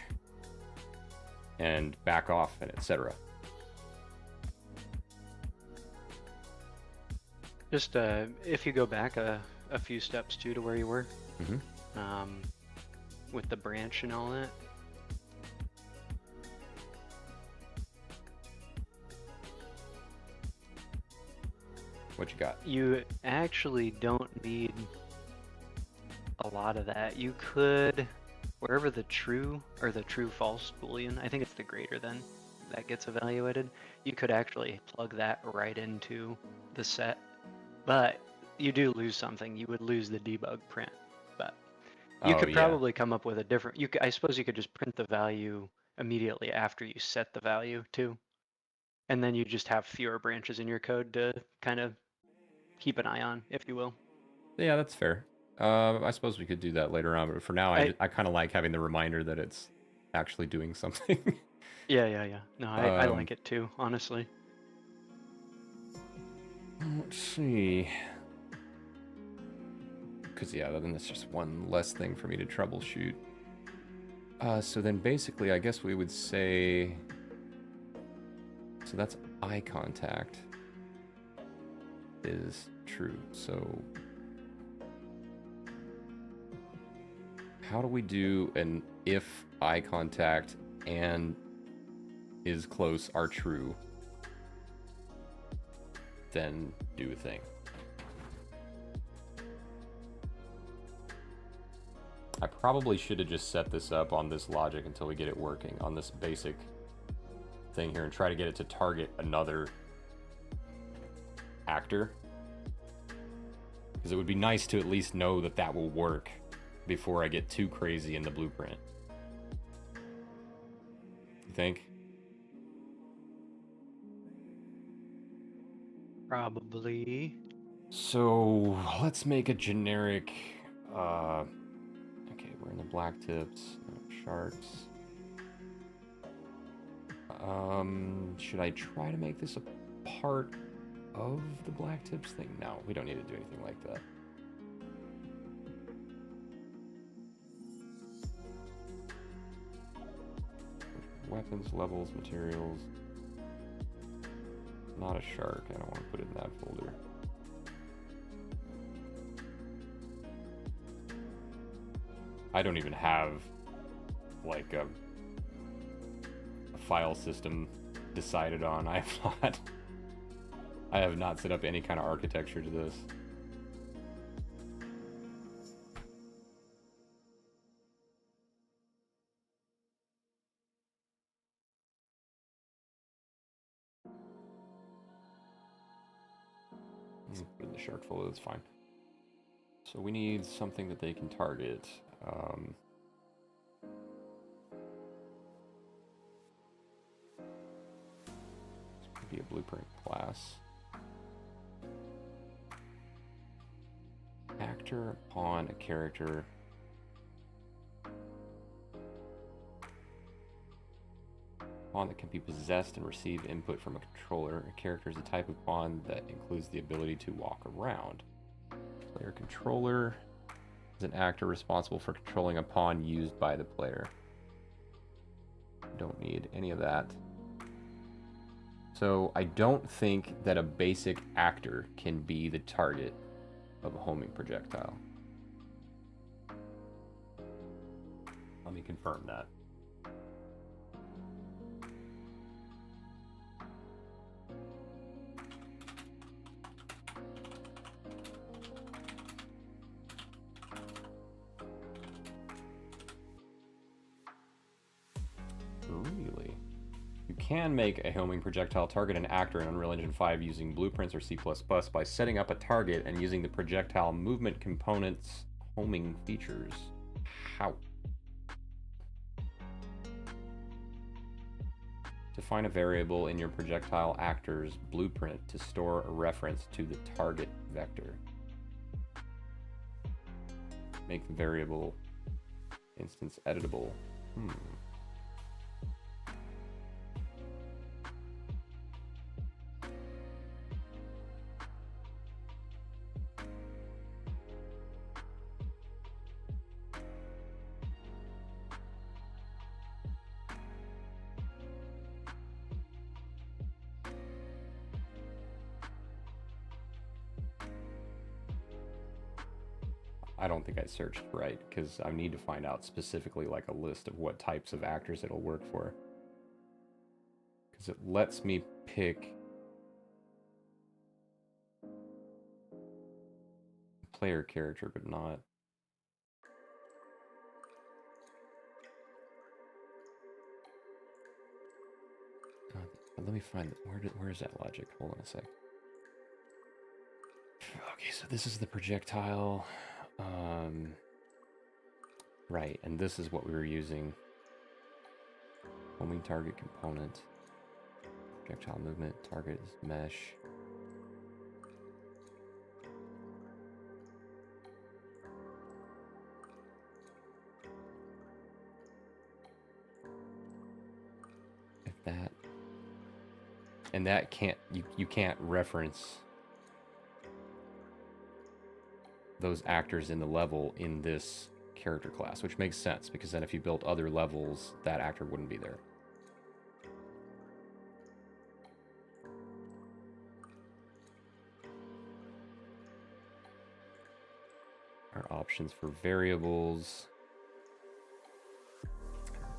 and back off and etc. Just if you go back a few steps too to where you were, with the branch and all that. What you got? You actually don't need a lot of that. You could, wherever the true or the true false Boolean, I think it's the greater than, that gets evaluated, you could actually plug that right into the set. But you do lose something. You would lose the debug print. But you could probably come up with a different, I suppose you could just print the value immediately after you set the value too. And then you just have fewer branches in your code to kind of keep an eye on, if you will. Yeah, that's fair. I suppose we could do that later on, but for now, I kind of like having the reminder that it's actually doing something. Yeah. No, I like it too, honestly. Let's see. Because, yeah, then that's just one less thing for me to troubleshoot. So then basically, I guess we would say... So that's eye contact is true. So how do we do an if eye contact and is close are true, then do a thing? I probably should have just set this up on this logic until we get it working on this basic thing here and try to get it to target another actor, because it would be nice to at least know that that will work before I get too crazy in the blueprint. You think? Probably. So let's make a generic okay, we're in the black tips, sharks. Should I try to make this a part of the black tips thing? No, we don't need to do anything like that. weapons, levels, materials. Not a shark. I don't want to put it in that folder. I don't even have like a file system decided on. I have not set up any kind of architecture to this. Put in the shark folder, that's fine. So we need something that they can target. This could be a blueprint class. Actor upon a character. Pawn that can be possessed and receive input from a controller. A character is a type of pawn that includes the ability to walk around. Player controller is an actor responsible for controlling a pawn used by the player. Don't need any of that. So I don't think that a basic actor can be the target of a homing projectile. Let me confirm that. Really? You can make a homing projectile target an actor in Unreal Engine 5 using blueprints or C++ by setting up a target and using the projectile movement component's homing features. How? Define a variable in your projectile actor's blueprint to store a reference to the target vector. Make the variable instance editable. I don't think I searched right because I need to find out specifically like a list of what types of actors it'll work for. Because it lets me pick player character, but not. Let me find where is that logic? Hold on a sec. Okay, so this is the projectile. Right, and this is what we were using. Homing target component. Projectile movement, target is mesh. If that... And that can't, you can't reference those actors in the level in this character class, which makes sense because then if you built other levels, that actor wouldn't be there. Our options for variables: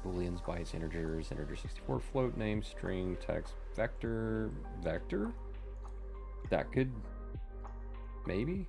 booleans, bytes, integers, integer 64, float, name, string, text, vector. That could maybe.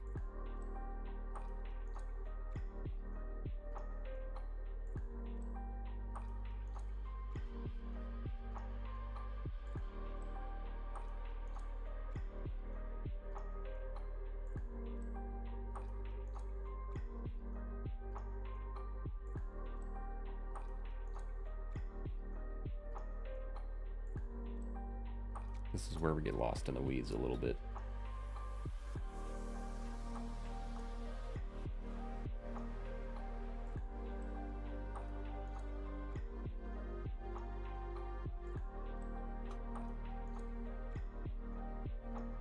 This is where we get lost in the weeds a little bit.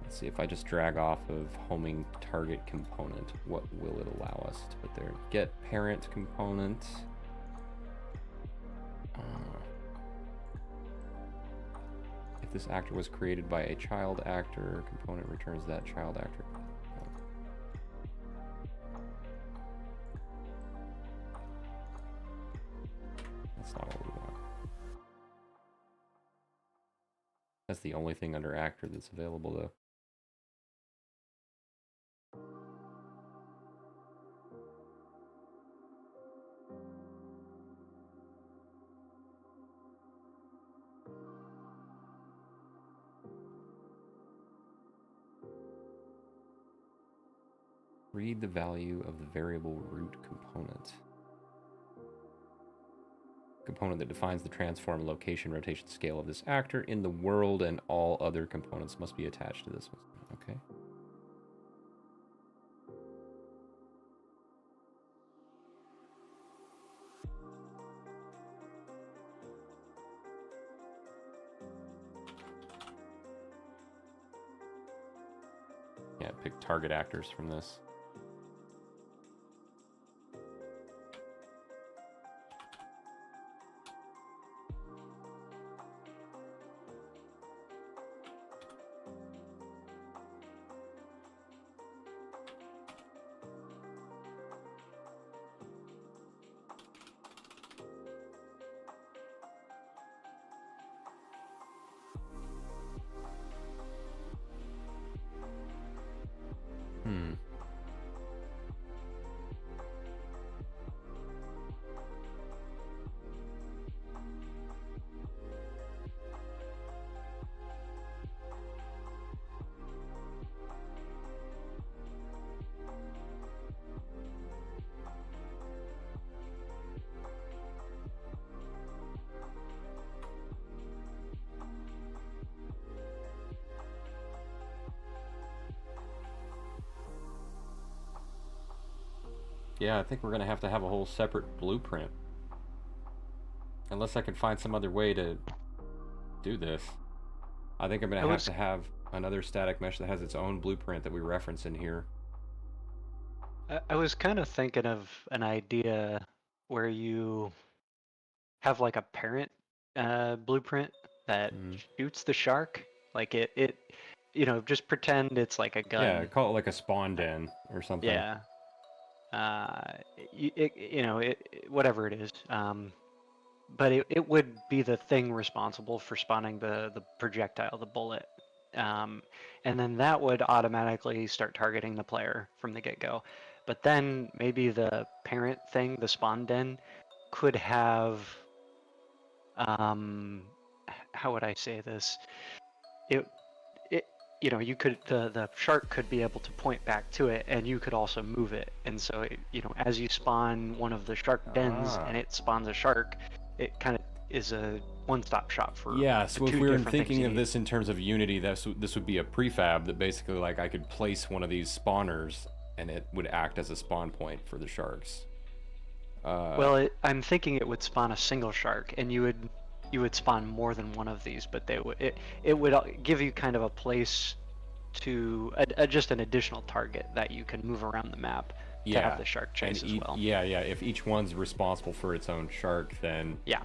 Let's see if I just drag off of homing target component, what will it allow us to put there? Get parent component. if this actor was created by a child actor, component returns that child actor. That's not what we want. That's the only thing under actor that's available, though. Read the value of the variable root component. Component that defines the transform, location, rotation, scale of this actor in the world, and all other components must be attached to this one. Okay. Yeah, pick target actors from this. Yeah, I think we're going to have a whole separate blueprint. Unless I can find some other way to do this. I think I'm going to have another static mesh that has its own blueprint that we reference in here. I was kind of thinking of an idea where you have like a parent blueprint that shoots the shark. Like it, you know, just pretend it's like a gun. Yeah, call it like a spawn den or something. Yeah. You know, whatever it is. But it would be the thing responsible for spawning the projectile, the bullet. And then that would automatically start targeting the player from the get-go. But then maybe the parent thing, the spawn den, could have, how would I say this? It you know, you could the shark could be able to point back to it, and you could also move it. And so, you know, as you spawn one of the shark dens and it spawns a shark, it kind of is a one-stop shop for so if we were thinking of this in terms of Unity, this would be a prefab that basically, like, I could place one of these spawners and it would act as a spawn point for the sharks. Well, I'm thinking it would spawn a single shark, and you would spawn more than one of these, but it would give you kind of a place to just an additional target that you can move around the map to have the shark chase as well. Yeah, if each one's responsible for its own shark, then yeah,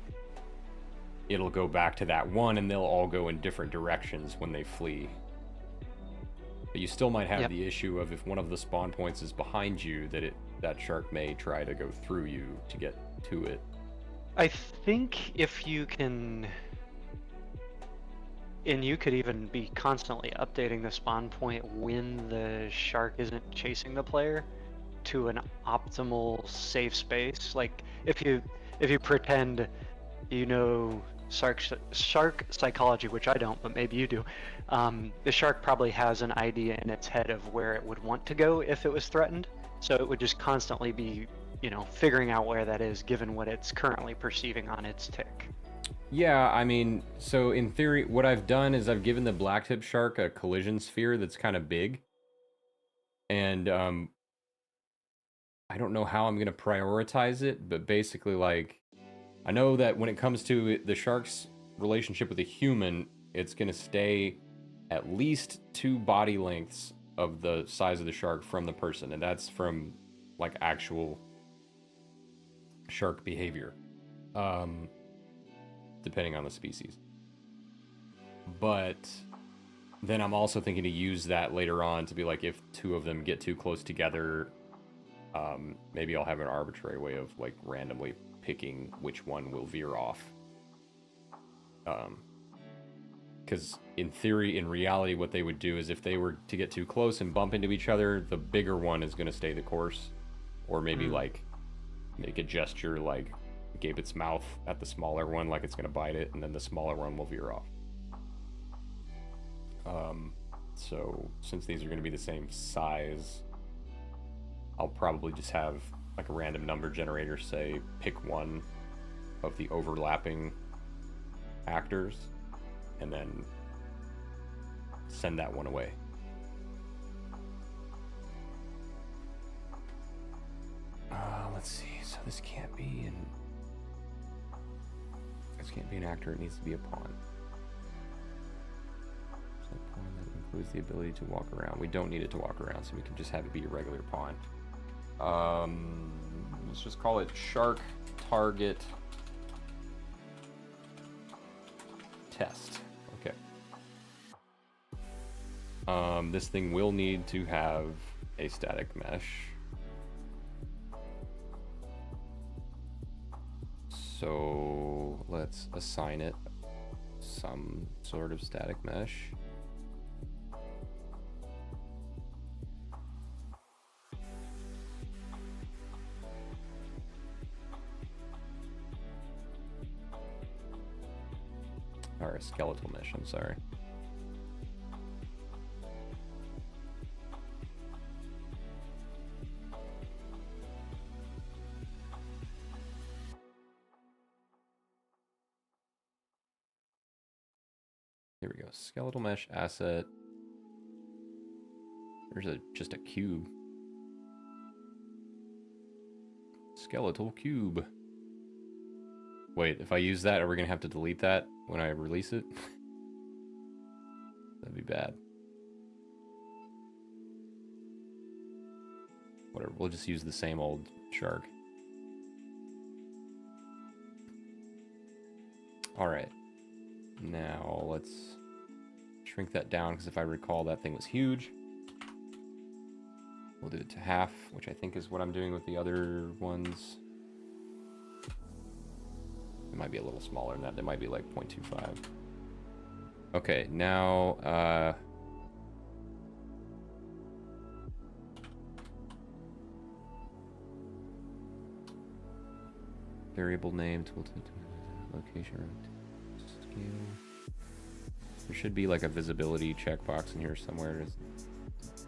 it'll go back to that one, and they'll all go in different directions when they flee. But you still might have the issue of if one of the spawn points is behind you, that shark may try to go through you to get to it. I think if you can, and you could even be constantly updating the spawn point when the shark isn't chasing the player to an optimal safe space. Like if you pretend you know shark psychology, which I don't, but maybe you do. The shark probably has an idea in its head of where it would want to go if it was threatened. So it would just constantly be, you know, figuring out where that is given what it's currently perceiving on its tick. Yeah, I mean, so in theory, what I've done is I've given the blacktip shark a collision sphere that's kind of big. And I don't know how I'm going to prioritize it, but basically, like, I know that when it comes to the shark's relationship with a human, it's going to stay at least 2 body lengths of the size of the shark from the person, and that's from, like, actual shark behavior, depending on the species. But then I'm also thinking to use that later on to be like, if two of them get too close together, maybe I'll have an arbitrary way of like randomly picking which one will veer off. Because in theory, in reality, what they would do is if they were to get too close and bump into each other, the bigger one is going to stay the course. Or maybe like make a gesture like gape its mouth at the smaller one like it's going to bite it, and then the smaller one will veer off. So since these are going to be the same size, I'll probably just have like a random number generator say pick one of the overlapping actors and then send that one away. Let's see. So this can't be an actor. It needs to be a pawn. So a pawn that includes the ability to walk around. We don't need it to walk around, so we can just have it be a regular pawn. Let's just call it shark target test. Okay. This thing will need to have a static mesh. So let's assign it some sort of static mesh. Or a skeletal mesh, I'm sorry. Here we go. Skeletal mesh asset. There's just a cube. Skeletal cube. Wait, if I use that, are we gonna have to delete that when I release it? That'd be bad. Whatever, we'll just use the same old shark. Alright. Now, let's shrink that down, because if I recall, that thing was huge. We'll do it to half, which I think is what I'm doing with the other ones. It might be a little smaller than that. They might be like 0.25. Okay, now, variable name, tilted location, scale. There should be like a visibility checkbox in here somewhere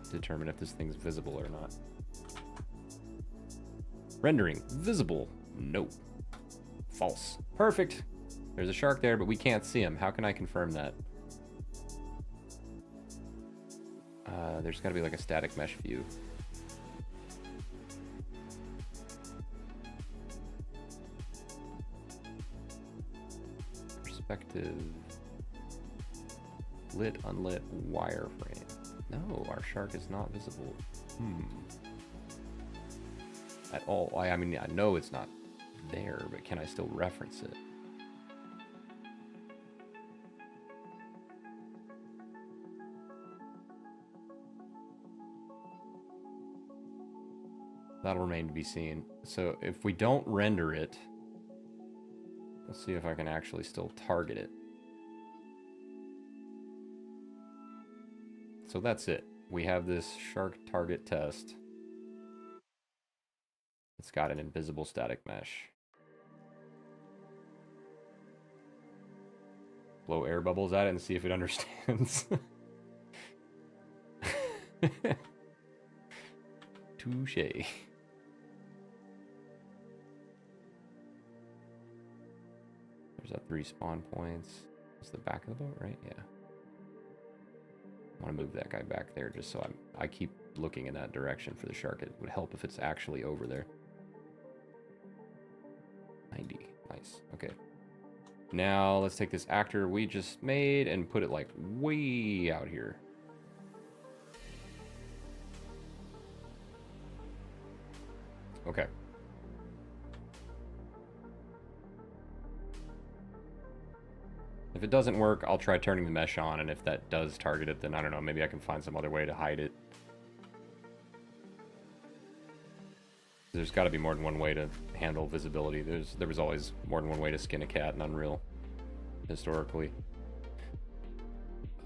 to determine if this thing's visible or not. Rendering visible. No. False. Perfect. There's a shark there, but we can't see him. How can I confirm that? There's got to be like a static mesh view. Perspective. Lit, unlit, wireframe. No, our shark is not visible. At all. I mean, I know it's not there, but can I still reference it? That'll remain to be seen. So if we don't render it, let's see if I can actually still target it. So that's it. We have this shark target test. It's got an invisible static mesh. Blow air bubbles at it and see if it understands. Touché. There's that 3 spawn points. It's the back of the boat, right? Yeah. I want to move that guy back there just so I keep looking in that direction for the shark. It would help if it's actually over there. 90. Nice. Okay. Now let's take this actor we just made and put it like way out here. Okay. If it doesn't work, I'll try turning the mesh on, and if that does target it, then I don't know, maybe I can find some other way to hide it. There's got to be more than one way to handle visibility. There was always more than one way to skin a cat in Unreal, historically.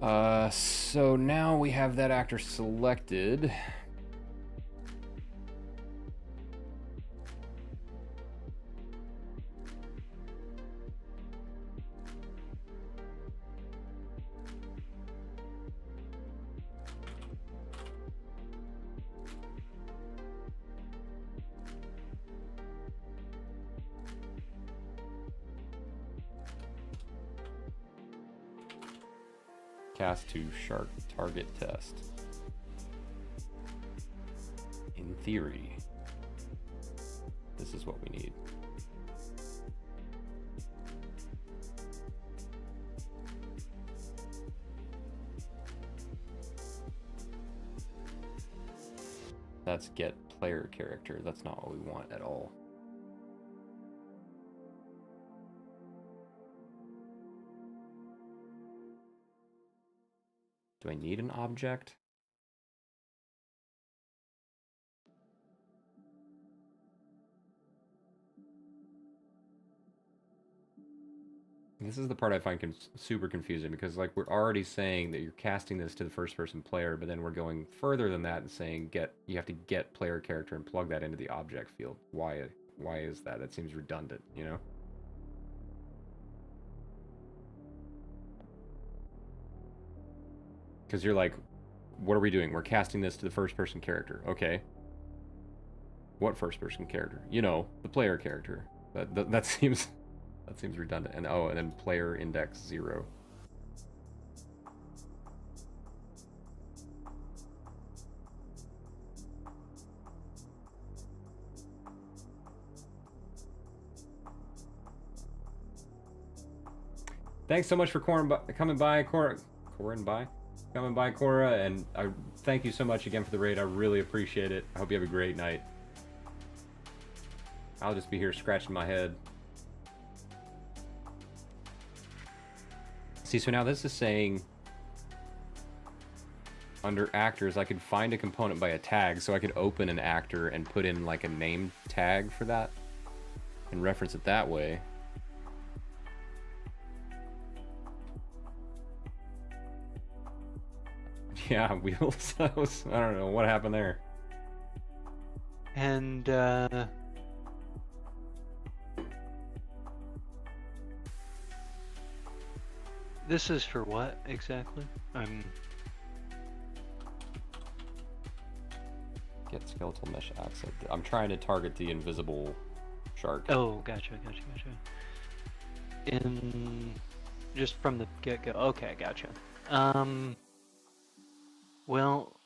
So now we have that actor selected. Cast to shark target test. In theory, this is what we need. That's get player character. That's not what we want at all. Do I need an object? This is the part I find super confusing, because like we're already saying that you're casting this to the first person player, but then we're going further than that and saying you have to get player character and plug that into the object field. Why is that? That seems redundant, you know? Because you're like, what are we doing? We're casting this to the first person character. Okay. What first person character? You know, the player character. That seems redundant. And and then player index 0. Thanks so much for coming by, Cora, and I thank you so much again for the raid. I really appreciate it. I hope you have a great night. I'll just be here scratching my head. See, so now this is saying under actors, I could find a component by a tag, so I could open an actor and put in like a name tag for that and reference it that way. Yeah, wheels. I don't know what happened there. And this is for what exactly? Get skeletal mesh accent. I'm trying to target the invisible shark. Oh, gotcha. In just from the get-go. Okay, gotcha. Well,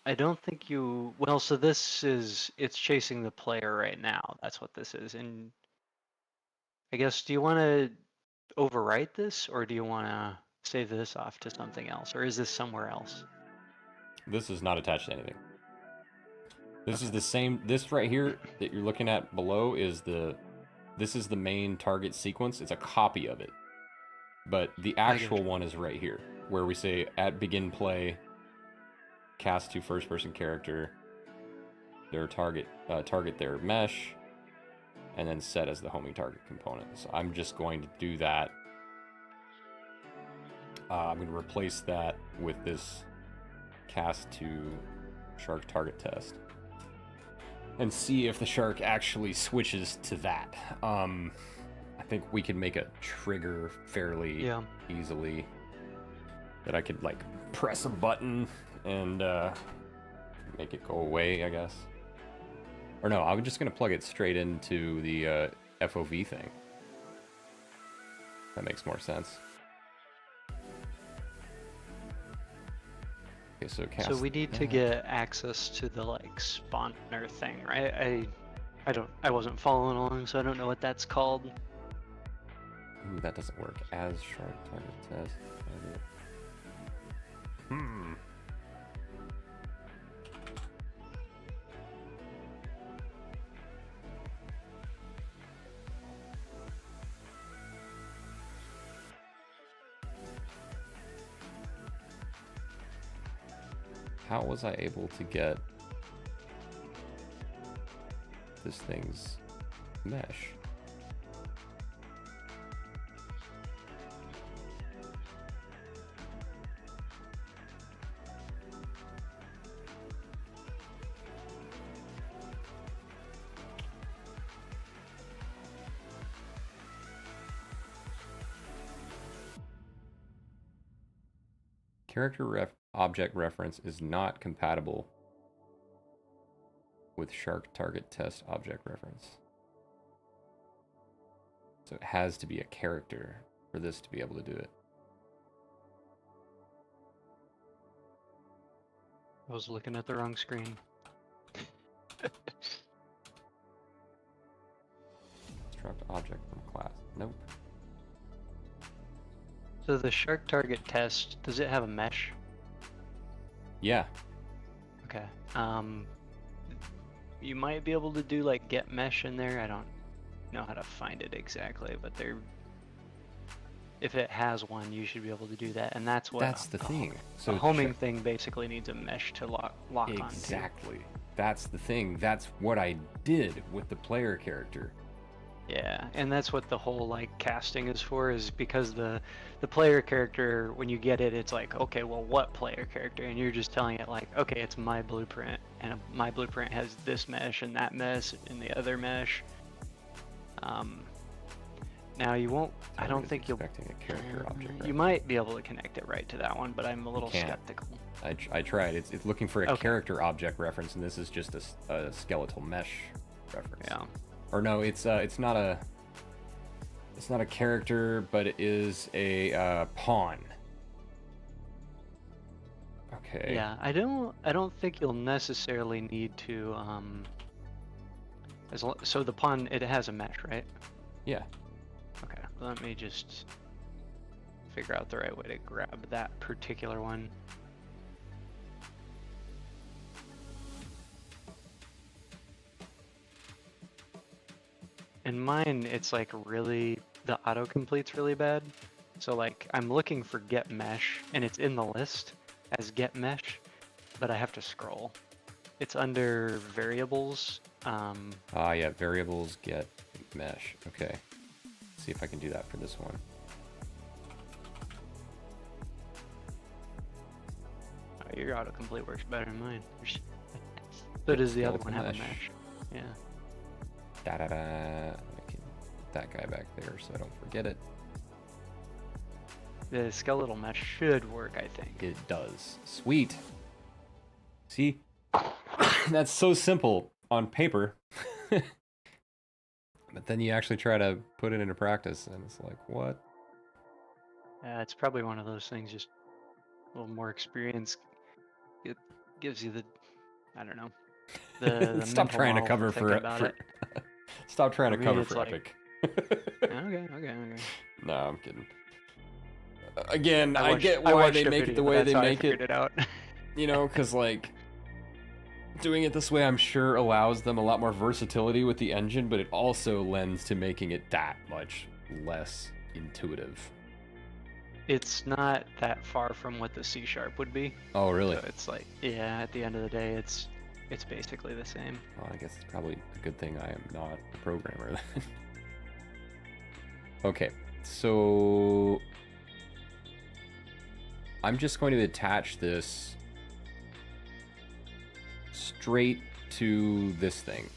I don't think you. Well, so it's chasing the player right now. That's what this is. And I guess, do you want to overwrite this, or do you want to save this off to something else, or is this somewhere else? This is not attached to anything. This is the same. This right here that you're looking at below is this is the main target sequence. It's a copy of it, but the actual one is right here, where we say at begin play, cast to first person character, their target their mesh, and then set as the homing target component. So I'm just going to do that. I'm going to replace that with this cast to shark target test and see if the shark actually switches to that. I think we can make a trigger fairly easily, that I could like press a button and make it go away, I guess. Or no, I'm just gonna plug it straight into the FOV thing. That makes more sense. Okay, so cast. So we need to get access to the like spawner thing, right? I wasn't following along, so I don't know what that's called. Ooh, that doesn't work. As shark target test. How was I able to get this thing's mesh? Character object reference is not compatible with shark target test object reference. So it has to be a character for this to be able to do it. I was looking at the wrong screen. Construct object from class. Nope. So the shark target test, does it have a mesh? Yeah. Okay. You might be able to do like get mesh in there. I don't know how to find it exactly, but if it has one, you should be able to do that, and that's what. That's the thing. So the homing thing basically needs a mesh to lock onto. Exactly. That's the thing. That's what I did with the player character. Yeah, and that's what the whole like casting is for, is because the player character, when you get it, it's like, okay, well, what player character? And you're just telling it like, okay, it's my blueprint, and my blueprint has this mesh and that mesh and the other mesh. Now you won't. I don't think you'll. Expecting a character object. You might be able to connect it right to that one, but I'm a little skeptical. I tried. It's looking for a character object reference, and this is just a skeletal mesh reference. Yeah. Or no, it's not a character, but it is a pawn. Okay. Yeah, I don't think you'll necessarily need to so the pawn, it has a mesh, right? Yeah. Okay, let me just figure out the right way to grab that particular one. In mine, it's like really, the autocomplete's really bad. So like, I'm looking for get mesh, and it's in the list as get mesh, but I have to scroll. It's under variables. Yeah, variables get mesh. Okay. Let's see if I can do that for this one. Oh, your autocomplete works better than mine. So does the other one have a mesh? Yeah. Da-da-da. I can put that guy back there so I don't forget it. The skeletal mesh should work, I think. It does. Sweet. See? That's so simple on paper. But then you actually try to put it into practice, and it's like, what? It's probably one of those things, just a little more experience. It gives you the, I don't know, the Stop trying to cover for Stop trying to cover for like, Epic. okay. No, I'm kidding. Again, I get why they make it the way they make it. You know, because like doing it this way, I'm sure allows them a lot more versatility with the engine, but it also lends to making it that much less intuitive. It's not that far from what the C# would be. Oh, really? So it's like, yeah, at the end of the day, it's basically the same. Well, I guess it's probably a good thing I am not a programmer then. Okay, so I'm just going to attach this straight to this thing.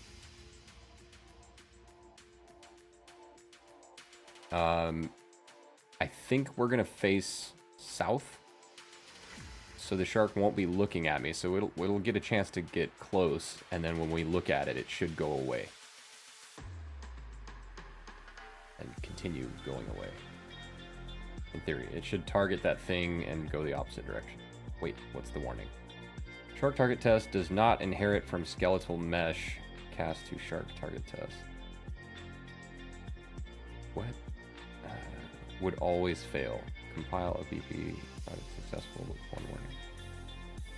I think we're gonna face south, so the shark won't be looking at me, so it'll get a chance to get close, and then when we look at it, it should go away. And continue going away. In theory, it should target that thing and go the opposite direction. Wait, what's the warning? Shark target test does not inherit from skeletal mesh. Cast to shark target test. What? Would always fail. Compile a BP not successful with one warning.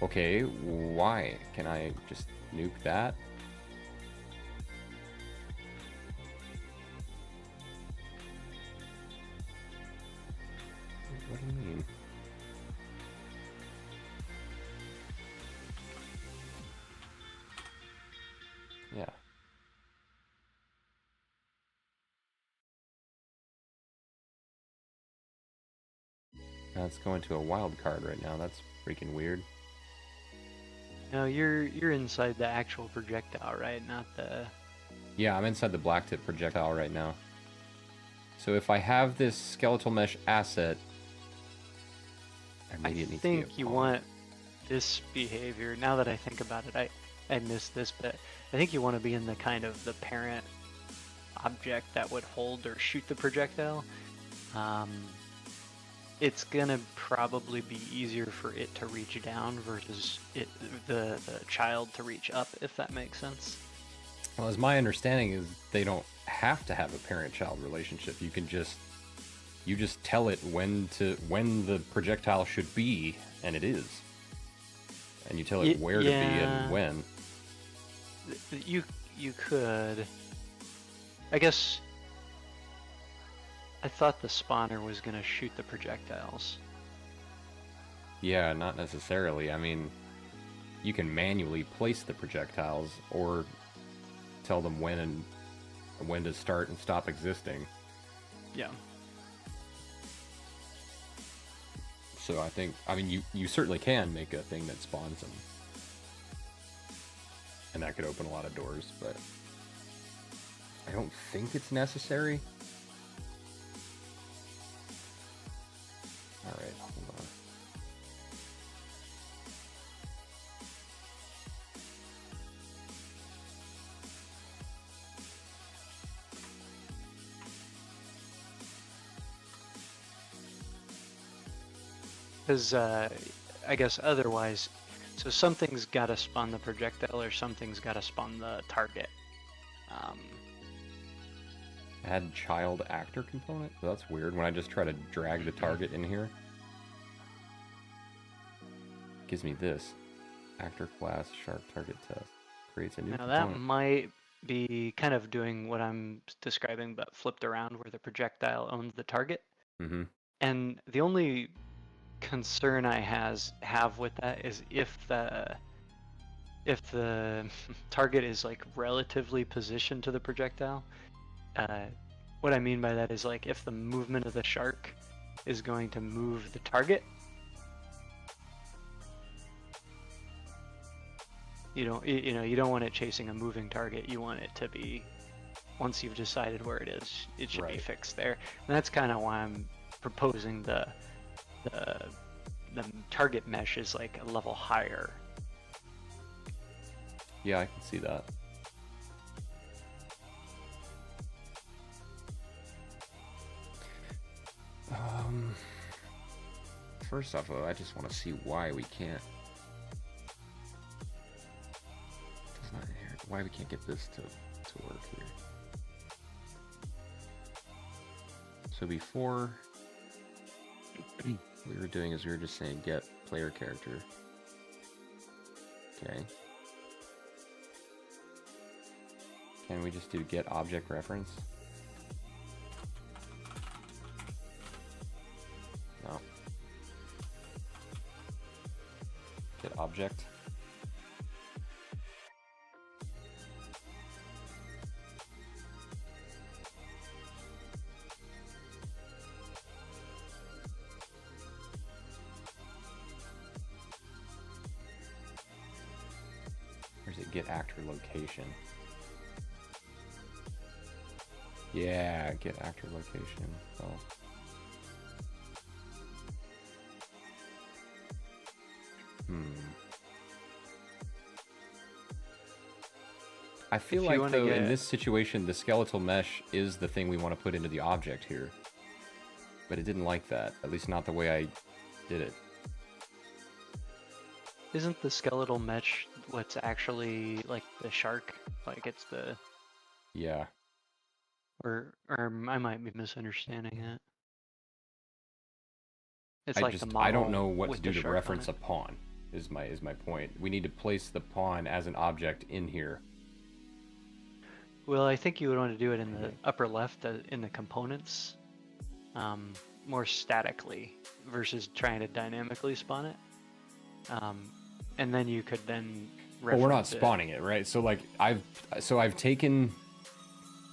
Okay, why? Can I just nuke that? What do you mean? Yeah. Now it's going to a wild card right now. That's freaking weird. No, you're inside the actual projectile, right? Not the... Yeah, I'm inside the black tip projectile right now. So if I have this skeletal mesh asset, or maybe it needs to be a think you pawn. want this behavior. Now that I think about it, I missed this bit. I think you want to be in the kind of the parent object that would hold or shoot the projectile. It's gonna probably be easier for it to reach down versus the child to reach up, if that makes sense. Well, as my understanding is, they don't have to have a parent-child relationship. You just tell it when the projectile should be, and it is. And you tell it where to be and when. You could. I guess. I thought the spawner was gonna shoot the projectiles. Yeah, not necessarily. I mean, you can manually place the projectiles or tell them when to start and stop existing. Yeah. So I mean, you certainly can make a thing that spawns them. And that could open a lot of doors, but I don't think it's necessary. Alright, hold on. Because I guess otherwise, so something's got to spawn the projectile or something's got to spawn the target. Add child actor component? That's weird. When I just try to drag the target in here, it gives me this. Actor class, sharp target test. Creates a new component. That might be kind of doing what I'm describing, but flipped around, where the projectile owns the target. Mm-hmm. And the only concern I have with that is if the target is like relatively positioned to the projectile. What I mean by that is, like, if the movement of the shark is going to move the target, you don't want it chasing a moving target. You want it to be, once you've decided where it is, it should be fixed there. And that's kind of why I'm proposing the target mesh is like a level higher. Yeah, I can see that. First off, I just want to see why we can't. It's not here. Why we can't get this to work here. So before, what we were doing is we were just saying get player character. Okay. Can we just do get object reference? No. Get object. Or is it get actor location? Yeah, get actor location. So. I feel like, though, in this situation, the skeletal mesh is the thing we want to put into the object here. But it didn't like that. At least not the way I did it. Isn't the skeletal mesh what's actually like the shark? Like it's the... Yeah. Or I might be misunderstanding it. It's like the model. I don't know what to do to shark reference a pawn. Is my point. We need to place the pawn as an object in here. Well, I think you would want to do it in the upper left, in the components, more statically versus trying to dynamically spawn it. And then you could then But we're not reference it. spawning it, right? So like I've taken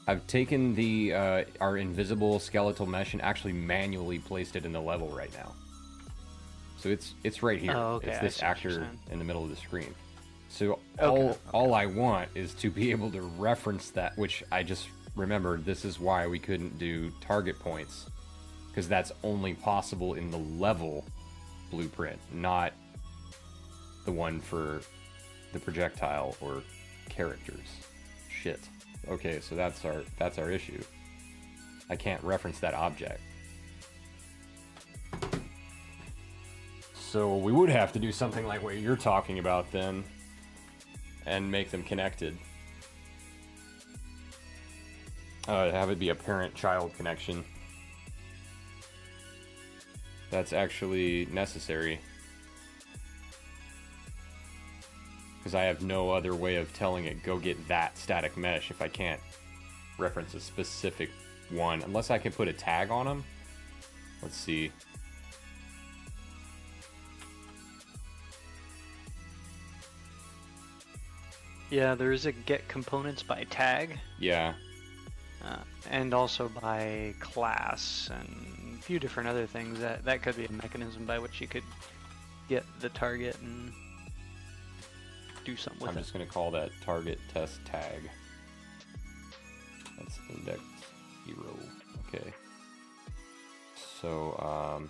the our invisible skeletal mesh and actually manually placed it in the level right now. So it's right here. Oh, okay, It's I this see what you're actor saying. in the middle of the screen. So Okay, all I want is to be able to reference that, which I just remembered. This is why we couldn't do target points, because that's only possible in the level blueprint, not the one for the projectile or characters. Shit. Okay, so that's our issue. I can't reference that object. So we would have to do something like what you're talking about then, and make them connected. Have it be a parent-child connection. That's actually necessary. Because I have no other way of telling it, go get that static mesh, if I can't reference a specific one. Unless I can put a tag on them. Let's see. Yeah, there is a get components by tag, Yeah. and also by class, and a few different other things. That could be a mechanism by which you could get the target and do something with I'm it. just going to call that target test tag. That's index 0. Okay. So,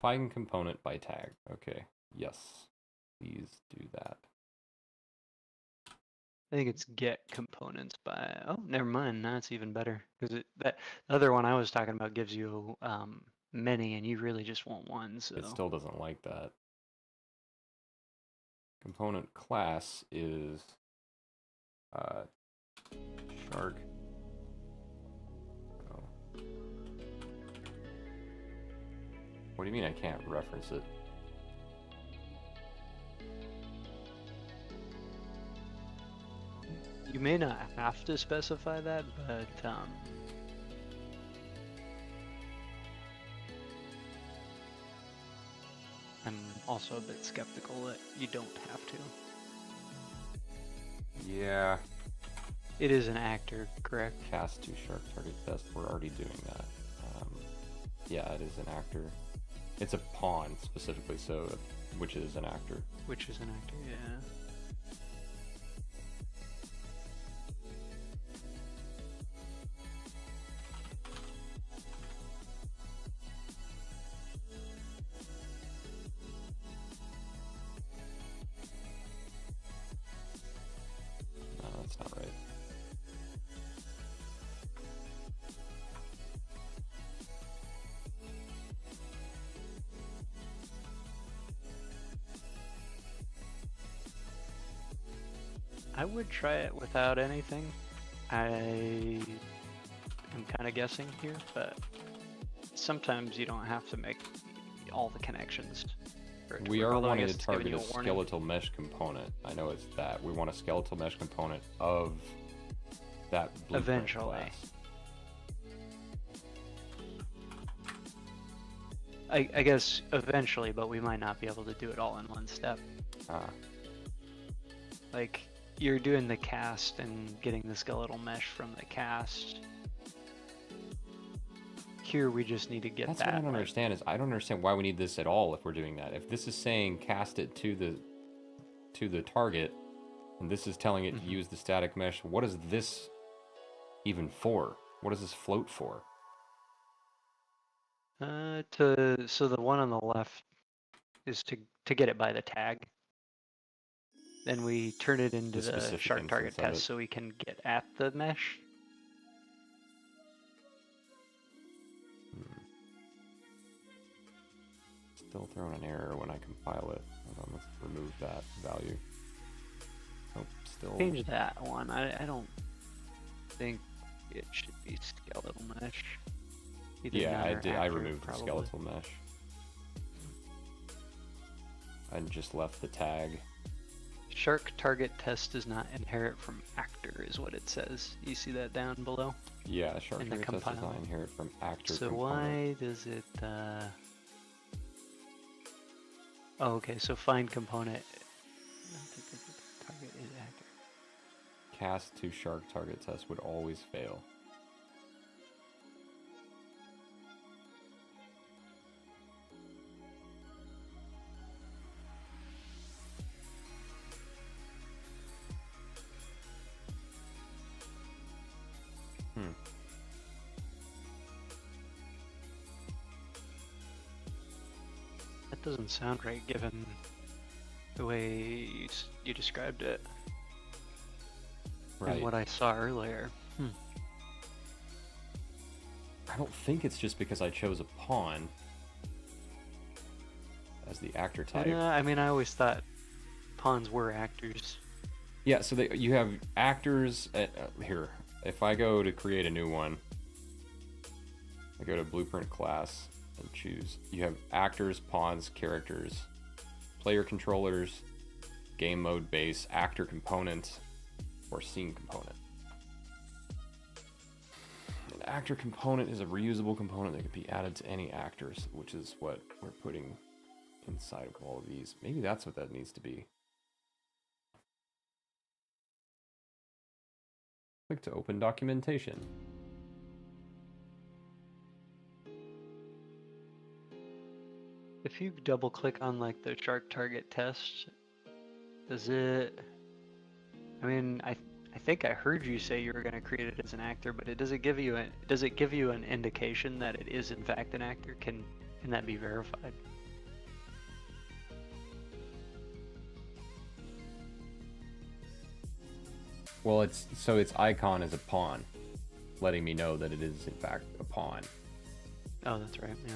find component by tag. Okay. Yes. Please do that. I think it's get components by. Oh, never mind. That's even better because that the other one I was talking about gives you many, and you really just want one. So It still doesn't like that. Component class is shark. Oh. What do you mean I can't reference it? you may not have to specify that, but I'm also a bit skeptical that you don't have to. Yeah. It is an actor, correct? Cast to shark target test. We're already doing that. Yeah, it is an actor. It's a pawn specifically, so which is an actor. Which is an actor, yeah. No, that's not right. I would try it without anything. I am kind of guessing here, but sometimes you don't have to make all the connections. for it to We work, are although I wanting guess to it's giving target you a warning. skeletal mesh component. I know it's that. We want a skeletal mesh component of that blueprint Eventually. class. I guess eventually, but we might not be able to do it all in one step. Ah, Like, you're doing the cast and getting the skeletal mesh from the cast. Here we just need to get that's that. what I don't like- understand is I don't understand why we need this at all if we're doing that. If this is saying cast it to the target, and this is telling it to use the static mesh, what is this even for? What does this float for? So the one on the left is to get it by the tag. Then we turn it into The the specific shark target instance of test it. so we can get at the mesh. Still throwing an error when I compile it. Hold on, let's remove that value. Nope, still. Change that one. I don't think it should be skeletal mesh. Either Yeah, now I or did. I after, removed probably. the skeletal mesh. I just left the tag. Shark target test does not inherit from actor, is what it says. You see that down below? Yeah, shark In the target test does compile. not inherit from actor So component. why does it? Oh, okay. So find component. Target is actor. Cast to shark target test would always fail. That doesn't sound right, given the way you described it Right. and what I saw earlier. I don't think it's just because I chose a pawn as the actor type. Yeah, I mean, I always thought pawns were actors. Yeah, so you have actors at, here. If I go to create a new one, I go to blueprint class and choose. You have actors, pawns, characters, player controllers, game mode base, actor component, or scene component. An actor component is a reusable component that can be added to any actors, which is what we're putting inside of all of these. Maybe that's what that needs to be. Click to open documentation. If you double click on like the shark target test, does it? I mean, I think I heard you say you were going to create it as an actor, but does it give you an indication that it is in fact an actor? Can that be verified? Well, its icon is a pawn, letting me know that it is in fact a pawn. Oh, that's right. Yeah.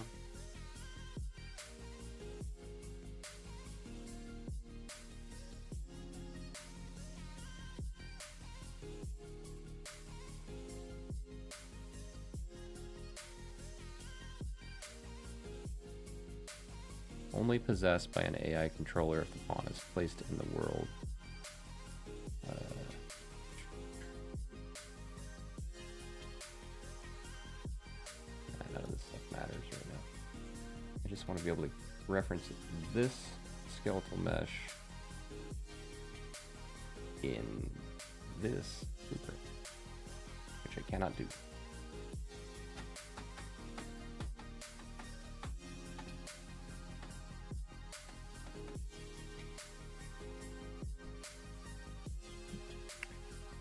Only possessed by an AI controller if the pawn is placed in the world. None of this stuff matters right now. I just want to be able to reference this skeletal mesh in this blueprint, which I cannot do.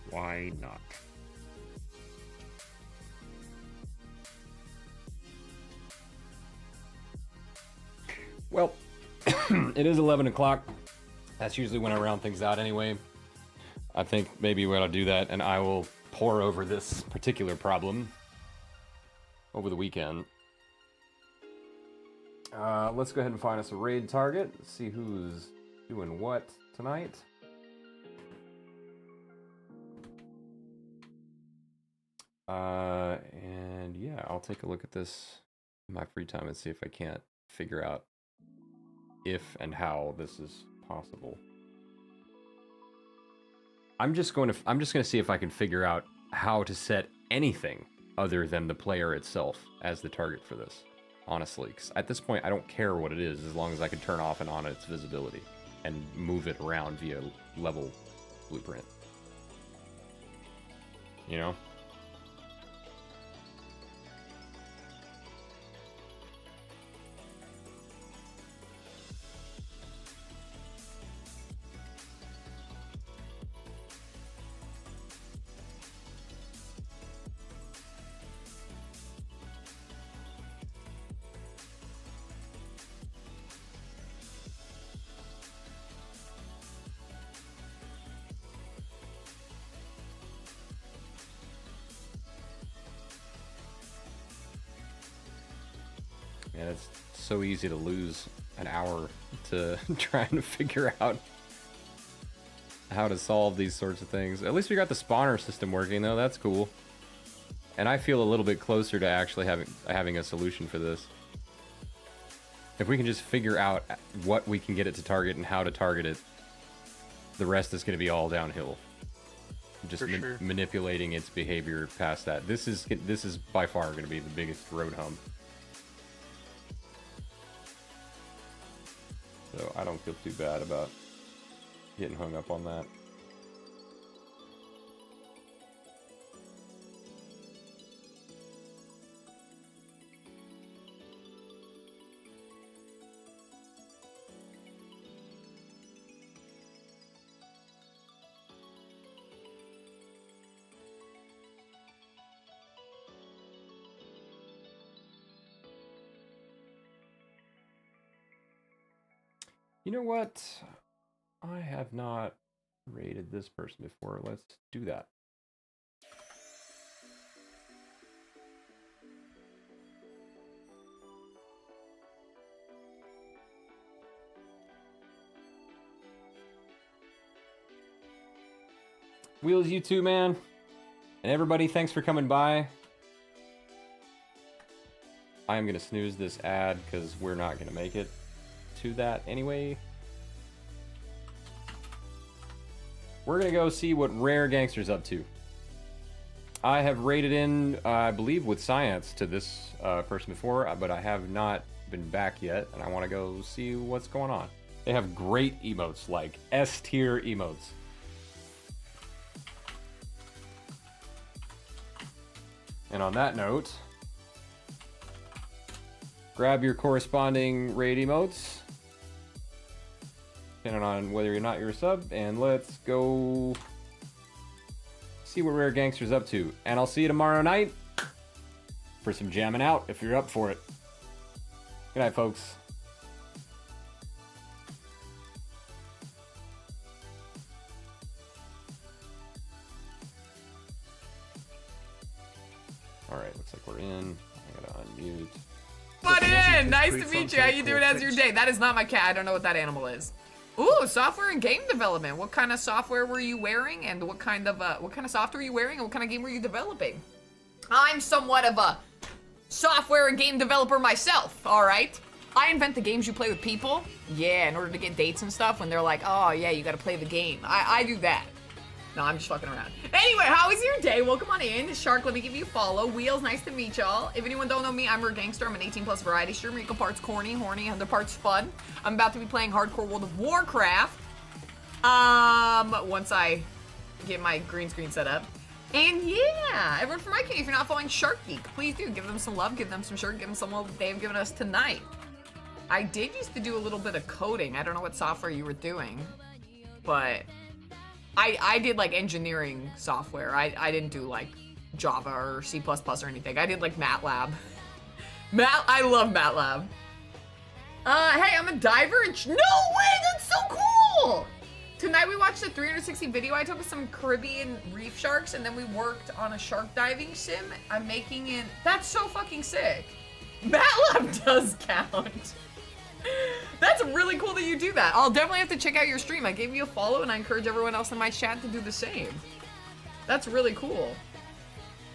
Why not? Well, it is 11 o'clock. That's usually when I round things out anyway. I think maybe we ought to do that, and I will pour over this particular problem over the weekend. Let's go ahead and find us a raid target. See who's doing what tonight. And yeah, I'll take a look at this in my free time and see if I can't figure out if and how this is possible. I'm just going to see if I can figure out how to set anything other than the player itself as the target for this. Honestly, because at this point I don't care what it is as long as I can turn off and on its visibility and move it around via level blueprint. You know? Yeah, it's so easy to lose an hour to trying to figure out how to solve these sorts of things. At least we got the spawner system working though, that's cool. And I feel a little bit closer to actually having a solution for this. If we can just figure out what we can get it to target and how to target it, the rest is going to be all downhill. Just For sure. manipulating its behavior past that. This is by far going to be the biggest road hump. So I don't feel too bad about getting hung up on that. You know what? I have not rated this person before. Let's do that. Wheels, you too, man. And everybody, thanks for coming by. I am going to snooze this ad because we're not going to make it to that anyway. We're gonna go see what Rare Gangster's up to. I have rated in, I believe, with science to this person before, but I have not been back yet, and I want to go see what's going on. They have great emotes, like S-tier emotes. And on that note, grab your corresponding raid emotes, depending on whether or not you're a sub, and let's go see what Rare Gangster's up to. And I'll see you tomorrow night for some jamming out if you're up for it. Good night, folks. Alright, looks like we're in. I gotta unmute. Butt in! Nice to meet you. How you doing? How's your day? That is not my cat. I don't know what that animal is. Ooh, software and game development. What kind of software were you wearing, and what kind of software were you wearing, and what kind of game were you developing? I'm somewhat of a software and game developer myself. All right. I invent the games you play with people. Yeah, in order to get dates and stuff when they're like, oh yeah, you got to play the game. I do that. No, I'm just fucking around. Anyway, how was your day? Welcome on in. Shark, let me give you a follow. Wheels, nice to meet y'all. If anyone don't know me, I'm Rare Gangster. I'm an 18+ variety streamer. Equal parts corny, horny, 100 parts fun. I'm about to be playing hardcore World of Warcraft. Once I get my green screen set up. And yeah, everyone from my community, if you're not following Shark Geek, please do. Give them some love, give them some shirt, give them some love that they have given us tonight. I did used to do a little bit of coding. I don't know what software you were doing, but I did like engineering software. I didn't do like Java or C++ or anything. I did like MATLAB. I love MATLAB. Hey, I'm a diver. No way, that's so cool. Tonight we watched a 360 video I took of some Caribbean reef sharks, and then we worked on a shark diving sim. I'm making it. That's so fucking sick. MATLAB does count. That's really cool that you do that. I'll definitely have to check out your stream. I gave you a follow, and I encourage everyone else in my chat to do the same. That's really cool.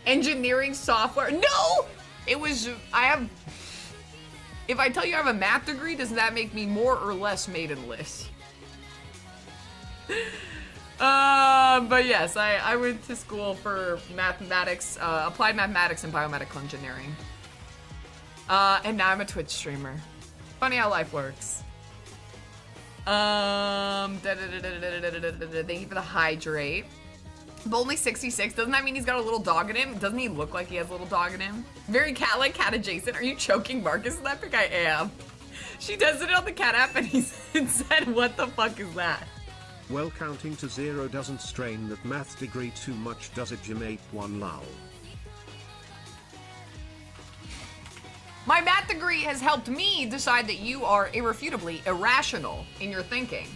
Engineering software. No! It was, if I tell you I have a math degree, does that make me more or less maidenless? But yes, I went to school for mathematics, applied mathematics and biomedical engineering. And now I'm a Twitch streamer. Funny how life works. Thank you for the hydrate. But only 66. Doesn't that mean he's got a little dog in him? Doesn't he look like he has a little dog in him? Very cat-like, cat adjacent. Are you choking Marcus? I think I am. She does it on the cat app, and he said, "What the fuck is that?" Well, counting to 0 doesn't strain that math degree too much, does it? Jim 1 lol. My math degree has helped me decide that you are irrefutably irrational in your thinking.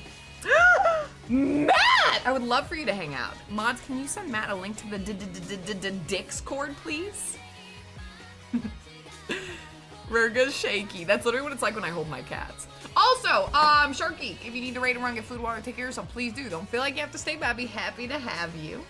Matt! I would love for you to hang out. Mods, can you send Matt a link to the Discord, please? Rurga's shaky. That's literally what it's like when I hold my cats. Also, Shark Geek, if you need to rate and run, get food, water, take care of yourself, please do. Don't feel like you have to stay, but I'd be happy to have you.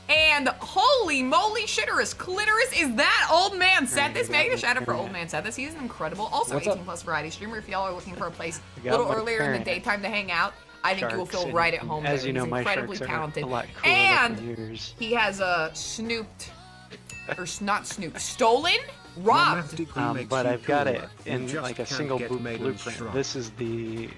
And holy moly shitterus, clitoris, is that Old Man Said This? May I get a shout out for Old Man Said This? He is incredible. Also, 18+ variety streamer. If y'all are looking for a place a little earlier in the daytime to hang out, I think you will sharks, feel right at and home. As there. you know, He's my incredibly sharks talented. are a lot cooler And looking yours. he has snooped, or not snooped, stolen, Your robbed. math degree makes But you I've got it cooler. You in just like a can't single get boot Maiden's blueprint. Shrug. This is the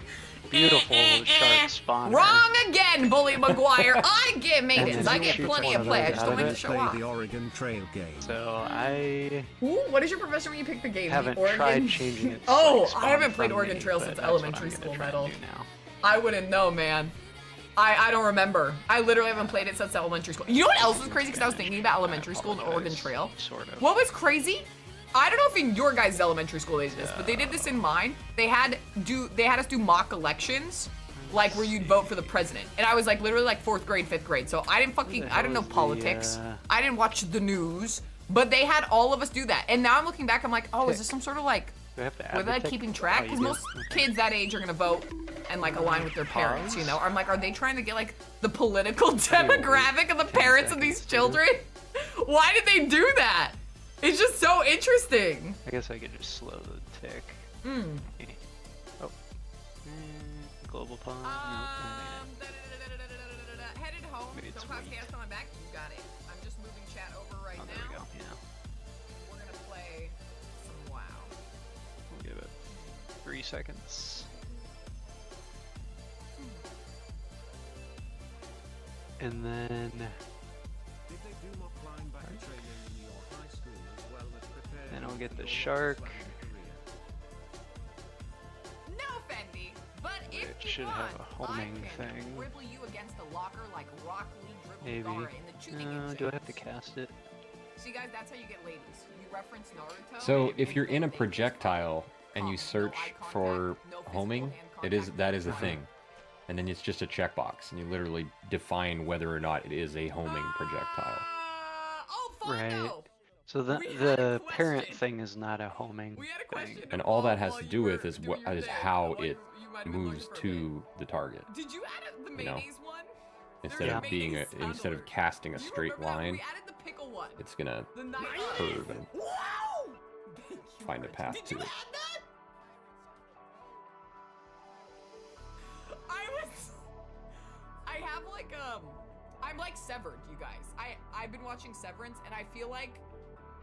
beautiful shark spawner. Wrong again, Bully McGuire. I get And maidens. then I you get shoot plenty one of of play. I those just out don't of like to it. show Play off. the Oregon Trail game. So I Ooh, what is your profession when you pick the game? The haven't Oregon? tried changing it. to, Oh, like, I spawn haven't played from Oregon me, Trail but since that's what I'm elementary gonna school try and metal. do now. I wouldn't know, man. I don't remember. I literally haven't played it since elementary school. You know what else was crazy? Because I was thinking about elementary school and Oregon Trail. Sort of. What was crazy? I don't know if in your guys' elementary school they did this, but they did this in mine. They had us do mock elections, like where you'd vote for the president. And I was like literally like 4th grade, 5th grade. So I didn't know politics. I didn't watch the news, but they had all of us do that. And now I'm looking back, I'm like, oh, is this some sort of like, Do I have to add were the they like tick? keeping track? Oh, you Because do? most Okay. kids that age are gonna vote and like align with their parents, you know? I'm like, are they trying to get like the political demographic of the 10 parents of these seconds, children? Why did they do that? It's just so interesting. I guess I could just slow the tick. Hmm. Oh. Global pond. Headed home. Maybe it's Don't cause weak. chaos on my back. You got it. I'm just moving chat over right Oh, there we now. go. Yeah. We're gonna play some WoW. We'll give it 3 seconds. And then Did they do mock linebacker training in your high school as well that prepared Then I'll you get for the your shark. career? No, Fendi. But if It you should want, have a homing I can thing. dribble you against a locker like Rock Lee dribbled maybe. Gara in the shooting Do I have to cast it? See, guys, that's how you get ladies. You reference Naruto. So and if you're in a they just projectile and you no search eye contact, for no physical homing, hand that is a contact. thing. And then it's just a checkbox, and you literally define whether or not it is a homing projectile. Oh, Right. Fondo! So the We had a parent question. thing is not a homing We had a thing. question. And all that has while to you do were with is doing your is thing, how while it you might have been moves looking for a to the target. bit. Did you add the you know, mayonnaise one? Instead There's of being mayonnaise instead of sound casting a Do you straight remember that? line, We added the pickle one. it's gonna The night curve and Wow! Thank you, find a Rich. path Did to you it. add that? I have like I'm like severed, you guys. I've been watching Severance and I feel like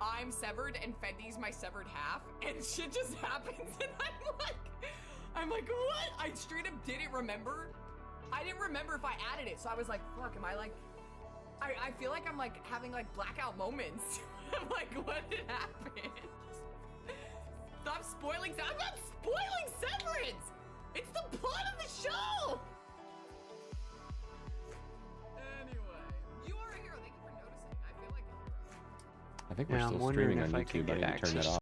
I'm severed and Fendi's my severed half and shit just happens and I'm like what? I straight up didn't remember. I didn't remember if I added it, so I was like, fuck, am I like I feel like I'm like having like blackout moments. I'm like, what did happen? Stop spoiling. I'm not spoiling Severance. It's the plot of the show. Anyway, you are a hero. Thank you for noticing. I feel like a hero. I think we're Yeah, I'm still wondering streaming on if I can YouTube. I get need to turn that access off.